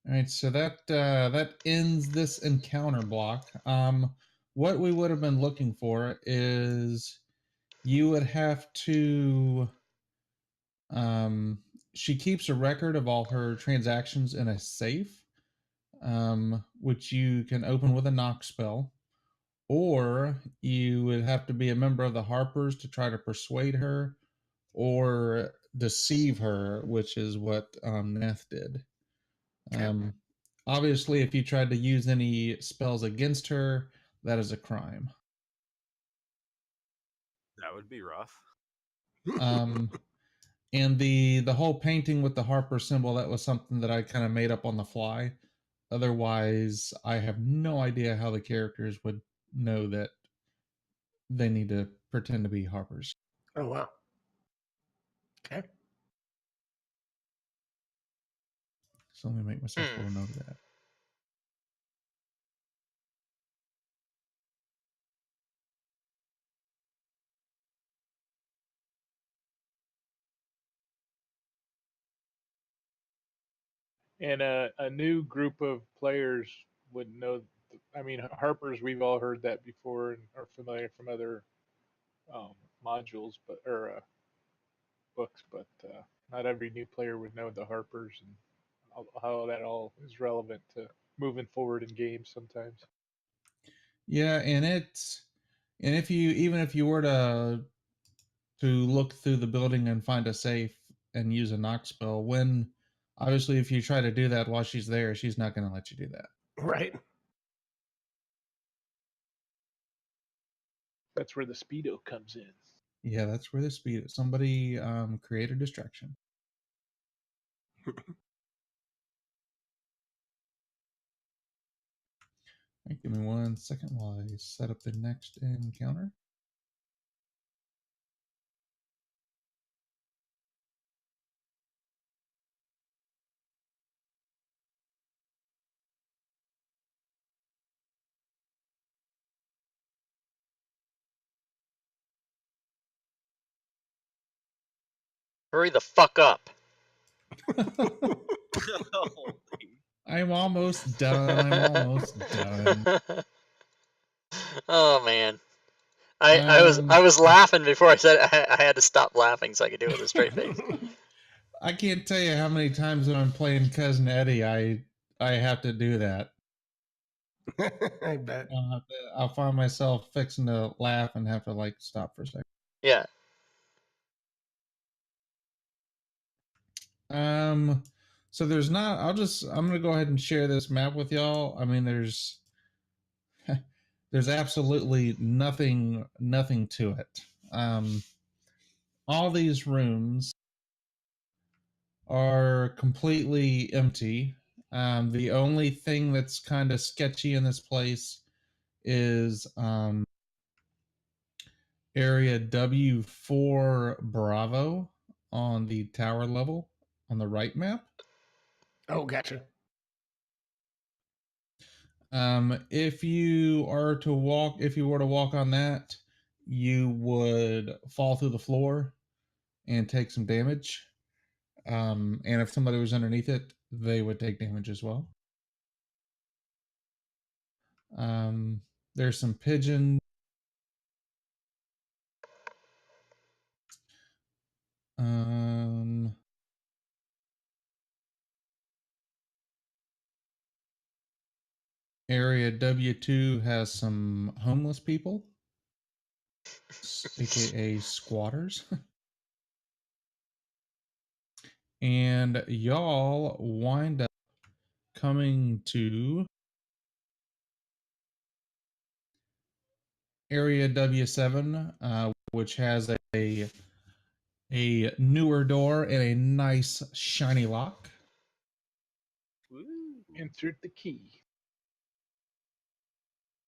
All right, so that ends this encounter block. What we would have been looking for is you would have to. She keeps a record of all her transactions in a safe, which you can open with a knock spell, or you would have to be a member of the Harpers to try to persuade her, or deceive her, which is what Neth did. Obviously, if you tried to use any spells against her, that is a crime. That would be rough. And the whole painting with the Harper symbol, that was something that I kind of made up on the fly. Otherwise, I have no idea how the characters would know that they need to pretend to be Harpers. Oh wow. Okay. So let me make myself a little note of that. And a new group of players would know. I mean, Harpers, we've all heard that before and are familiar from other modules, or books, but not every new player would know the Harpers and how that all is relevant to moving forward in games sometimes. Yeah, and if you, even if you were to look through the building and find a safe and use a knock spell, when obviously if you try to do that while she's there, she's not going to let you do that. Right. That's where the speedo comes in. Yeah, that's where the speed. Somebody create a distraction. Right, give me 1 second while I set up the next encounter. Hurry the fuck up. I'm almost done. Oh man. I was laughing before I said I had to stop laughing so I could do it with a straight face. I can't tell you how many times when I'm playing Cousin Eddie, I have to do that. I bet. I'll find myself fixing to laugh and have to like stop for a second. Yeah. So there's not. I'm gonna go ahead and share this map with y'all. I mean, there's absolutely nothing to it. All these rooms are completely empty. The only thing that's kind of sketchy in this place is area W4 Bravo on the tower level on the right map. Oh, gotcha. If you were to walk on that, you would fall through the floor and take some damage. And if somebody was underneath it, they would take damage as well. There's some pigeon. Area W2 has some homeless people, aka squatters. And y'all wind up coming to area W7, which has a newer door and a nice shiny lock. Woo. Insert the key.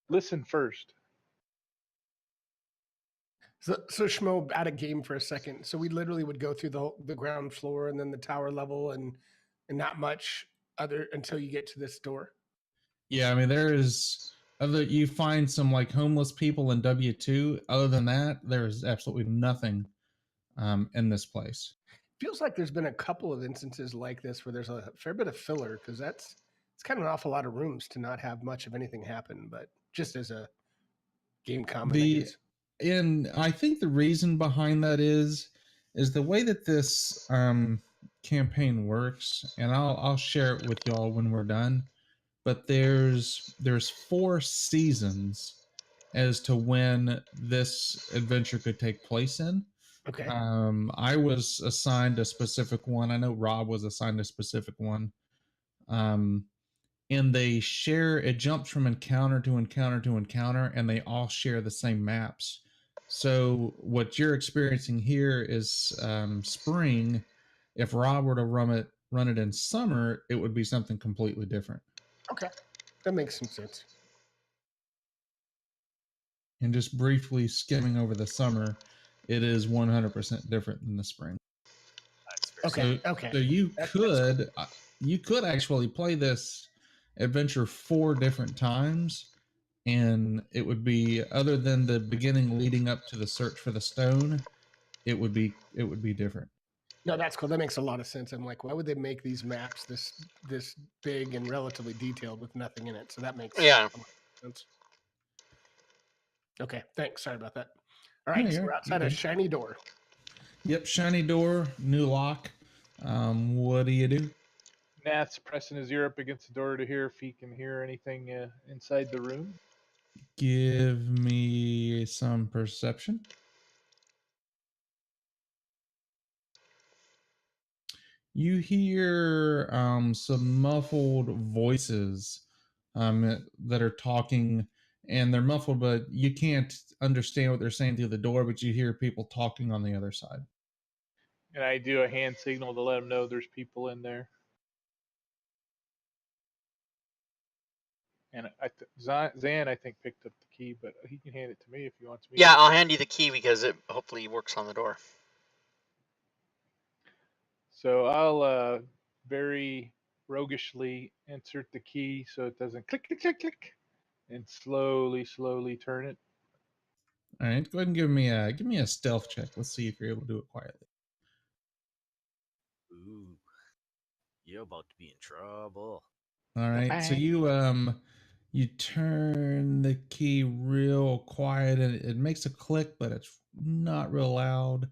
Listen first. So Schmo, out of game for a second. So we literally would go through the ground floor and then the tower level and not much other until you get to this door. Yeah, I mean you find some like homeless people in W2. Other than that, there's absolutely nothing in this place. Feels like there's been a couple of instances like this where there's a fair bit of filler because it's kind of an awful lot of rooms to not have much of anything happen. But just as a game comment, I guess. And I think the reason behind that is the way that this campaign works, and I'll share it with y'all when we're done. But there's 4 seasons as to when this adventure could take place in. Okay. I was assigned a specific one. I know Rob was assigned a specific one. And they share, it jumps from encounter to encounter to encounter, and they all share the same maps. So what you're experiencing here is spring. If Rob were to run it in summer, it would be something completely different. Okay, that makes some sense. And just briefly skimming over the summer, it is 100% different than the spring. Okay. So, okay. So you That's could cool. you could actually play this adventure 4 different times, and it would be, other than the beginning leading up to the search for the stone, it would be different. No, that's cool. That makes a lot of sense. I'm like, why would they make these maps this big and relatively detailed with nothing in it? So that makes Yeah. a lot of sense. Okay, thanks. Sorry about that. All right, so we're outside a shiny door. Yep, shiny door, new lock. What do you do? Nath's pressing his ear up against the door to hear if he can hear anything inside the room. Give me some perception. You hear some muffled voices that are talking, and they're muffled, but you can't understand what they're saying through the door, but you hear people talking on the other side. And I do a hand signal to let him know there's people in there. And Zan, I think, picked up the key, but he can hand it to me if he wants me. Yeah, I'll hand you the key because it hopefully works on the door. So I'll very roguishly insert the key so it doesn't click, click, click, click, and slowly turn it. All right, go ahead and give me a stealth check. Let's see if you're able to do it quietly. Ooh, you're about to be in trouble. All right, so you turn the key real quiet, and it makes a click, but it's not real loud.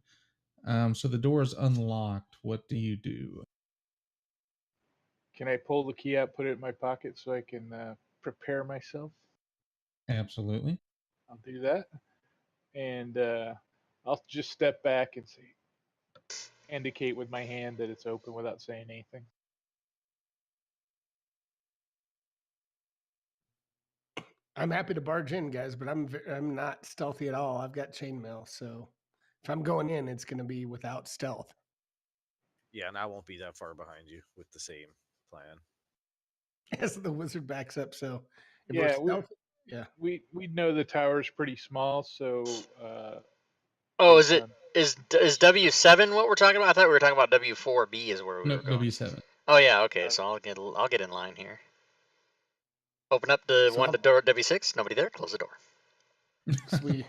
So the door is unlocked. What do you do? Can I pull the key out, put it in my pocket so I can prepare myself? Absolutely. I'll do that. And I'll just step back and say, indicate with my hand that it's open without saying anything. I'm happy to barge in, guys, but I'm not stealthy at all. I've got chainmail, so if I'm going in, it's going to be without stealth. Yeah, and I won't be that far behind you with the same plan. As the wizard backs up, so if Yeah, we're stealthy, yeah. we know the tower's pretty small, so Oh, based on is W7 what we're talking about? I thought we were talking about W4B is where we No, were going. W7. Oh yeah, okay. So I'll get in line here. Open up the So the door at W6. Nobody there. Close the door. So we.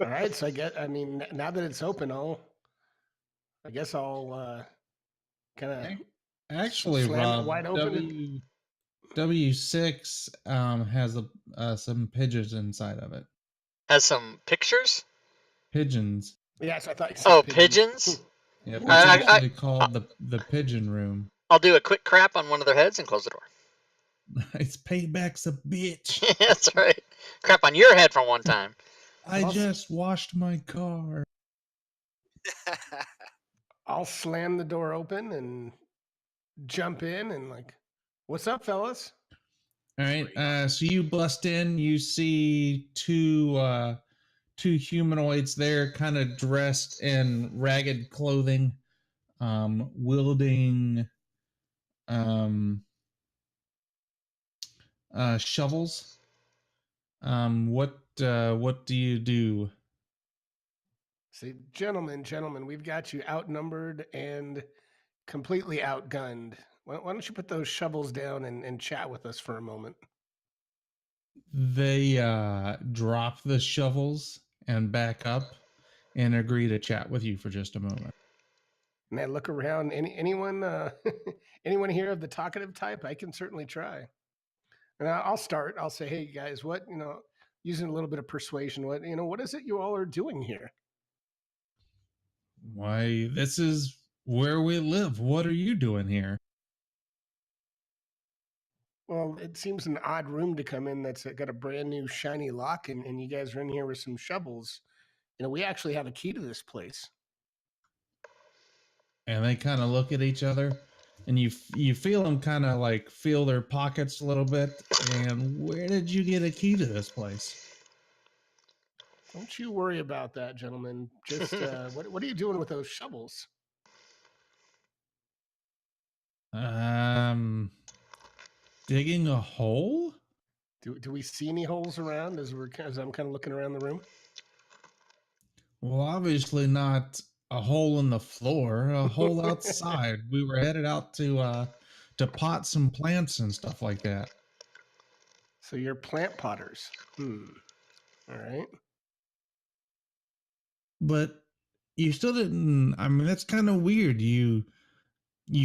All right. So I mean, now that it's open, I guess I'll kind of Actually, slam it Rob, wide open. W6 has some pigeons inside of it. Has some pictures. Pigeons. Yes, I thought you said Oh, pigeons. pigeons. Yep, it's I- actually called the pigeon room. I'll do a quick crap on one of their heads and close the door. It's payback's a bitch. That's right. Crap on your head from one time. I just washed my car. I'll slam the door open and jump in and like, what's up, fellas? All right. So you bust in. You see two humanoids there, kind of dressed in ragged clothing, wielding shovels. What do you do? See, gentlemen, we've got you outnumbered and completely outgunned. Why don't you put those shovels down and chat with us for a moment? They drop the shovels and back up and agree to chat with you for just a moment. And I look around. Anyone anyone here of the talkative type? I can certainly try. And I'll start. I'll say, hey guys, using a little bit of persuasion, what is it you all are doing here? Why, this is where we live. What are you doing here? Well, it seems an odd room to come in that's got a brand new shiny lock, and you guys are in here with some shovels. We actually have a key to this place. And they kind of look at each other, and you feel them kind of like feel their pockets a little bit. And where did you get a key to this place? Don't you worry about that, gentlemen. Just what are you doing with those shovels? Digging a hole. Do we see any holes around as I'm kind of looking around the room? Well, obviously not a hole in the floor, a hole outside. We were headed out to pot some plants and stuff like that. So you're plant potters. All right. But you still didn't. I mean, that's kind of weird. You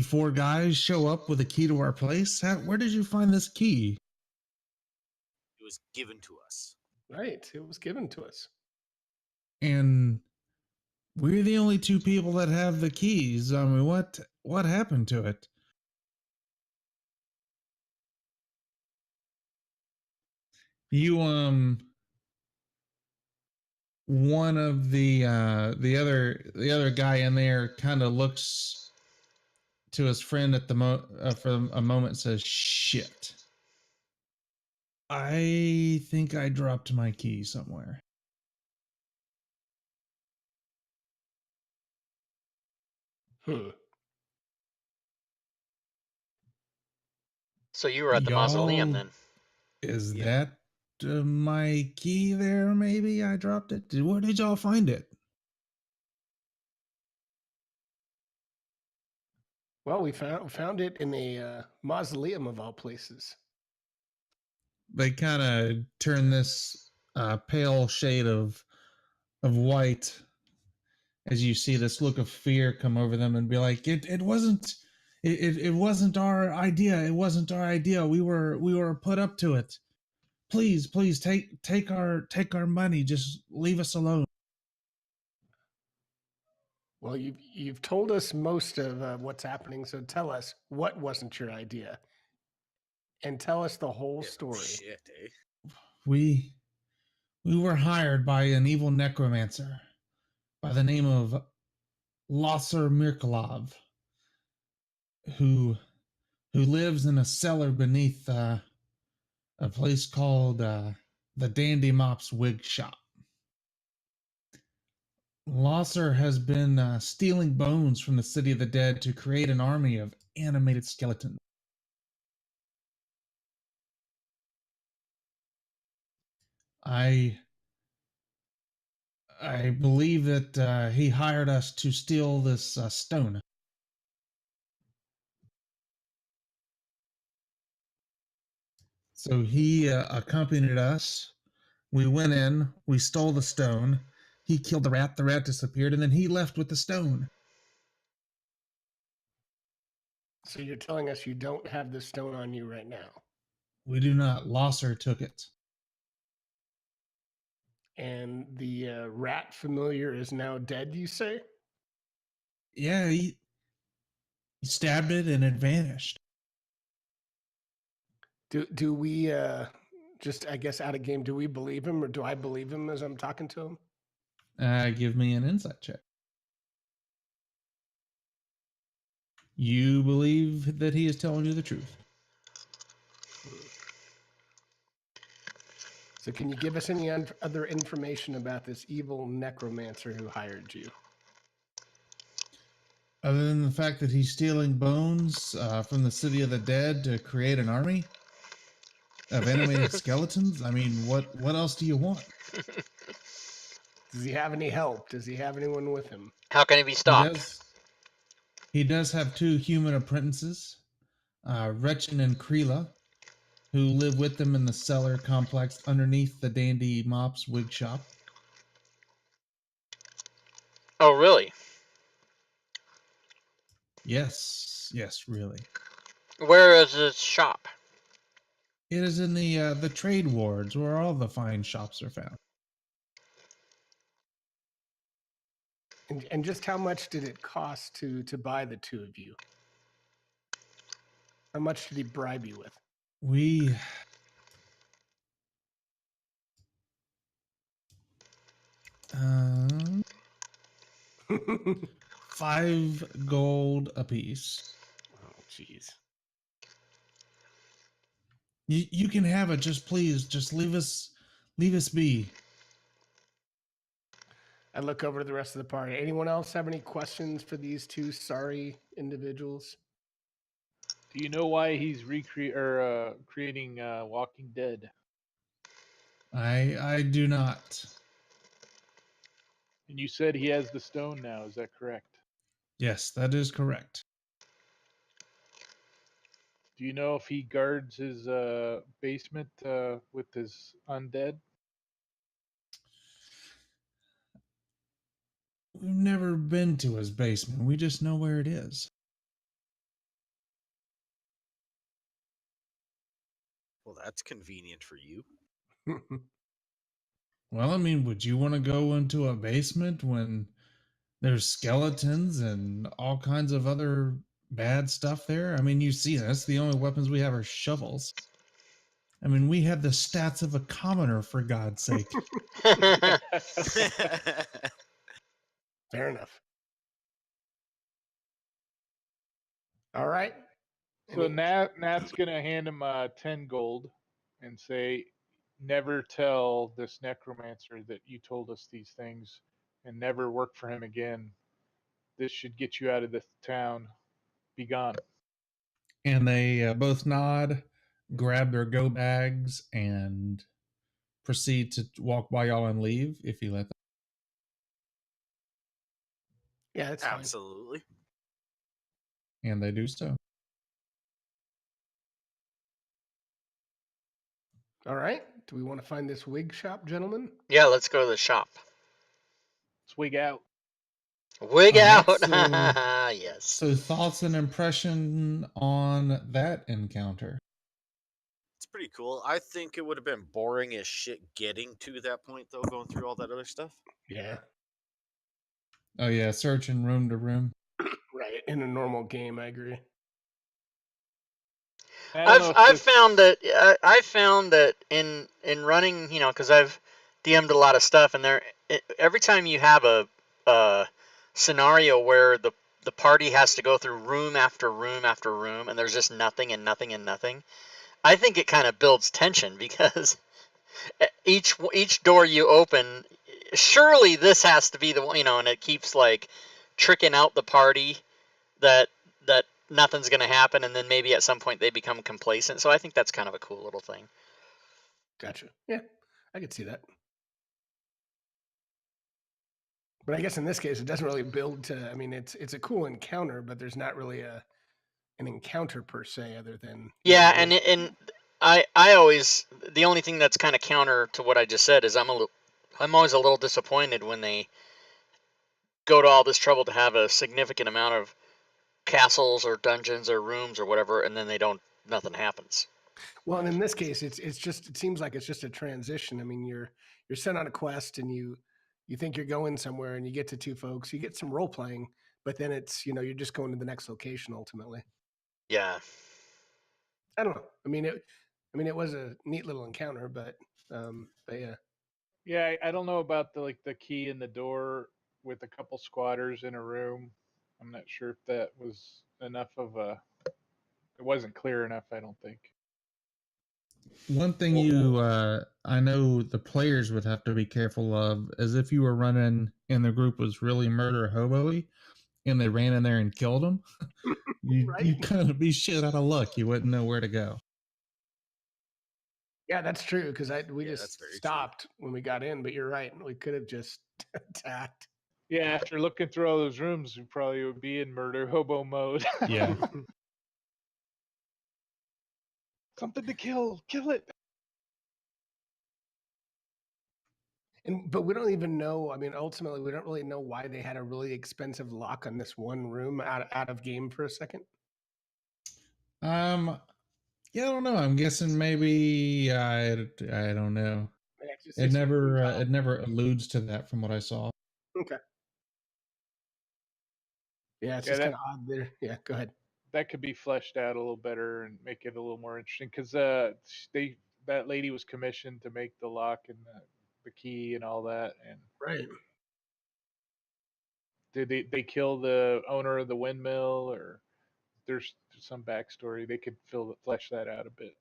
four guys show up with a key to our place. Where did you find this key? It was given to us. Right. It was given to us. And we're the only two people that have the keys. I mean, what happened to it? You one of the other guy in there kind of looks to his friend at the for a moment, says, "Shit, I think I dropped my key somewhere." So you were at the mausoleum then? Is that my key there? Maybe I dropped it. Where did y'all find it? Well, we found it in a mausoleum of all places. They kind of turn this pale shade of white as you see this look of fear come over them and be like, it wasn't our idea. It wasn't our idea. We were put up to it. Please take our money. Just leave us alone. Well, you've told us most of what's happening, so tell us what wasn't your idea, and tell us the whole story. Shit, eh? We were hired by an evil necromancer by the name of Losser Mirkolov, who lives in a cellar beneath A place called the Dandy Mop's Wig Shop. Losser has been stealing bones from the City of the Dead to create an army of animated skeletons. I believe that he hired us to steal this stone. So he accompanied us. We went in, we stole the stone. He killed the rat disappeared, and then he left with the stone. So you're telling us you don't have the stone on you right now? We do not. Losser took it. And the rat familiar is now dead, you say? Yeah, he stabbed it and it vanished. Do we just, I guess, out of game, do we believe him, or do I believe him as I'm talking to him? Give me an insight check. You believe that he is telling you the truth. So can you give us any other information about this evil necromancer who hired you? Other than the fact that he's stealing bones from the City of the Dead to create an army of animated skeletons, I mean, what else do you want? Does he have any help? Does he have anyone with him? How can it be He stopped? does. He does have 2 human apprentices, Wretchen and Kreela, who live with them in the cellar complex underneath the Dandy Mop's Wig Shop. Oh, really? Yes, really. Where is his shop? It is in the trade wards where all the fine shops are found. And just how much did it cost to buy the 2 of you? How much did he bribe you with? We 5 gold apiece. Oh, jeez. You can have it. Just leave us be. I look over to the rest of the party. Anyone else have any questions for these 2 sorry individuals? Do you know why he's creating Walking Dead? I do not. And you said he has the stone now. Is that correct? Yes, that is correct. Do you know if he guards his basement with his undead? We've never been to his basement. We just know where it is. Well, that's convenient for you. Well, I mean, would you want to go into a basement when there's skeletons and all kinds of other bad stuff there? I mean, you see this. The only weapons we have are shovels. I mean, we have the stats of a commoner, for God's sake. Fair enough. All right. So Nat's gonna hand him 10 gold and say, "Never tell this necromancer that you told us these things, and never work for him again. This should get you out of the town. Be gone." And they both nod, grab their go bags, and proceed to walk by y'all and leave if you let them. Yeah, that's fine. Absolutely. And they do so. All right. Do we want to find this wig shop, gentlemen? Yeah, let's go to the shop. Swig out. Wig All out. right, Yes. So thoughts and impression on that encounter? It's pretty cool. I think it would have been boring as shit getting to that point, though, going through all that other stuff. Yeah. Oh yeah, searching room to room. Right. In a normal game, I agree. I've found that in running, because I've DM'd a lot of stuff, and every time you have a scenario where the party has to go through room after room after room, and there's just nothing and nothing and nothing, I think it kind of builds tension because each door you open, surely this has to be the one, and it keeps like tricking out the party that nothing's going to happen, and then maybe at some point they become complacent. So I think that's kind of a cool little thing. Gotcha. Yeah, I could see that. But I guess in this case, it doesn't really build to. I mean, it's a cool encounter, but there's not really an encounter per se, other than Yeah, and I always, the only thing that's kind of counter to what I just said is I'm always a little disappointed when they go to all this trouble to have a significant amount of castles or dungeons or rooms or whatever, and then nothing happens. Well, and in this case, it seems like it's just a transition. I mean, you're sent on a quest, and you think you're going somewhere, and you get to two folks, you get some role playing, but then it's you're just going to the next location ultimately. Yeah. I don't know. I mean, it was a neat little encounter, but yeah. Yeah, I don't know about the key in the door with a couple squatters in a room. I'm not sure if that was enough of a. It wasn't clear enough, I don't think. One thing I know the players would have to be careful of is if you were running and the group was really murder hobo-y and they ran in there and killed them, you Right? kind of be shit out of luck. You wouldn't know where to go. Yeah, that's true because we Yeah, that's just very true. stopped when we got in, but you're right. We could have just attacked. Yeah, after looking through all those rooms, we probably would be in murder hobo mode. Yeah. Something to kill it. But we don't even know. I mean, ultimately, we don't really know why they had a really expensive lock on this one room out of game for a second. Yeah, I don't know. I'm guessing maybe I don't know. It never alludes to that from what I saw. Okay. Yeah, it's Yeah, just kind of odd there. Yeah, go ahead. that could be fleshed out a little better and make it a little more interesting because that lady was commissioned to make the lock and the key and all that. And Right. did they kill the owner of the windmill, or there's some backstory? They could flesh that out a bit.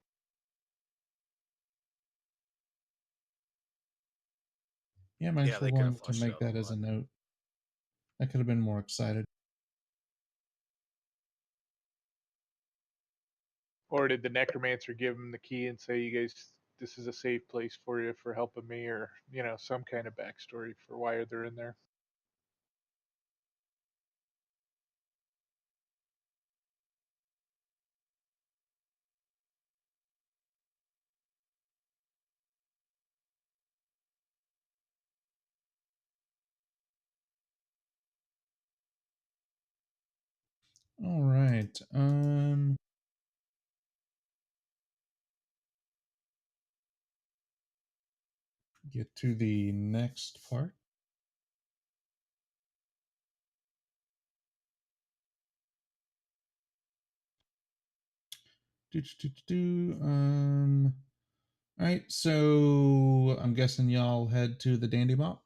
Yeah, I Yeah, actually they could have wanted to fleshed it make out a that as a lot. note. I could have been more excited. Or did the necromancer give him the key and say, "You guys, this is a safe place for you for helping me," or some kind of backstory for why they're in there? All right. Get to the next part. All right, so I'm guessing y'all head to the Dandy Mop.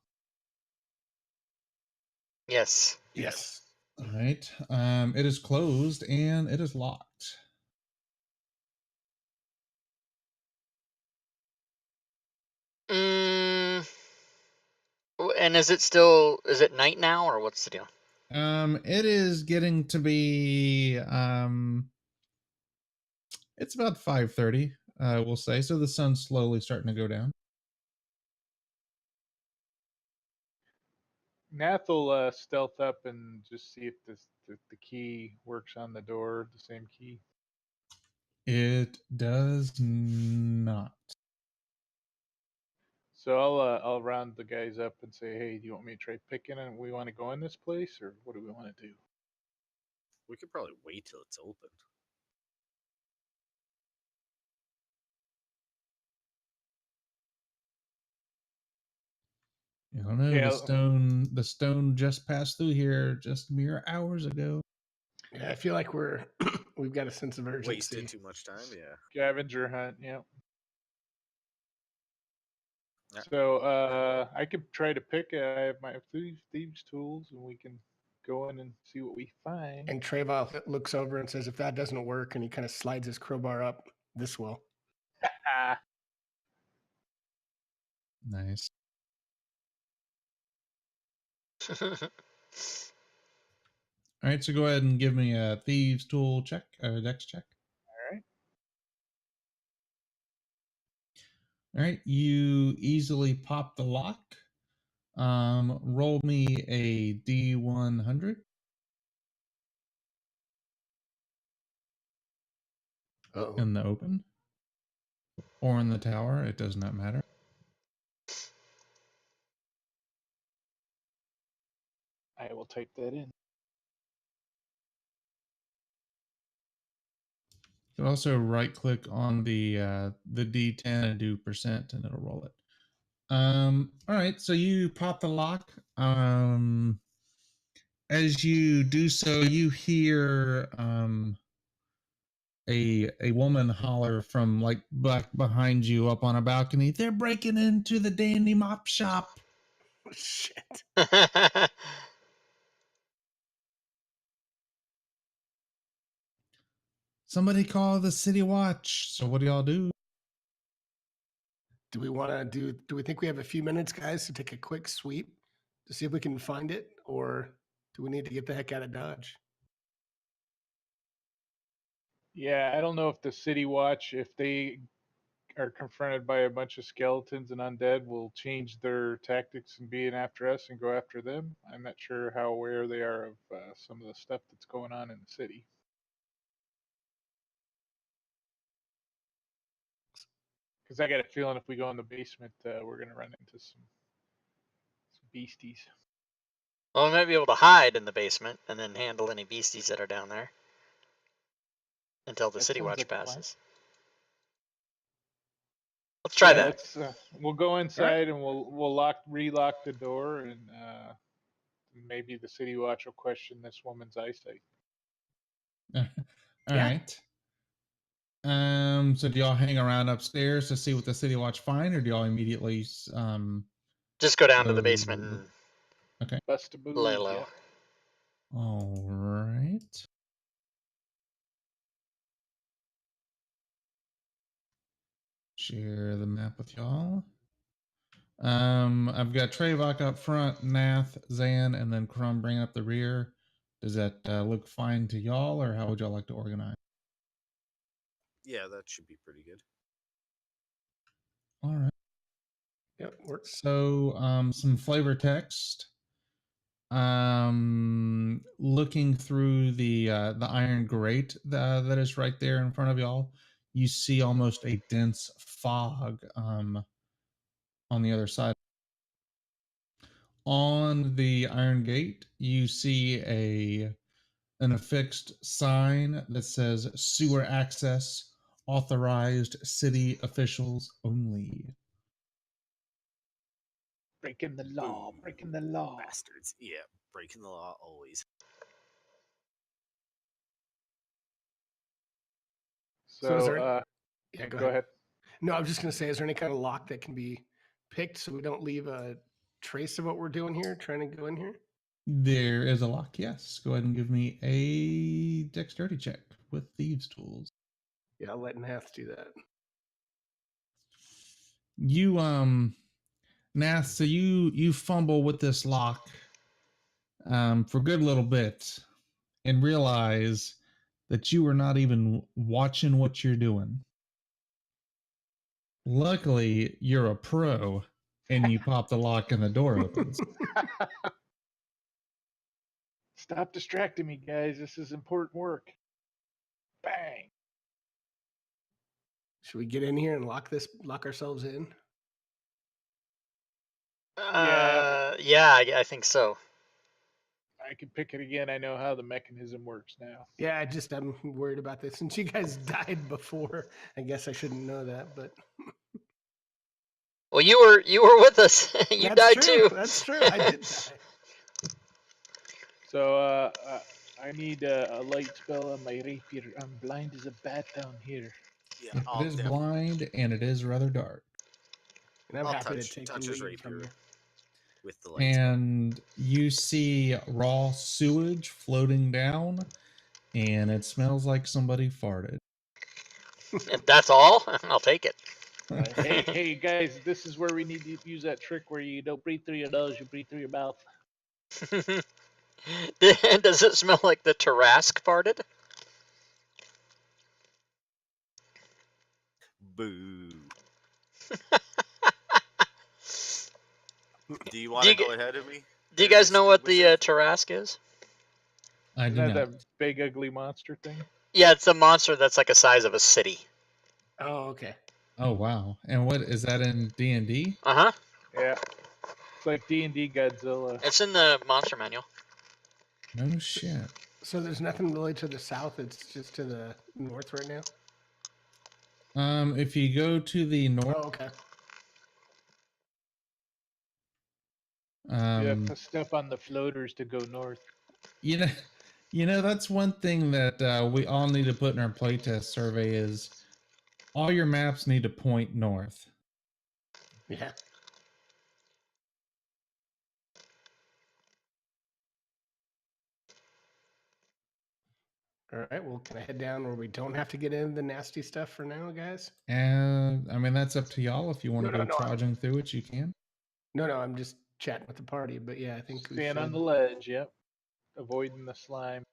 Yes. Yes. All right. It is closed and it is locked. And is it night now, or what's the deal? It is getting to be it's about 5:30, we'll say. So the sun's slowly starting to go down. Nath will stealth up and just see if the key works on the door, the same key. It does not. So I'll round the guys up and say, "Hey, do you want me to try picking it? We want to go in this place, or what do we want to do?" We could probably wait till it's open. I don't know. Yeah. The stone just passed through here just mere hours ago. Yeah, I feel like we've got a sense of urgency. Wasted too much time. Yeah. Scavenger hunt. Yeah. Yeah. So I could try to pick. I have my thieves tools, and we can go in and see what we find. And Trayvon looks over and says, "If that doesn't work," and he kind of slides his crowbar up. This will. Ah, Nice. All right, so go ahead and give me a thieves tool check, dex check. all right. All right, you easily pop the lock. Roll me a D100. Oh, In the open or in the tower, it does not matter. I will type that in. You can also right click on the D10 and do percent, and it'll roll it. All right, so you pop the lock. As you do so, you hear a woman holler from like back behind you up on a balcony. They're breaking into the dandy mop shop. shit. Somebody call the city watch. So what do y'all do? Do we want to do we think we have a few minutes, guys, to take a quick sweep to see if we can find it? Or do we need to get the heck out of Dodge? Yeah, I don't know if the City Watch, if they are confronted by a bunch of skeletons and undead, will change their tactics and being after us and go after them. I'm not sure how aware they are of some of the stuff that's going on in the city. Because I got a feeling if we go in the basement, we're going to run into some beasties. Well, we might be able to hide in the basement and then handle any beasties that are down there until the That City sounds Watch like a plan. passes. Let's try Yeah, that. let's. We'll go inside and we'll relock the door, and maybe the City Watch will question this woman's eyesight. All Yeah. right. So do y'all hang around upstairs to see what the city watch find, or do y'all immediately Just go down to the go? basement and Okay. Bust a lay move, low. yeah. All right. Share the map with y'all. I've got Trevok up front, Nath, Zan, and then Crumb bringing up the rear. Does that look fine to y'all, or how would y'all like to organize? Yeah, that should be pretty good. All right. Yep, works. So, some flavor text. Looking through the iron grate that is right there in front of y'all, you see almost a dense fog on the other side. On the iron gate, you see an affixed sign that says sewer access authorized city officials only. Breaking the law, Ooh, breaking the law. bastards. Yeah, breaking the law always. So is So, there yeah, go ahead. No, I was just gonna say, is there any kind of lock that can be picked so we don't leave a trace of what we're doing here, trying to go in here? There is a lock, yes. Go ahead and give me a dexterity check with thieves' tools. Yeah, I'll let Nath do that. You Nath, so you fumble with this lock for a good little bit and realize that you are not even watching what you're doing. Luckily, you're a pro and you pop the lock and the door opens. Stop distracting me, guys. This is important work. Bang. Should we get in here and lock ourselves in? Yeah, I think so. I can pick it again. I know how the mechanism works now. Yeah, I'm worried about this. Since you guys died before, I guess I shouldn't know that, but Well, you were with us. You that's died true. too. That's true. I did die. So, I need a light spell on my rapier. I'm blind as a bat down here. Yeah, It is blind and it is rather dark. And I'm I'll happy to touch take the his lead from rapier you. with the light spell. And you see raw sewage floating down, and it smells like somebody farted. If that's all, I'll take it. Right. Hey, guys, this is where we need to use that trick where you don't breathe through your nose, you breathe through your mouth. Does it smell like the Tarrasque farted? Boo. Do you want Do to you go g- ahead of me? Do you There guys is know what the wizard. Tarrasque is? I Isn't do that not. that big ugly monster thing? Yeah, it's a monster that's like the size of a city. Oh, okay. Oh wow! And what is that in D&D? Uh-huh. Yeah. It's like D&D Godzilla. It's in the monster manual. No shit. So there's nothing really to the south. It's just to the north right now. If you go to the north, Oh, okay. You have um, to step on the floaters to go north. you know, that's one thing that we all need to put in our playtest survey is all your maps need to point north. Yeah. All right. Well, can I head down where we don't have to get into the nasty stuff for now, guys? And I mean that's up to y'all. If you want to No, go no, no, trudging through it, you can. No, I'm just chatting with the party. But yeah, I think we Stand should. on the ledge, yep. Avoiding the slime.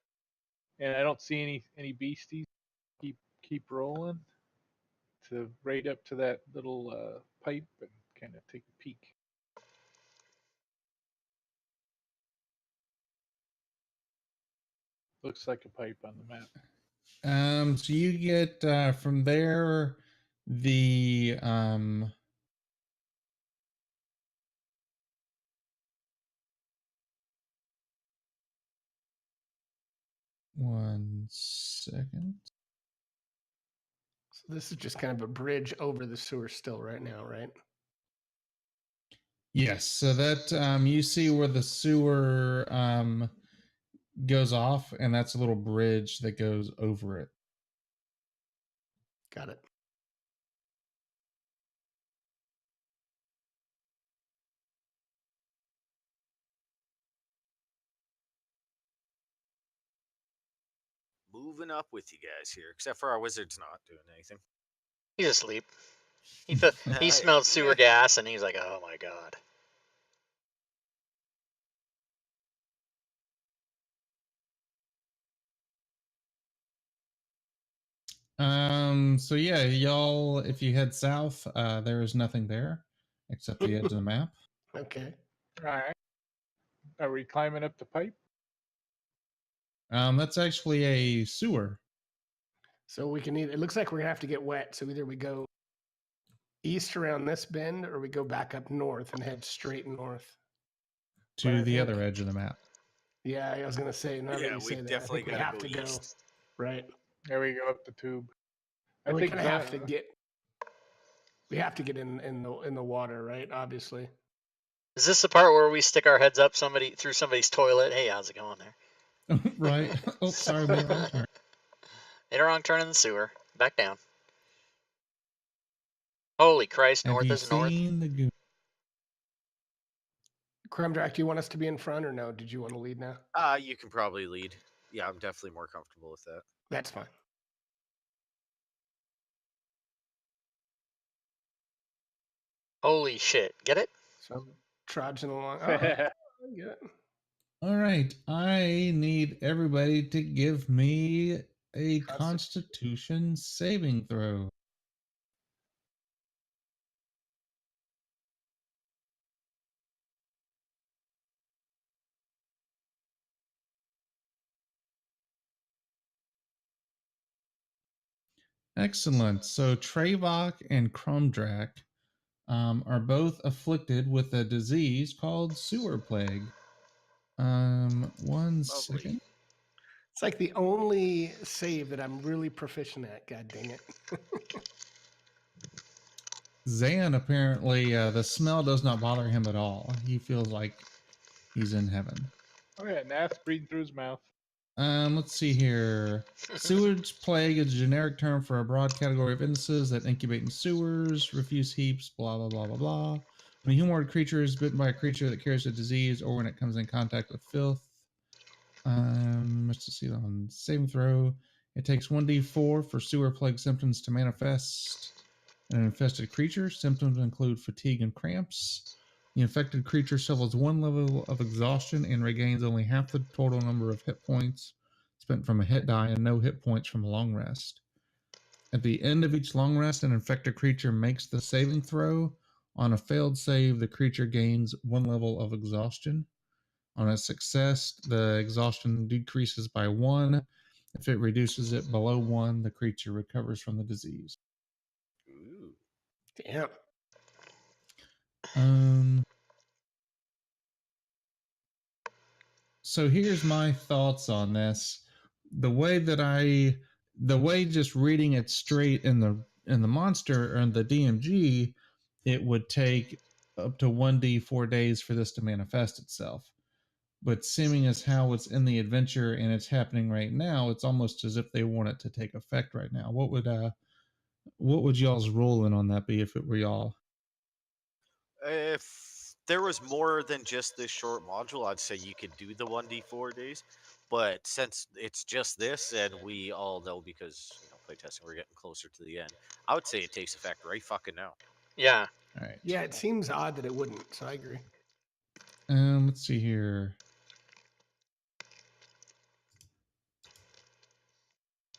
And I don't see any beasties. Keep rolling to right up to that little pipe and kind of take a peek. Looks like a pipe on the map. So you get from there the one second. So this is just kind of a bridge over the sewer still right now, right? Yes, so that you see where the sewer goes off, and that's a little bridge that goes over it. Got it. Moving up with you guys here, except for our wizard's not doing anything. He's asleep. He Uh, smelled sewer yeah. gas and he's like, oh my god. So yeah, y'all, if you head south, there is nothing there except the edge of the map. Okay. All right. Are we climbing up the pipe? That's actually a sewer. So we can either. It looks like we're gonna have to get wet. So either we go east around this bend, or we go back up north and head straight north. But To I the think- other edge of the map. Yeah, I was gonna say. Now that Yeah, you we say that, I definitely think we gotta have go to go east. right. There we go up the tube. And we kind of have to that- get. We have to get in the water, right? Obviously. Is this the part where we stick our heads up through somebody's toilet? Hey, how's it going there? Right. Oh, sorry, made a wrong turn. Made a wrong turn in the sewer. Back down. Holy Christ, Have north you is north. seen the goon? Crumdrack, do you want us to be in front or no? Did you want to lead now? You can probably lead. Yeah, I'm definitely more comfortable with that. That's fine. Holy shit. Get it? So I'm trudging along. Oh, I get it. All right, I need everybody to give me a Constitution. Constitution saving throw. Excellent. So Trevok and Crumdrack are both afflicted with a disease called sewer plague. One second. It's like the only save that I'm really proficient at. God dang it. Zan apparently the smell does not bother him at all. He feels like he's in heaven. Oh yeah, gnats breathing through his mouth. Let's see here. Sewage plague is a generic term for a broad category of illnesses that incubate in sewers, refuse heaps, blah blah blah blah blah. When a humanoid creature is bitten by a creature that carries a disease, or when it comes in contact with filth. Let's just see on saving throw. It takes 1d4 for sewer plague symptoms to manifest in an infested creature. Symptoms include fatigue and cramps. The infected creature suffers 1 level of exhaustion and regains only half the total number of hit points spent from a hit die and no hit points from a long rest. At the end of each long rest, an infected creature makes the saving throw. On a failed save, the creature gains 1 level of exhaustion. On a success, the exhaustion decreases by 1. If it reduces it below 1, the creature recovers from the disease. Ooh. Damn. So here's my thoughts on this. The way just reading it straight in the monster or in the DMG, it would take up to 1d 4 days for this to manifest itself. But seeming as how it's in the adventure and it's happening right now, it's almost as if they want it to take effect right now. What would y'all's ruling on that be if it were y'all? If there was more than just this short module, I'd say you could do the 1d4 days. But since it's just this, and we all know because playtesting, we're getting closer to the end, I would say it takes effect right fucking now. Yeah. All right. Yeah, it seems odd that it wouldn't, so I agree. Let's see here.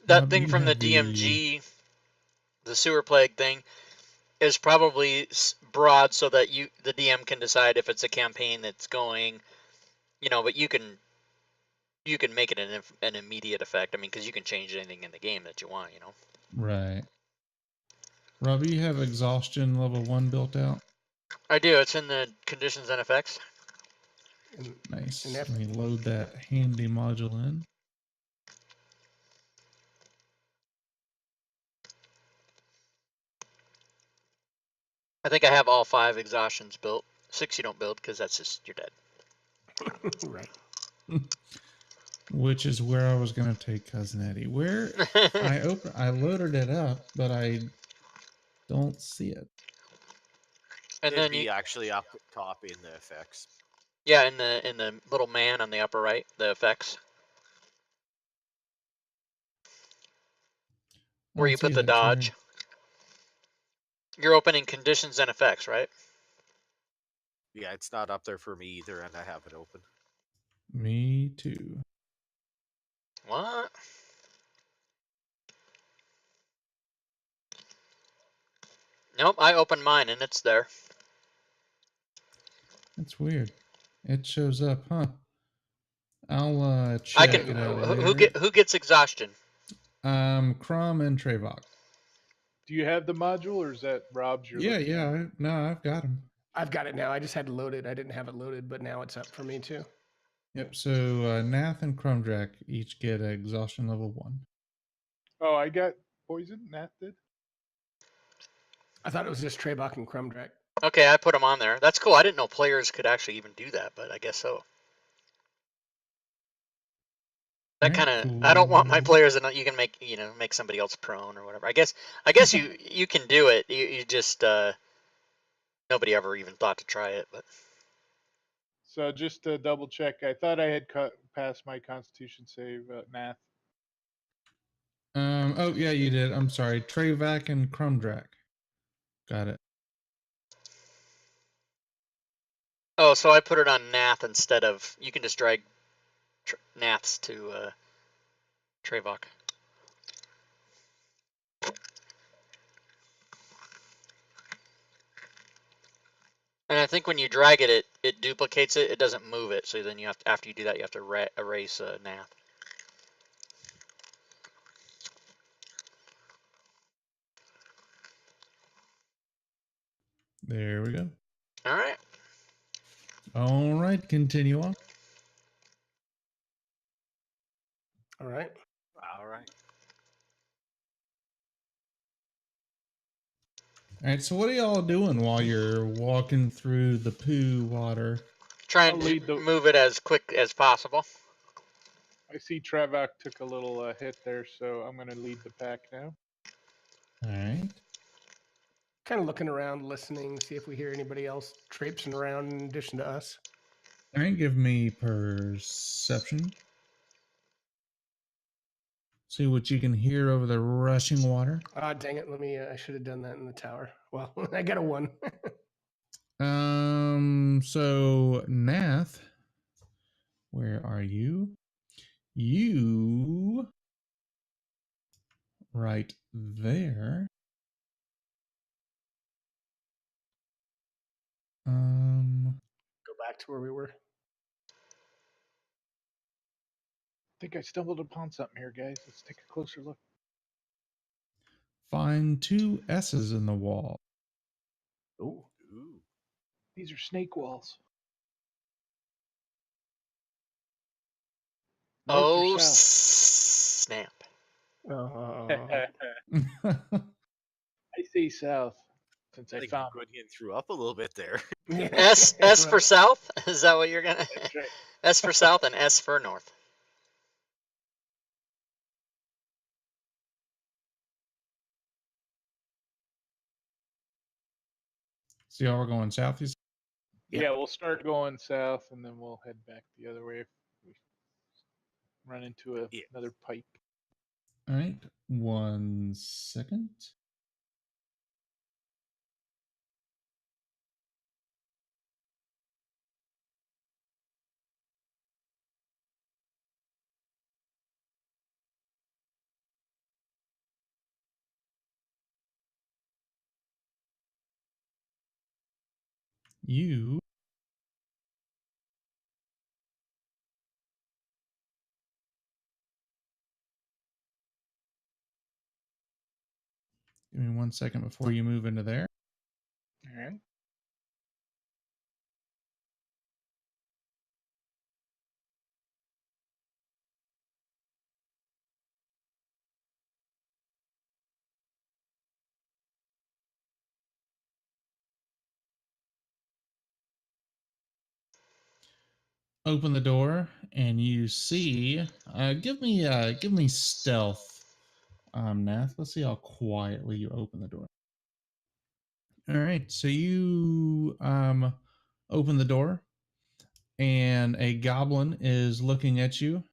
That Rob, thing you from the have DMG, the sewer plague thing, is probably broad so that the DM can decide if it's a campaign that's going, but you can make it an immediate effect. I mean, because you can change anything in the game that you want. Right. Rob, you have exhaustion level 1 built out? I do. It's in the conditions and effects. Nice. And Let me load that handy module in. I think I have all 5 exhaustions built. 6 you don't build because that's just you're dead. Right. Which is where I was gonna take Cousin Eddie. Where I loaded it up, but I don't see it. And It'd then be actually up top in the effects. yeah, in the little man on the upper right, the effects where you put the dodge. You're opening conditions and effects, right? Yeah, it's not up there for me either, and I have it open. Me too. What? Nope, I opened mine and it's there. That's weird. It shows up, huh? I'll check it out later. Who gets exhaustion? Crom and Trevok. Do you have the module, or is that Rob's? Yeah. No, I've got them. I've got it now. I just had to load it. I didn't have it loaded, but now it's up for me too. Yep. So Nath and Crumdrack each get exhaustion level 1. Oh, I got poison. Nat did. I thought it was just Trebok and Crumdrack. Okay, I put them on there. That's cool. I didn't know players could actually even do that, but I guess so. That kind of, cool. I don't want my players to know you can make somebody else prone or whatever. I guess you can do it. You just nobody ever even thought to try it, but So just to double check, I thought I had passed my Constitution save, Nath. Oh yeah, you did. I'm sorry. Trevak and Crumdrack. Got it. oh, so I put it on Nath instead of, you can just drag Naths to Trevok. And I think when you drag it, it duplicates it. It doesn't move it. So then you have to, after you do that, you have to erase Nath. There we go. All right. All right, continue on. All right. All right. All right, so what are y'all doing while you're walking through the poo water? Trying to move it as quick as possible. I see Trevok took a little hit there, so I'm going to lead the pack now. All right. Kind of looking around, listening, see if we hear anybody else traipsing around in addition to us. All right, give me perception. See what you can hear over the rushing water. Ah, dang it! Let me. I should have done that in the tower. Well, I got a 1. So Nath, where are you? You right there. Go back to where we were. I think I stumbled upon something here, guys. Let's take a closer look. Find 2 S's in the wall. Oh, Ooh. These are snake walls. North Oh or south? snap! I say south, since I I think found them. Goodhuen threw up a little bit there. S for south. Is that what you're gonna? That's right. S for south and S for north. See how we're going south? Yeah, we'll start going south, and then we'll head back the other way if we run into Yeah. another pipe. All right. 1 second. You give me 1 second before you move into there. All right. Open the door and you see give me stealth, Nath. Let's see how quietly you open the door. All right, so you open the door and a goblin is looking at you,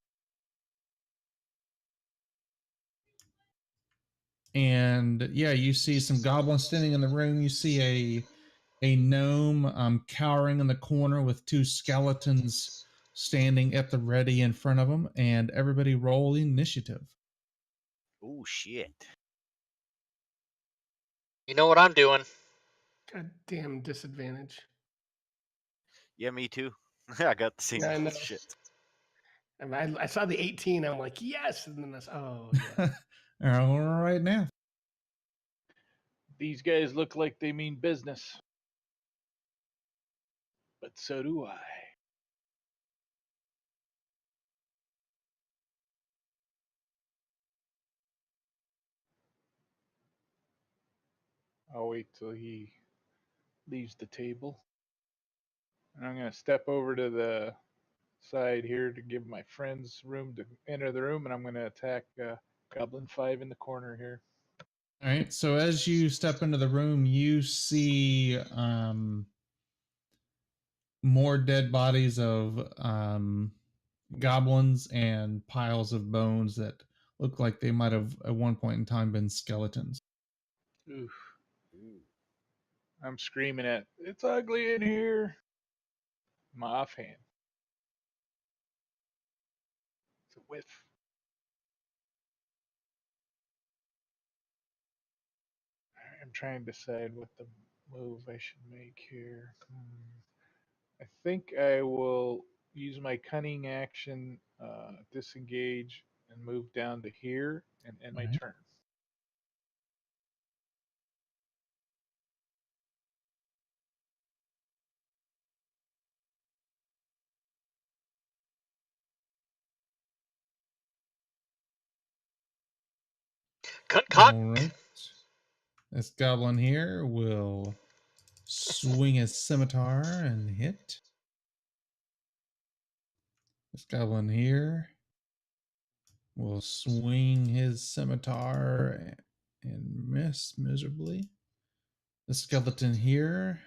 and yeah, you see some goblins standing in the room. You see a gnome cowering in the corner with 2 skeletons standing at the ready in front of him, and everybody roll initiative. Oh shit. You know what I'm doing? goddamn disadvantage. Yeah, me too. I got the same Yeah, I know. shit. And I saw the 18. I'm like, yes. And then oh, yeah. All right, now. These guys look like they mean business. But so do I. I'll wait till he leaves the table. And I'm going to step over to the side here to give my friends room to enter the room, and I'm going to attack Goblin 5 in the corner here. All right, so as you step into the room, you see more dead bodies of goblins and piles of bones that look like they might have at one point in time been skeletons. Oof. I'm screaming at, it's ugly in here. My offhand. It's a whiff. I'm trying to decide what the move I should make here. I think I will use my cunning action, disengage, and move down to here and end my Right. turn. Cock. All right. This goblin here will swing his scimitar and hit. This goblin here will swing his scimitar and miss miserably. The skeleton here,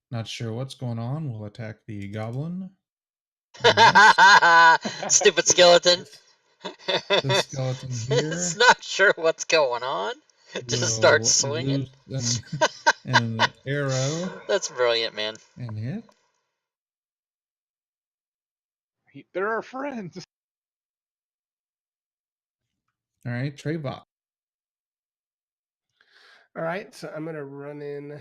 not sure what's going on, will attack the goblin. Miss. Stupid skeleton. The skeleton here It's not sure what's going on. It will just starts swinging. loose an arrow That's brilliant, man. and hit. They're our friends. All right, Trayvon. All right, so I'm gonna run in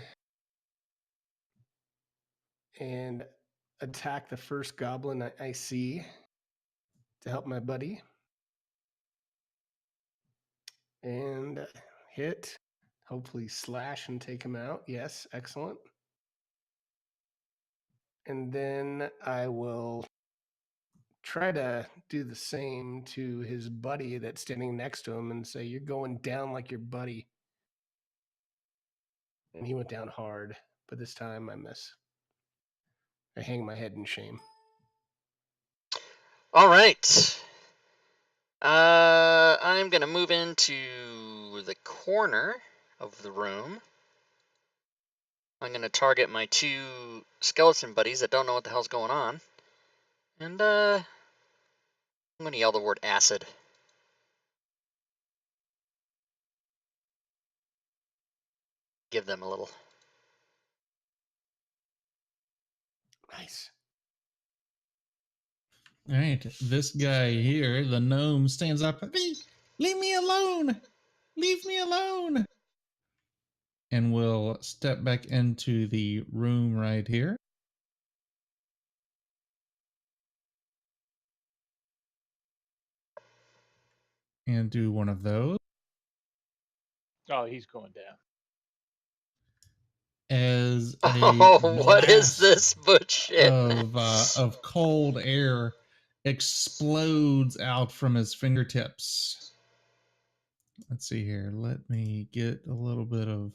and attack the first goblin I see to help my buddy. And hit. Hopefully slash and take him out. Yes, excellent. And then I will try to do the same to his buddy that's standing next to him and say, "You're going down like your buddy." And he went down hard, but this time I miss. I hang my head in shame. All right. I'm gonna move into the corner of the room. I'm gonna target my two skeleton buddies that don't know what the hell's going on, and I'm gonna yell the word acid. Give them a little. Nice. All right, this guy here, the gnome, stands up. Leave me alone! Leave me alone! And will step back into the room right here. And do one of those. Oh, he's going down. As a Oh, what is blast this bullshit? of cold air explodes out from his fingertips. Let's see here. Let me get a little bit of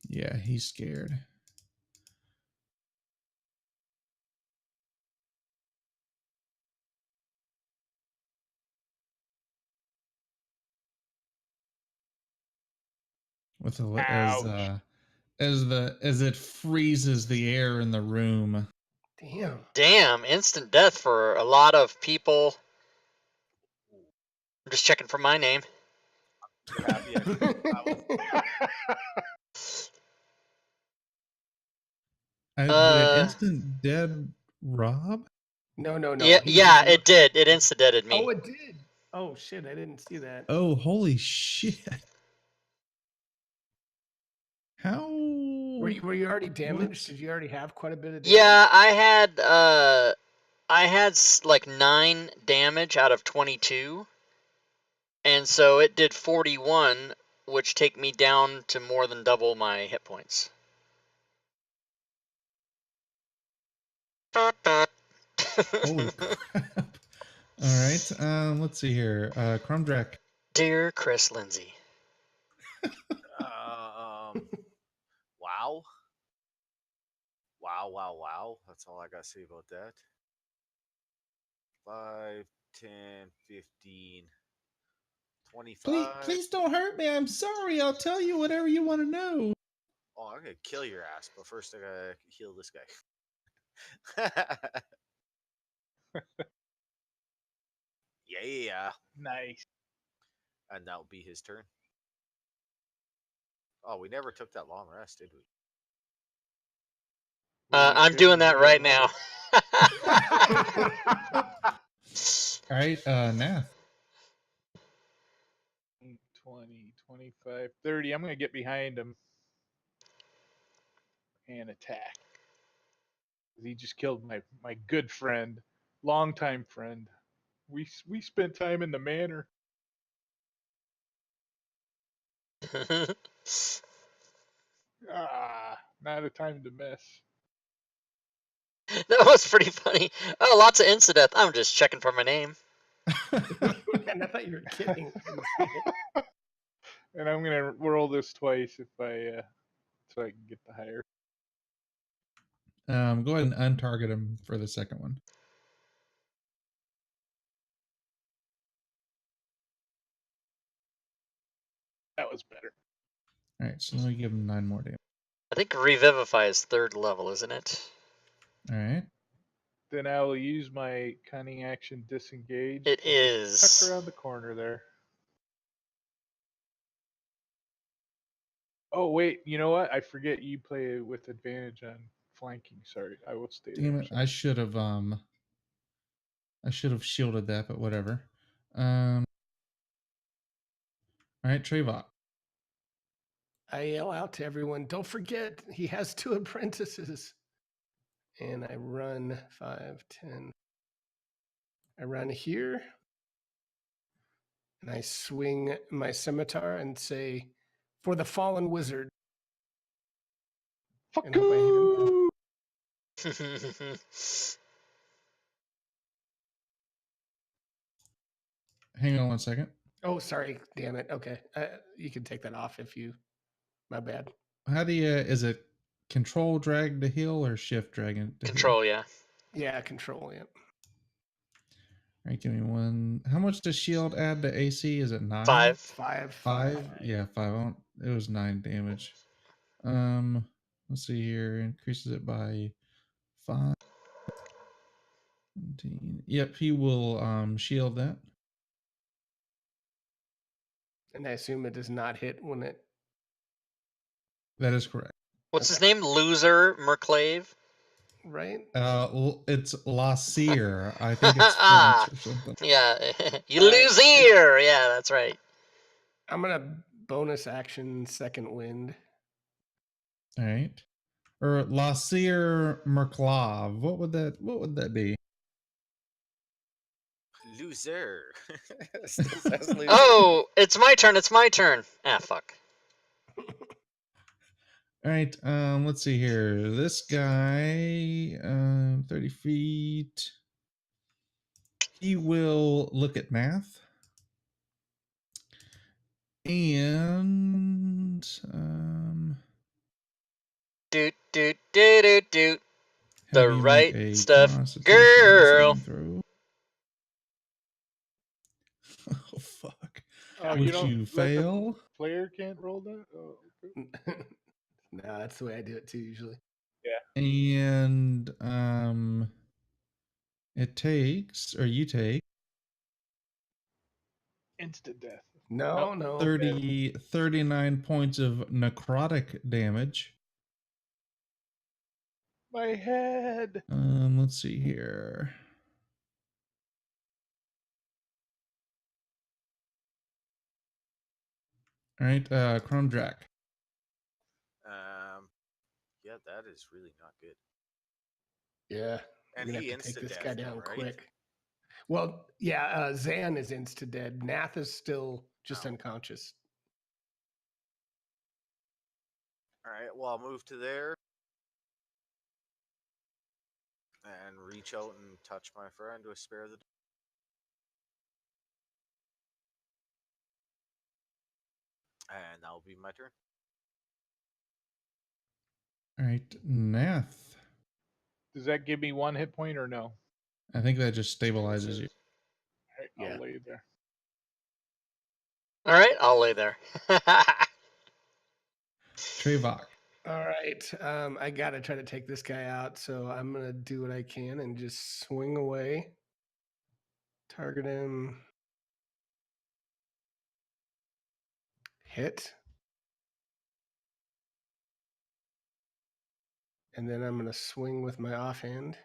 yeah, he's scared. With a, as it freezes the air in the room. Damn. Damn, instant death for a lot of people. I'm just checking for my name. Too happy. Did it instant dead Rob? No. Yeah, yeah, it did. It insta deaded me. Oh, it did. Oh shit, I didn't see that. Oh, holy shit! How Were you already damaged? Did you already have quite a bit of damage? Yeah, I had like 9 damage out of 22, and so it did 41, which take me down to more than double my hit points. Holy crap! All right, let's see here. Crumdrack. Dear Chris Lindsay. Wow. Wow. That's all I got to say about that. 5, 10, 15, 25. Please don't hurt me. I'm sorry. I'll tell you whatever you want to know. Oh, I'm going to kill your ass, but first I got to heal this guy. Yeah. Nice. And that'll be his turn. Oh, we never took that long rest, did we? I'm doing that right now. All right, Nath. 20, 25, 30. I'm going to get behind him and attack. He just killed my good friend, longtime friend. We spent time in the manor. Not a time to miss. That was pretty funny. Oh, lots of insta-death. I'm just checking for my name. And I thought you were kidding. And I'm gonna roll this twice if so I can get the higher. Go ahead and untarget him for the second one. That was better. All right, so let me give him 9 more damage. I think Revivify is 3rd level, isn't it? All right. Then I will use my cunning action disengage. It and just is. tuck around the corner there. Oh wait, you know what? I forget you play with advantage on flanking. Sorry, I will stay Damn there. it! Sorry. I should have shielded that, but whatever. All right, Trevok. I yell out to everyone, don't forget, he has 2 apprentices. And I run 5, 10. I run here. And I swing my scimitar and say, for the fallen wizard. Fuck And hope I hit him. you! Hang on 1 second. Oh, sorry. Damn it. Okay. You can take that off if you. My bad. How do you? Is it control drag to heal or shift dragging to heal? Control, yeah. Yeah, control. Yeah. All right, give me one. How much does shield add to AC? Is it 9? 5. 5. 5? Yeah, 5. It was 9 damage. Let's see here. Increases it by 5. 17. Yep, he will shield that. And I assume it does not hit when it. That is correct. What's his name? Loser Merclave? Right? It's Lassier. I think it's French or something. Yeah. You lose ear. Yeah, that's right. I'm going to bonus action second wind. All right. Or Lassier Merklav. What would that be? Loser. Still says loser. Oh, it's my turn. It's my turn. Ah, fuck. All right, let's see here. This guy, 30 feet. He will look at math. And Doot, doot, doot, doot, doot. have The you right make a stuff, Constitution girl. saving throw. Oh fuck! Oh, Which you don't you let the fail. player can't roll that. Oh, okay. No, that's the way I do it too, usually. And it takes, or you take Instant death. No, Nope. no. 39 points of necrotic damage. My head. Let's see here. All right, Chrome Jack. Yeah, that is really not good. Yeah. And We're gonna he have to take this insta-death guy then, down right? quick. Well, yeah, Zan is insta dead. Nath is still just Oh. unconscious. All right, well, I'll move to there and reach out and touch my friend to spare the. And that'll be my turn. All right, Nath. Does that give me 1 hit point or no? I think that just stabilizes you. All right, Yeah. I'll lay there. All right, I'll lay there. Trevok. All right. I gotta try to take this guy out, so I'm gonna do what I can and just swing away. Target him. Hit. And then I'm gonna swing with my offhand.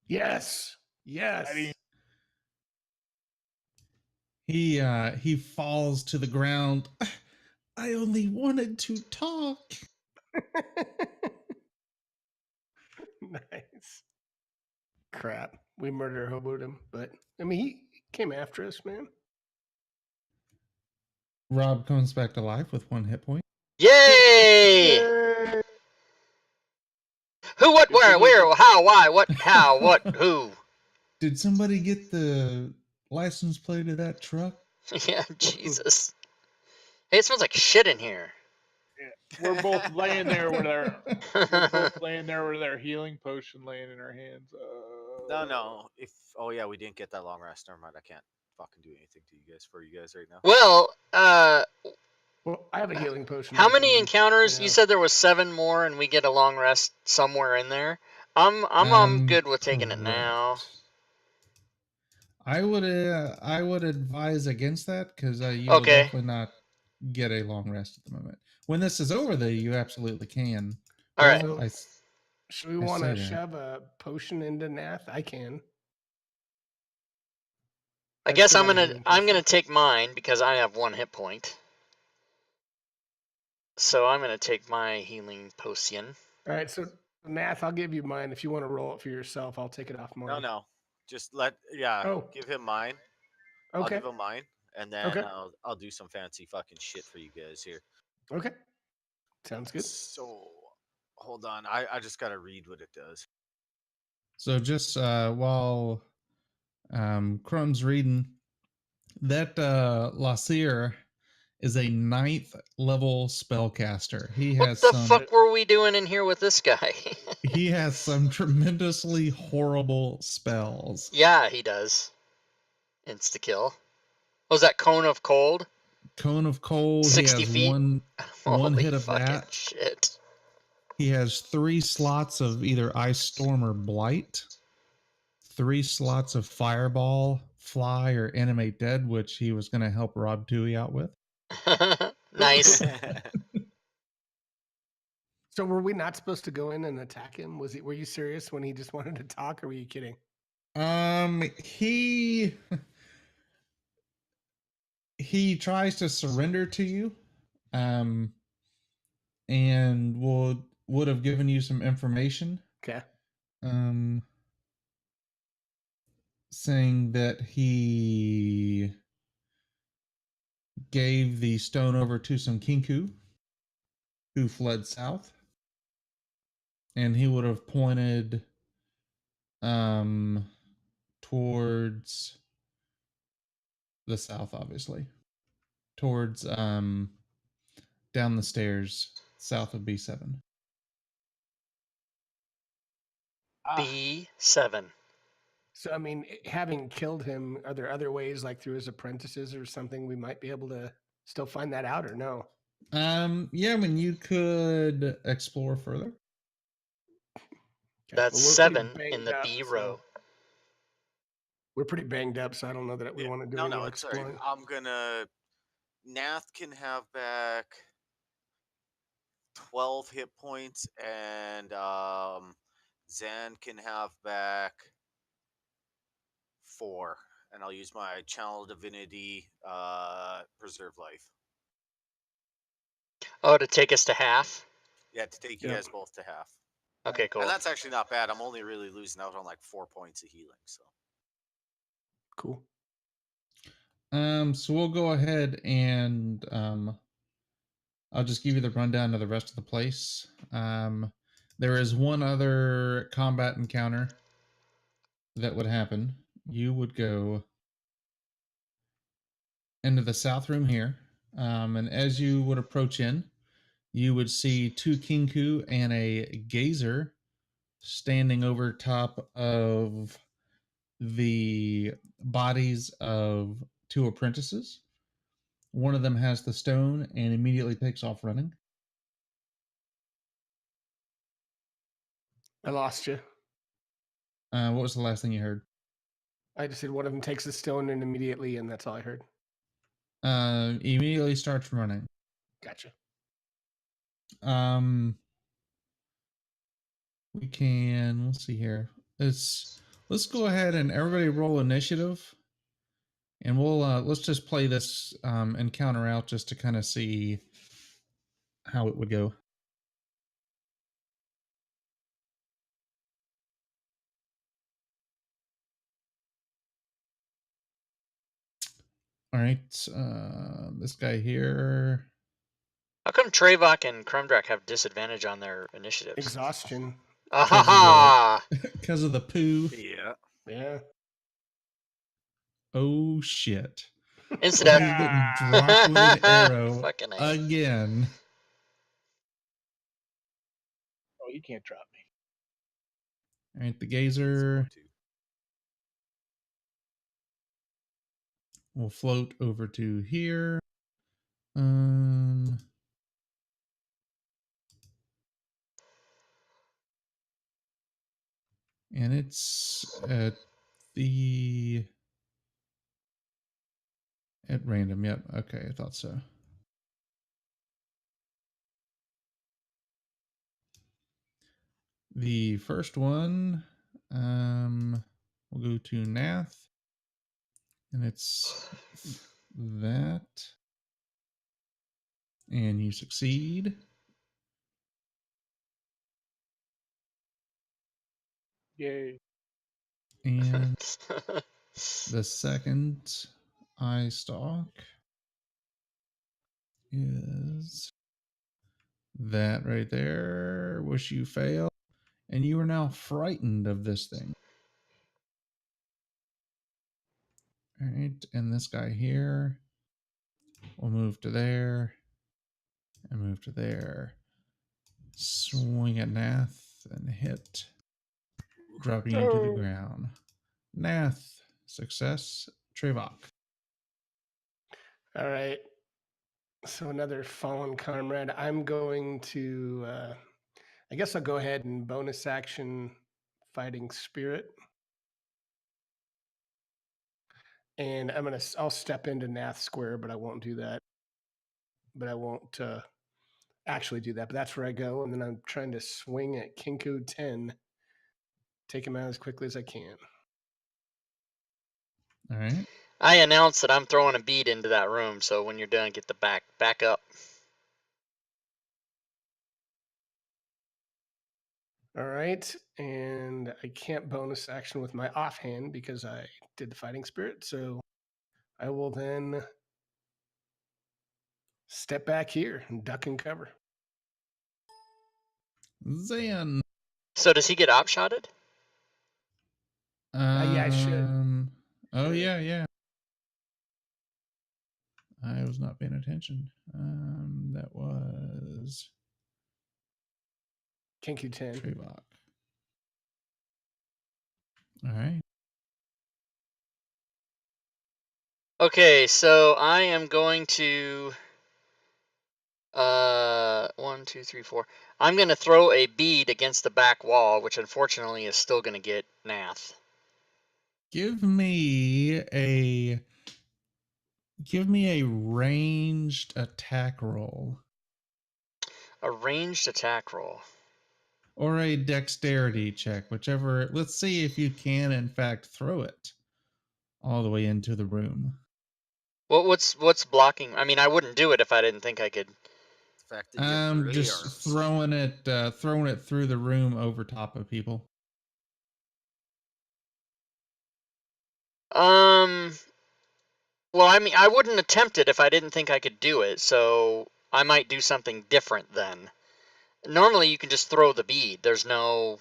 Yes. Yes. He falls to the ground. I only wanted to talk. Nice. Crap. We murder hoboed him, but I mean he came after us, man. Rob comes back to life with 1 hit point. Yay! Yay! Who, what, where, how, why, what, how, what, who? Did somebody get the license plate of that truck? Yeah, Jesus. Hey, it smells like shit in here. We're both laying there with our healing potion laying in our hands. No. Oh yeah, we didn't get that long rest. Never mind. I can't fucking do anything to you guys right now. Well, Well, I have a healing potion. How I many can, encounters? You said there was 7 more, and we get a long rest somewhere in there. I'm good with taking it now. Correct. I would advise against that because you will Okay. definitely not get a long rest at the moment. When this is over, though, you absolutely can. All right. Well, Should we I want say to that. shove a potion into Nath? I can. I guess still I'm got a gonna healing I'm potion. gonna take mine because I have 1 hit point. So I'm gonna take my healing potion. All right, so Nath, I'll give you mine. If you want to roll it for yourself, I'll take it off mine. No. Just give him mine. I'll Okay. give him mine, and then Okay. I'll do some fancy fucking shit for you guys here. Okay. Sounds good. So, hold on. I just gotta read what it does. So just while Crumb's reading, that Lasir is a 9th level spellcaster. He What has the some. fuck were we doing in here with this guy? He has some tremendously horrible spells. Yeah, he does. Insta kill. Was that Cone of Cold? Cone of Cold. 60 he has feet? one Holy hit of fucking that. shit. He has 3 slots of either Ice Storm or Blight. 3 slots of Fireball, Fly, or Animate Dead, which he was going to help Rob Tui out with. Nice. So were we not supposed to go in and attack him? Were you serious when he just wanted to talk, or were you kidding? He tries to surrender to you, and would have given you some information. Okay. Saying that he gave the stone over to some Kinku who fled south, and he would have pointed towards the south, obviously, towards down the stairs south of B7. B7. So I mean, having killed him, are there other ways, like through his apprentices or something, we might be able to still find that out, or no? Yeah, I mean, you could explore further. Okay. That's Well, we're 7 pretty in the banged B up, row. so we're pretty banged up, so I don't know that we want to do any more it's all right. exploring. I'm gonna. Nath can have back 12 hit points, and Zan can have back 4, and I'll use my Channel Divinity Preserve Life. Oh, to take us to half? Yeah, to take you guys both to half. Okay, cool. And that's actually not bad. I'm only really losing out on like 4 points of healing, so. Cool. So we'll go ahead and I'll just give you the rundown of the rest of the place. There is one other combat encounter that would happen. You would go into the south room here, and as you would approach in, you would see 2 Kinku and a Gazer standing over top of the bodies of 2 apprentices. One of them has the stone and immediately takes off running. I lost you. What was the last thing you heard? I just said one of them takes the stone and immediately, and that's all I heard. Immediately starts running. Gotcha. We can, let's see here. Let's go ahead and everybody roll initiative, and we'll let's just play this encounter out just to kind of see how it would go. All right, this guy here. How come Trevok and Krumdrak have disadvantage on their initiatives? Exhaustion. Because of the poo. Yeah. Yeah. Oh shit! Incident. He's getting dropped with an arrow Fucking A. again. Oh, he can't drop me. All right, the Gazer will float over to here. And it's at random. Yep. Okay, I thought so. The first one, we'll go to Nath, and it's that, and you succeed. Yay. And the second eye stalk is that right there. Wish you fail. And you are now frightened of this thing. All right. And this guy here will move to there and move to there. Swing at Nath and hit, dropping you to the Oh. ground. Nath, success. Trevok. All right. So another fallen comrade. I'm going to. I guess I'll go ahead and bonus action fighting spirit, and I'll step into Nath Square, but I won't do that. But I won't actually do that. But that's where I go, and then I'm trying to swing at Kinku 10, take him out as quickly as I can. All right. I announced that I'm throwing a bead into that room, so when you're done, get the back up. All right, and I can't bonus action with my offhand because I did the fighting spirit. So I will then step back here and duck and cover. Zan. So does he get opshotted? Yeah, I should. Oh, Sure. yeah. I was not paying attention. That was Kinku 10. Trevok. All right. Okay, so I am going to 1, 2, 3, 4. I'm gonna throw a bead against the back wall, which unfortunately is still gonna get Nath. Give me a ranged attack roll A ranged attack roll. or a dexterity check, whichever. Let's see if you can in fact throw it all the way into the room. What's blocking? I mean, I wouldn't do it if I didn't think I could. The fact that you have gray Just arms. throwing it through the room over top of people. Well, I mean, I wouldn't attempt it if I didn't think I could do it, so I might do something different then. Normally, you can just throw the bead. There's no.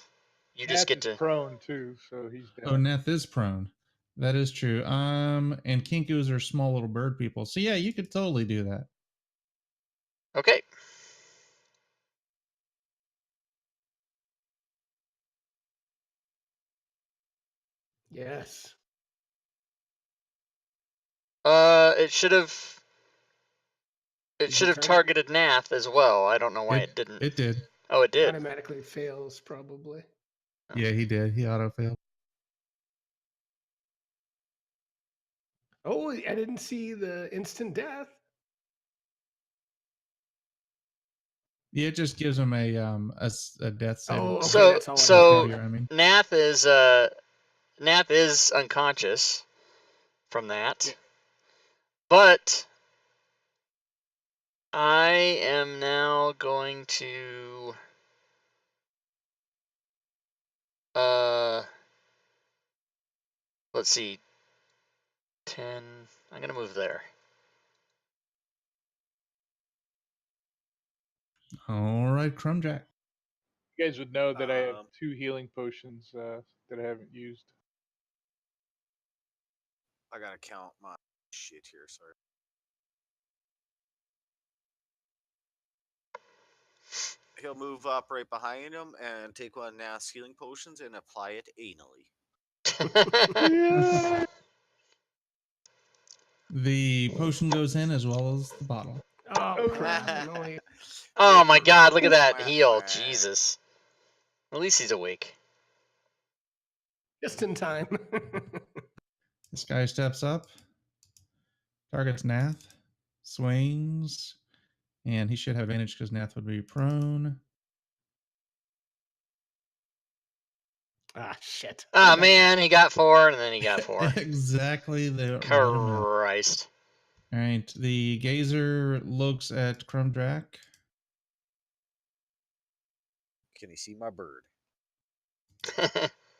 You just Nath get is to. prone too, so he's dead. Oh, Nath is prone. That is true. And Kinkus are small little bird people. So yeah, you could totally do that. Okay. Yes. It should have. It Did should you have target? targeted Nath as well. I don't know why it didn't. It did. Oh, it did. Automatically fails, probably. Yeah, he did. He auto failed. Oh, I didn't see the instant death. Yeah, it just gives him a death save. Oh, okay, So that's all I so have. Failure, I mean. Nath is unconscious from that. Yeah. But I am now going to let's see. 10. I'm going to move there. All right, Crumjack. You guys would know that I have Um, 2 healing potions that I haven't used. I gotta count my shit here. Sorry. He'll move up right behind him and take one of Nath's healing potions and apply it anally. Yeah. The potion goes in as well as the bottle. Oh crap! No, Oh my god, look at that Wah, heal. wah. Jesus. At least he's awake. just in time. This guy steps up, targets Nath, swings, and he should have advantage because Nath would be prone. Ah, shit. Oh man, he got 4 and then he got 4. Exactly the right amount. Christ. All right, the gazer looks at Crumdrack. Can you see my bird?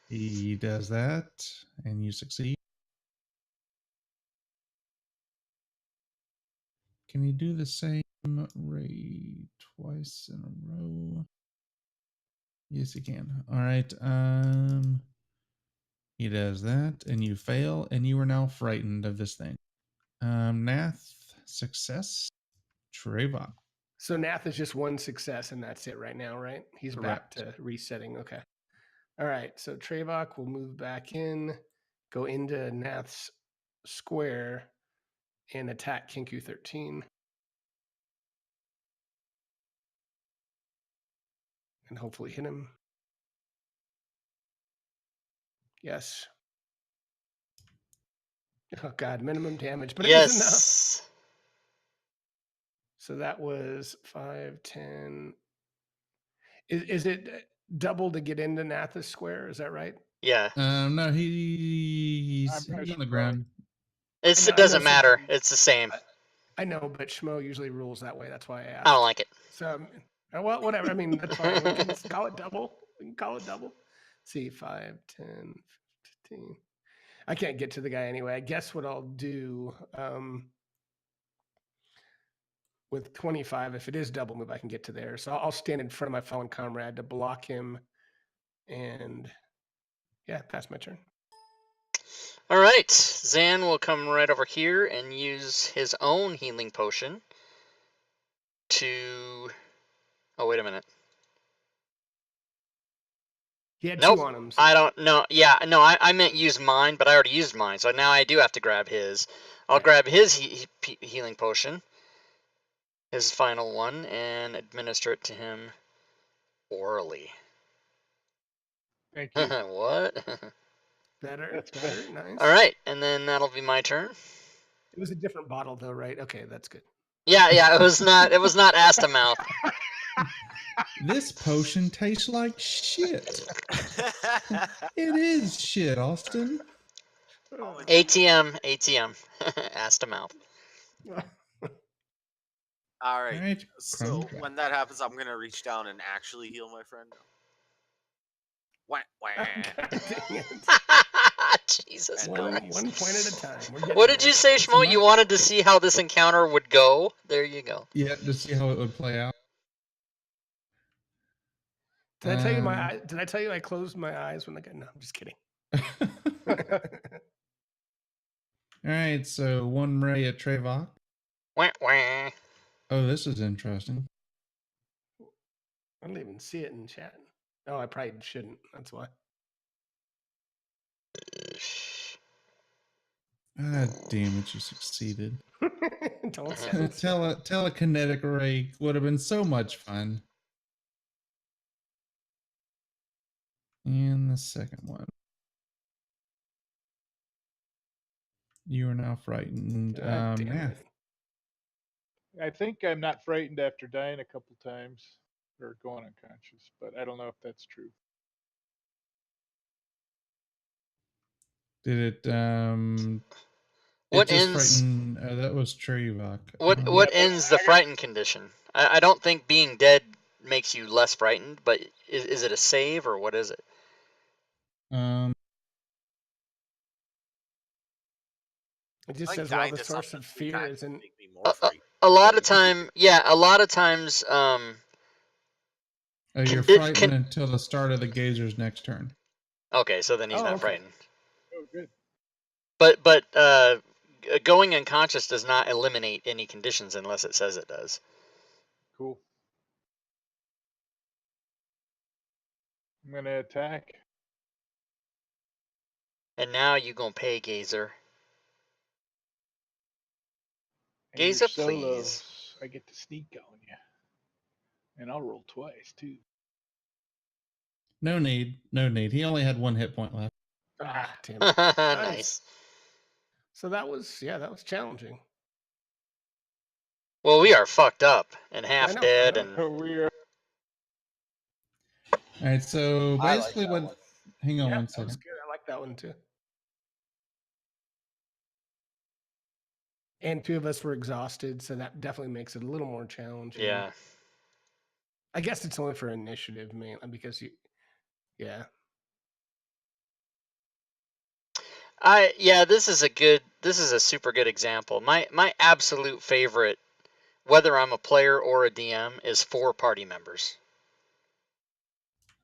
He does that, and you succeed. Can you do the same raid twice in a row? Yes, you can. All right. He does that, and you fail, and you are now frightened of this thing. Nath, success. Treva. So Nath is just one success, and that's it right now, right? He's Correct. back to resetting. Okay. All right. So Trevok will move back in, go into Nath's square, and attack Kinku 13. And hopefully hit him. Yes. Oh god, minimum damage, but it was enough. Yes. So that was 5, 10. Is it double to get into Nath's square? Is that right? Yeah. No, he's I'm on the pushing ground. It I know doesn't some- matter. It's the same. I know, but Schmo usually rules that way. That's why I asked. I don't like it. So, well, whatever. I mean, that's fine. We can call it double. We can call it double. See, 5, 10, 15. I can't get to the guy anyway. I guess what I'll do with 25, if it is double move, I can get to there. So I'll stand in front of my fallen comrade to block him. And yeah, pass my turn. All right. Zan will come right over here and use his own healing potion to... Oh, wait a minute. He had Nope. 2 on him. So. I don't know. Yeah, no, I meant use mine, but I already used mine. So now I do have to grab his. I'll Okay. grab his healing potion, his final one, and administer it to him orally. Thank you. What? Better. That's Better. Nice. All right, and then that'll be my turn. It was a different bottle though, right? Okay, that's good. Yeah, it was not ass to mouth. This potion tastes like shit. It is shit, Austin. ATM, ass to mouth. All All right. right. So Crumdrack. when that happens, I'm gonna reach down and actually heal my friend. Wah, wah. God dang it. Jesus And Christ. One point at a time. We're getting What did there. you say, Schmo? not- You wanted to see how this encounter would go? There you go. Yeah, to see how it would play out. Did I tell you Um, Did I tell you I closed my eyes when the guy? No, I'm just kidding. All right, so one ray at Trevok. Wah, wah. Oh, this is interesting. I don't even see it in chat. Oh, I probably shouldn't. That's why. Ah, damn it, you succeeded. Don't say. Telekinetic ray would have been so much fun. And the second one. You are now frightened. God damn Nath. it. I think I'm not frightened after dying a couple times or going unconscious, but I don't know if that's true. Did it What just ends? frightened that was Trevok. What Yeah, ends the frightened condition? I don't think being dead makes you less frightened, but is it a save or what is it? It just Like says while dying the to source something of 3 fear times is would in. make me more frightened. A lot of times, you're Condi- frightened con- until the start of the gazer's next turn. okay, so then he's Oh, not okay. frightened. Oh, good. But going unconscious does not eliminate any conditions unless it says it does. Cool. I'm going to attack. And now you gonna pay, Gazer. And your Gazer, solos. please. I get to sneak on you. And I'll roll twice, too. No need. No need. He only had 1 hit point left. Ah, damn it. Nice. So that was challenging. Well, we are fucked up and I half know, dead, I know. and We're All right, so I like basically that what... one. Hang on Yeah, one that was second. good. I like that one too. And 2 of us were exhausted, so that definitely makes it a little more challenging. yeah. I guess it's only for initiative mainly because yeah. This is a super good example. My absolute favorite, whether I'm a player or a DM, is 4 party members.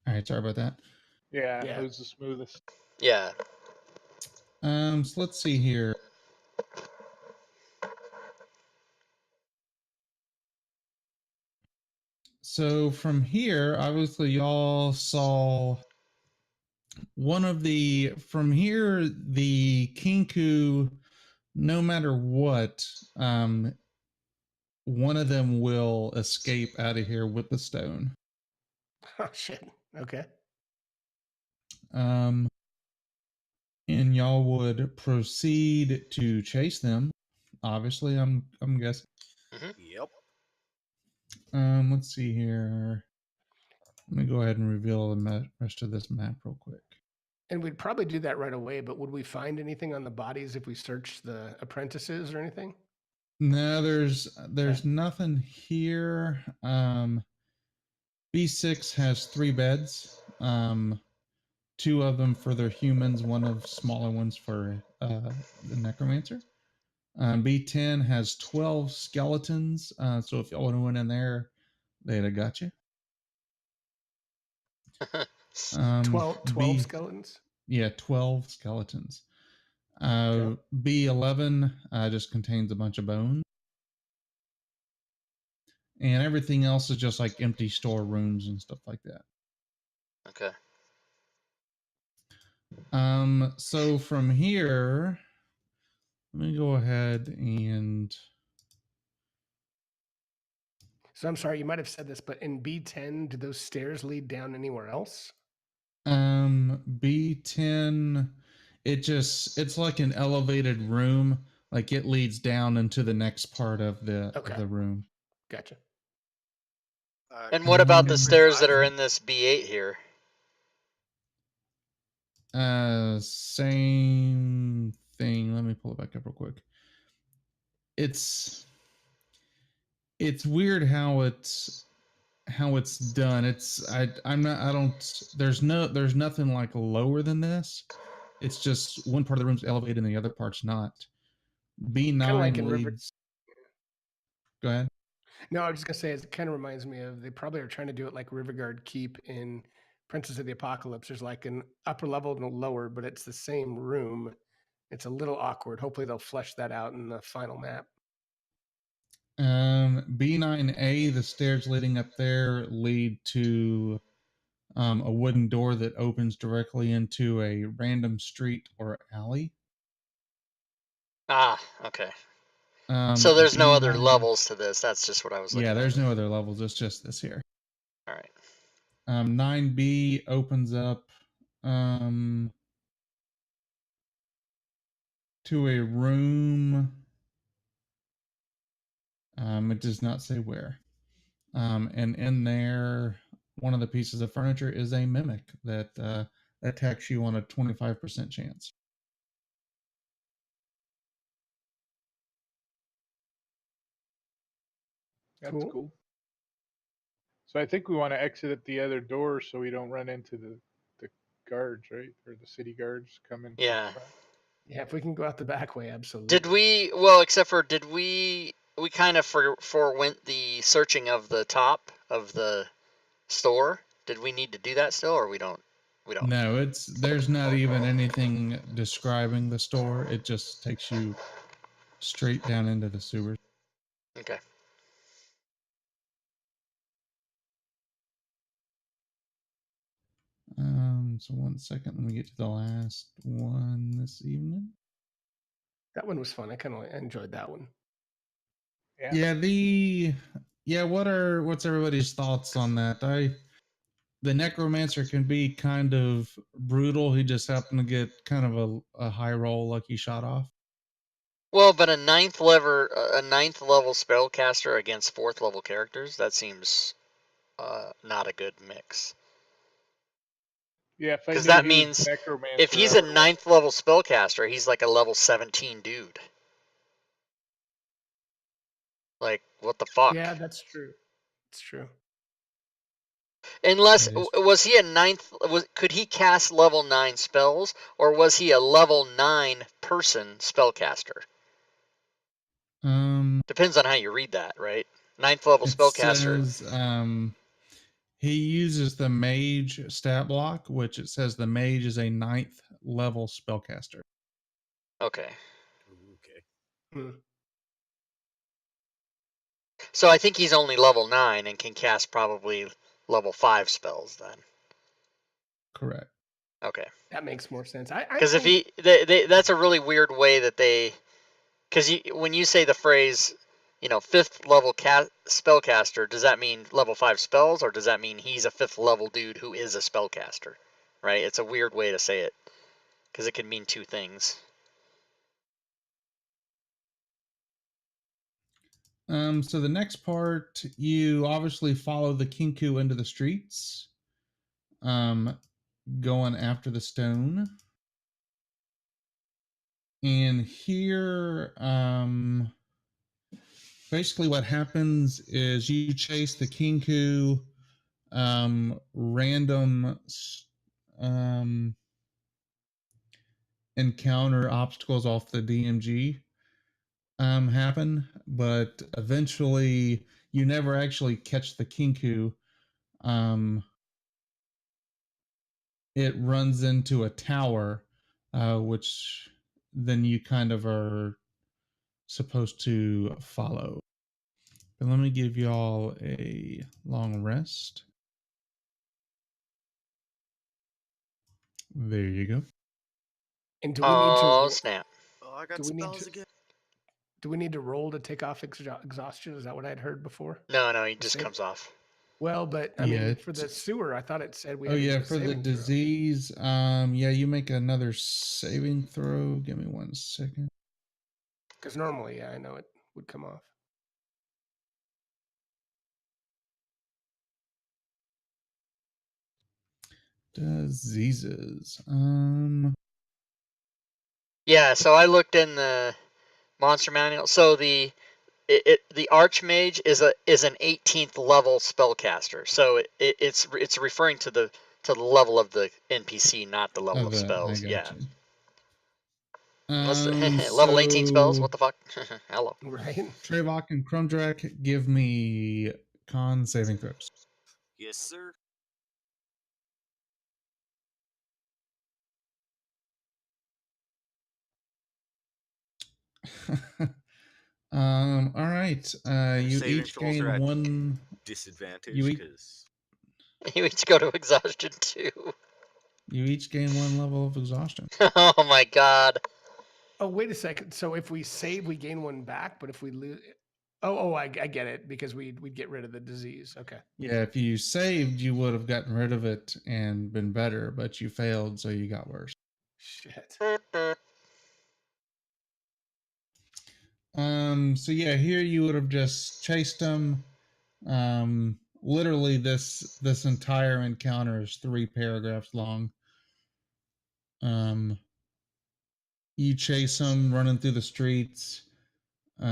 All right, sorry about that. Yeah, Yeah. who's the smoothest? Yeah. So let's see here. So from here, obviously y'all saw from here, the Kinku, no matter what, one of them will escape out of here with the stone. Oh shit. Okay. And y'all would proceed to chase them. Obviously, I'm guessing. Yep. Let's see here. Let me go ahead and reveal the rest of this map real quick. And we'd probably do that right away, but would we find anything on the bodies if we search the apprentices or anything? No, there's nothing here. B6 has 3 beds. 2 of them for their humans, 1 of smaller ones for the necromancer. B10 has 12 skeletons. So if y'all would have went in there, they'd have got you. 12 skeletons? Yeah, 12 skeletons. Okay. B11 just contains a bunch of bones. And everything else is just like empty storerooms and stuff like that. Okay. So from here, let me go ahead and... So I'm sorry, you might have said this, but in B10, do those stairs lead down anywhere else? B10, it's like an elevated room. Like it leads down into the next part of the room. Gotcha. And what about the Um, stairs that are in this B8 here? Same thing. Let me pull it back up real quick. It's weird how it's done. There's nothing like lower than this. It's just one part of the room's elevated and the other part's not. B9 Kinda like in leads. Go ahead. No, I was just gonna say it kind of reminds me of they probably are trying to do it like Riverguard Keep in Princess of the Apocalypse. There's like an upper level and a lower, but it's the same room. It's a little awkward. Hopefully they'll flesh that out in the final map. B9A, the stairs leading up there lead to a wooden door that opens directly into a random street or alley. Ah, okay. So there's no other B9 levels to this. That's just what I was looking Yeah, at. there's no other levels. It's just this here. All right. 9B opens up to a room. It does not say where. And in there, one of the pieces of furniture is a mimic that attacks you on a 25% chance. That's Cool. cool. So I think we want to exit at the other door so we don't run into the guards, right? Or the city guards coming. Yeah. Yeah, if we can go out the back way, absolutely. Did we kind of forewent the searching of the top of the store? Did we need to do that still, or we don't? No, there's not even anything describing the store. It just takes you straight down into the sewers. Okay. So 1 second, let me get to the last one this evening. That one was fun. I kind of enjoyed that one. Yeah. What's everybody's thoughts on that? The necromancer can be kind of brutal. He just happened to get kind of a high roll, like he shot off. Well, but a ninth level spellcaster against 4th level characters, that seems not a good mix. Yeah, if I Because knew that he was means necromancer, if he's I a would've- 9th level spellcaster, he's like a level 17 dude. Like, what the fuck? Yeah, that's true. It's true. Unless That is was he a ninth? Could he cast level 9 spells, or was he a level 9 person spellcaster? Depends on how you read that, right? 9th level It spellcaster. says he uses the mage stat block, which it says the mage is a 9th level spellcaster. Okay. Okay. Hmm. So I think he's only level 9 and can cast probably level 5 spells then. Correct. Okay. That makes more sense. I Because if think that's a really weird way that they, because when you say the phrase, 5th level spellcaster, does that mean level 5 spells, or does that mean he's a 5th level dude who is a spellcaster? Right? It's a weird way to say it, because it can mean two things. So the next part, you obviously follow the Kinku into the streets, going after the stone. And here, basically what happens is you chase the Kinku, random encounter obstacles off the DMG happen, but eventually you never actually catch the Kinku. It runs into a tower, which then you kind of are supposed to follow. But let me give y'all a long rest. There you go. And do we need to? Oh snap! Oh, I got Do we need spells to? again. Do we need to roll to take off exhaustion? Is that what I'd heard before? No, he The just save? comes off. Well, but I Yeah. mean, for the sewer, I thought it said we Oh had to yeah, do a for the saving throw. disease, yeah, you make another saving throw. Give me 1 second. Because normally, yeah, I know it would come off. Diseases. Yeah, so I looked in the monster manual. So the Archmage is an 18th level spellcaster. So it's referring to the level of the NPC, not the level of I spells. got Yeah. you. Level 18 spells. So What the fuck? Hello. Right. Trevok and Krumdrak, give me con saving throws. Yes, sir. All right. You Saving each throws are gain at one. disadvantage You because You each go to exhaustion too. You each gain 1 level of exhaustion. Oh my god. Oh, wait a second. So if we save, we gain one back, but if we lose, I get it because we'd get rid of the disease. Okay. Yeah, if you saved, you would have gotten rid of it and been better, but you failed, so you got worse. Shit. So yeah, here you would have just chased him. Literally this entire encounter is 3 paragraphs long. You chase him running through the streets. If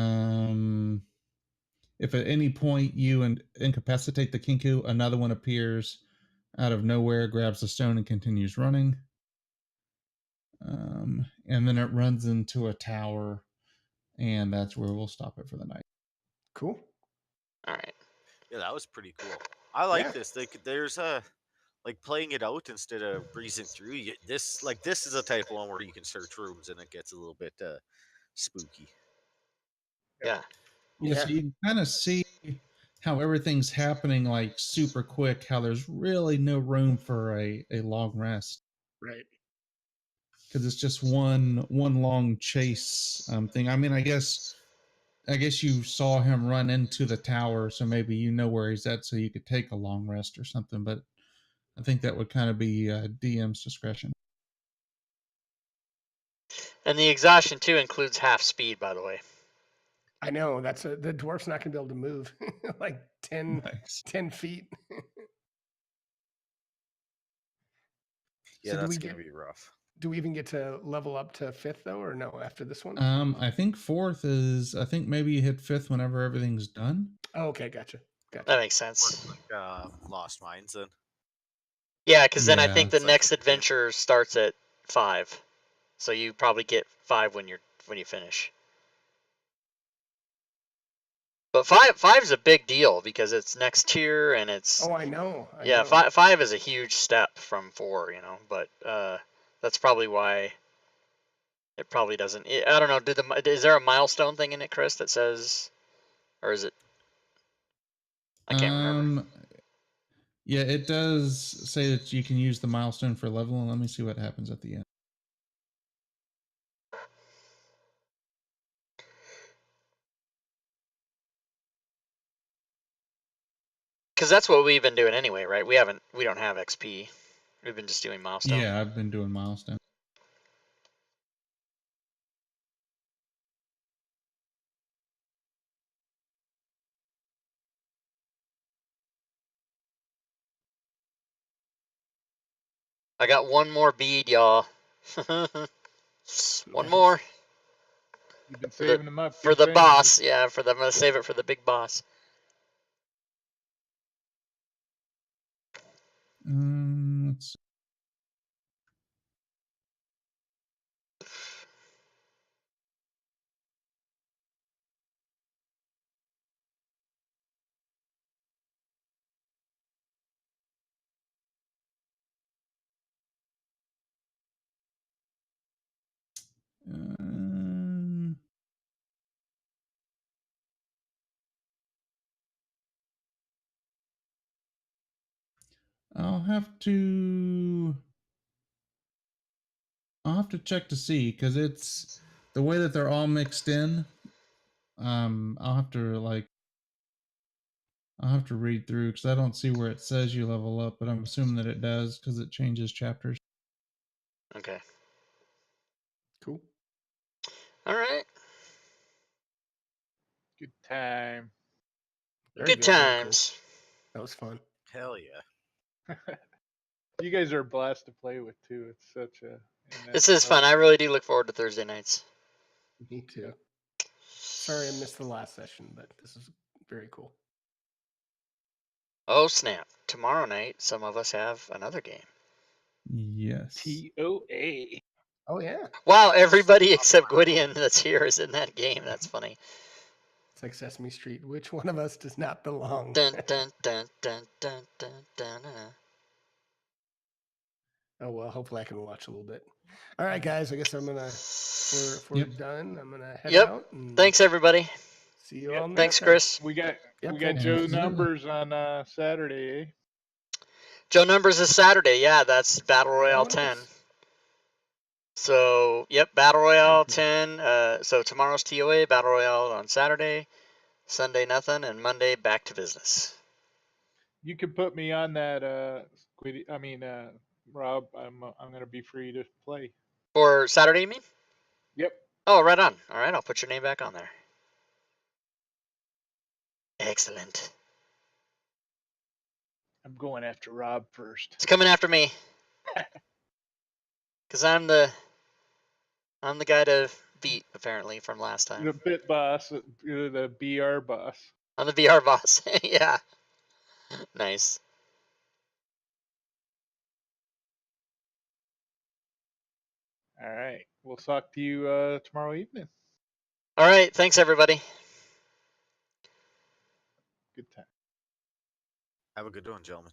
at any point you incapacitate the Kinku, another one appears out of nowhere, grabs the stone, and continues running. And then it runs into a tower, and that's where we'll stop it for the night. Cool. All right. yeah, that was pretty cool. I like Yeah. this. There's a like playing it out instead of breezing through. This is a type of one where you can search rooms and it gets a little bit spooky. Yeah. Yeah, Yeah. so you can kind of see how everything's happening like super quick, how there's really no room for a long rest. Right. Because it's just one long chase thing. I mean, I guess I guess you saw him run into the tower, so maybe you know where he's at, so you could take a long rest or something. But I think that would kind of be DM's discretion. And the exhaustion too includes half speed, by the way. I know the dwarf's not going to be able to move like 10 Nice. 10 feet. Yeah, So that's gonna be rough. do we even get to level up to 5th though, or no? After this one? I think 4th is. I think maybe you hit 5th whenever everything's done. Oh, okay, gotcha. That makes sense. Lost Mines then. Yeah, because then I Yeah. think the It's like next a game. adventure starts at 5, so you probably get 5 when you finish. But five is a big deal because it's next tier and it's Oh, I know. yeah. 5 is a huge step from 4, you know. But that's probably why it probably doesn't. I don't know. Is there a milestone thing in it, Chris, that says, or is it? I can't remember. Yeah, it does say that you can use the milestone for leveling. Let me see what happens at the end. Because that's what we've been doing anyway, right? We don't have XP. We've been just doing milestone. Yeah, I've been doing milestone. I got one more bead, y'all. One Nice. more You've been saving them up. for Good the thing. boss. Yeah, I'm gonna save it for the big boss. Let's see. I'll have to check to see because it's the way that they're all mixed in. I'll have to read through because I don't see where it says you level up, but I'm assuming that it does because it changes chapters. Okay. Cool. All right. Good time. Very Good very cool. times. That was fun. Hell yeah. You guys are a blast to play with too. It's such a. This is fun. I really do look forward to Thursday nights. Me too. Sorry I missed the last session, but this is very cool. Oh snap! Tomorrow night, some of us have another game. Yes. TOA. Oh yeah. Wow! Everybody except Gwydion that's here is in that game. That's funny. It's like Sesame Street. Which one of us does not belong? Dun dun dun dun dun dun dun. Oh well, hopefully I can watch a little bit. All right, guys. I guess I'm gonna. If we're done, I'm gonna head Yep. out. And Thanks everybody. see you Yep. all next Thanks, time. Chris. We got Yep, we got thanks. Joe Absolutely. Numbers on Saturday. Eh? Joe Numbers is Saturday. Yeah, that's Battle Royale Oh, 10. nice. So, yep, Battle Royale 10. So tomorrow's TOA, Battle Royale on Saturday, Sunday nothing, and Monday back to business. You can put me on that. Rob. I'm gonna be free to play. For Saturday, you mean? Yep. Oh, right on. All right, I'll put your name back on there. Excellent. I'm going after Rob first. It's coming after me. Cause I'm the guy to beat apparently from last The time. bit boss, the BR boss. I'm the VR boss. Yeah. Nice. All right. We'll talk to you tomorrow evening. All right, thanks everybody. Good time. Have a good one, gentlemen.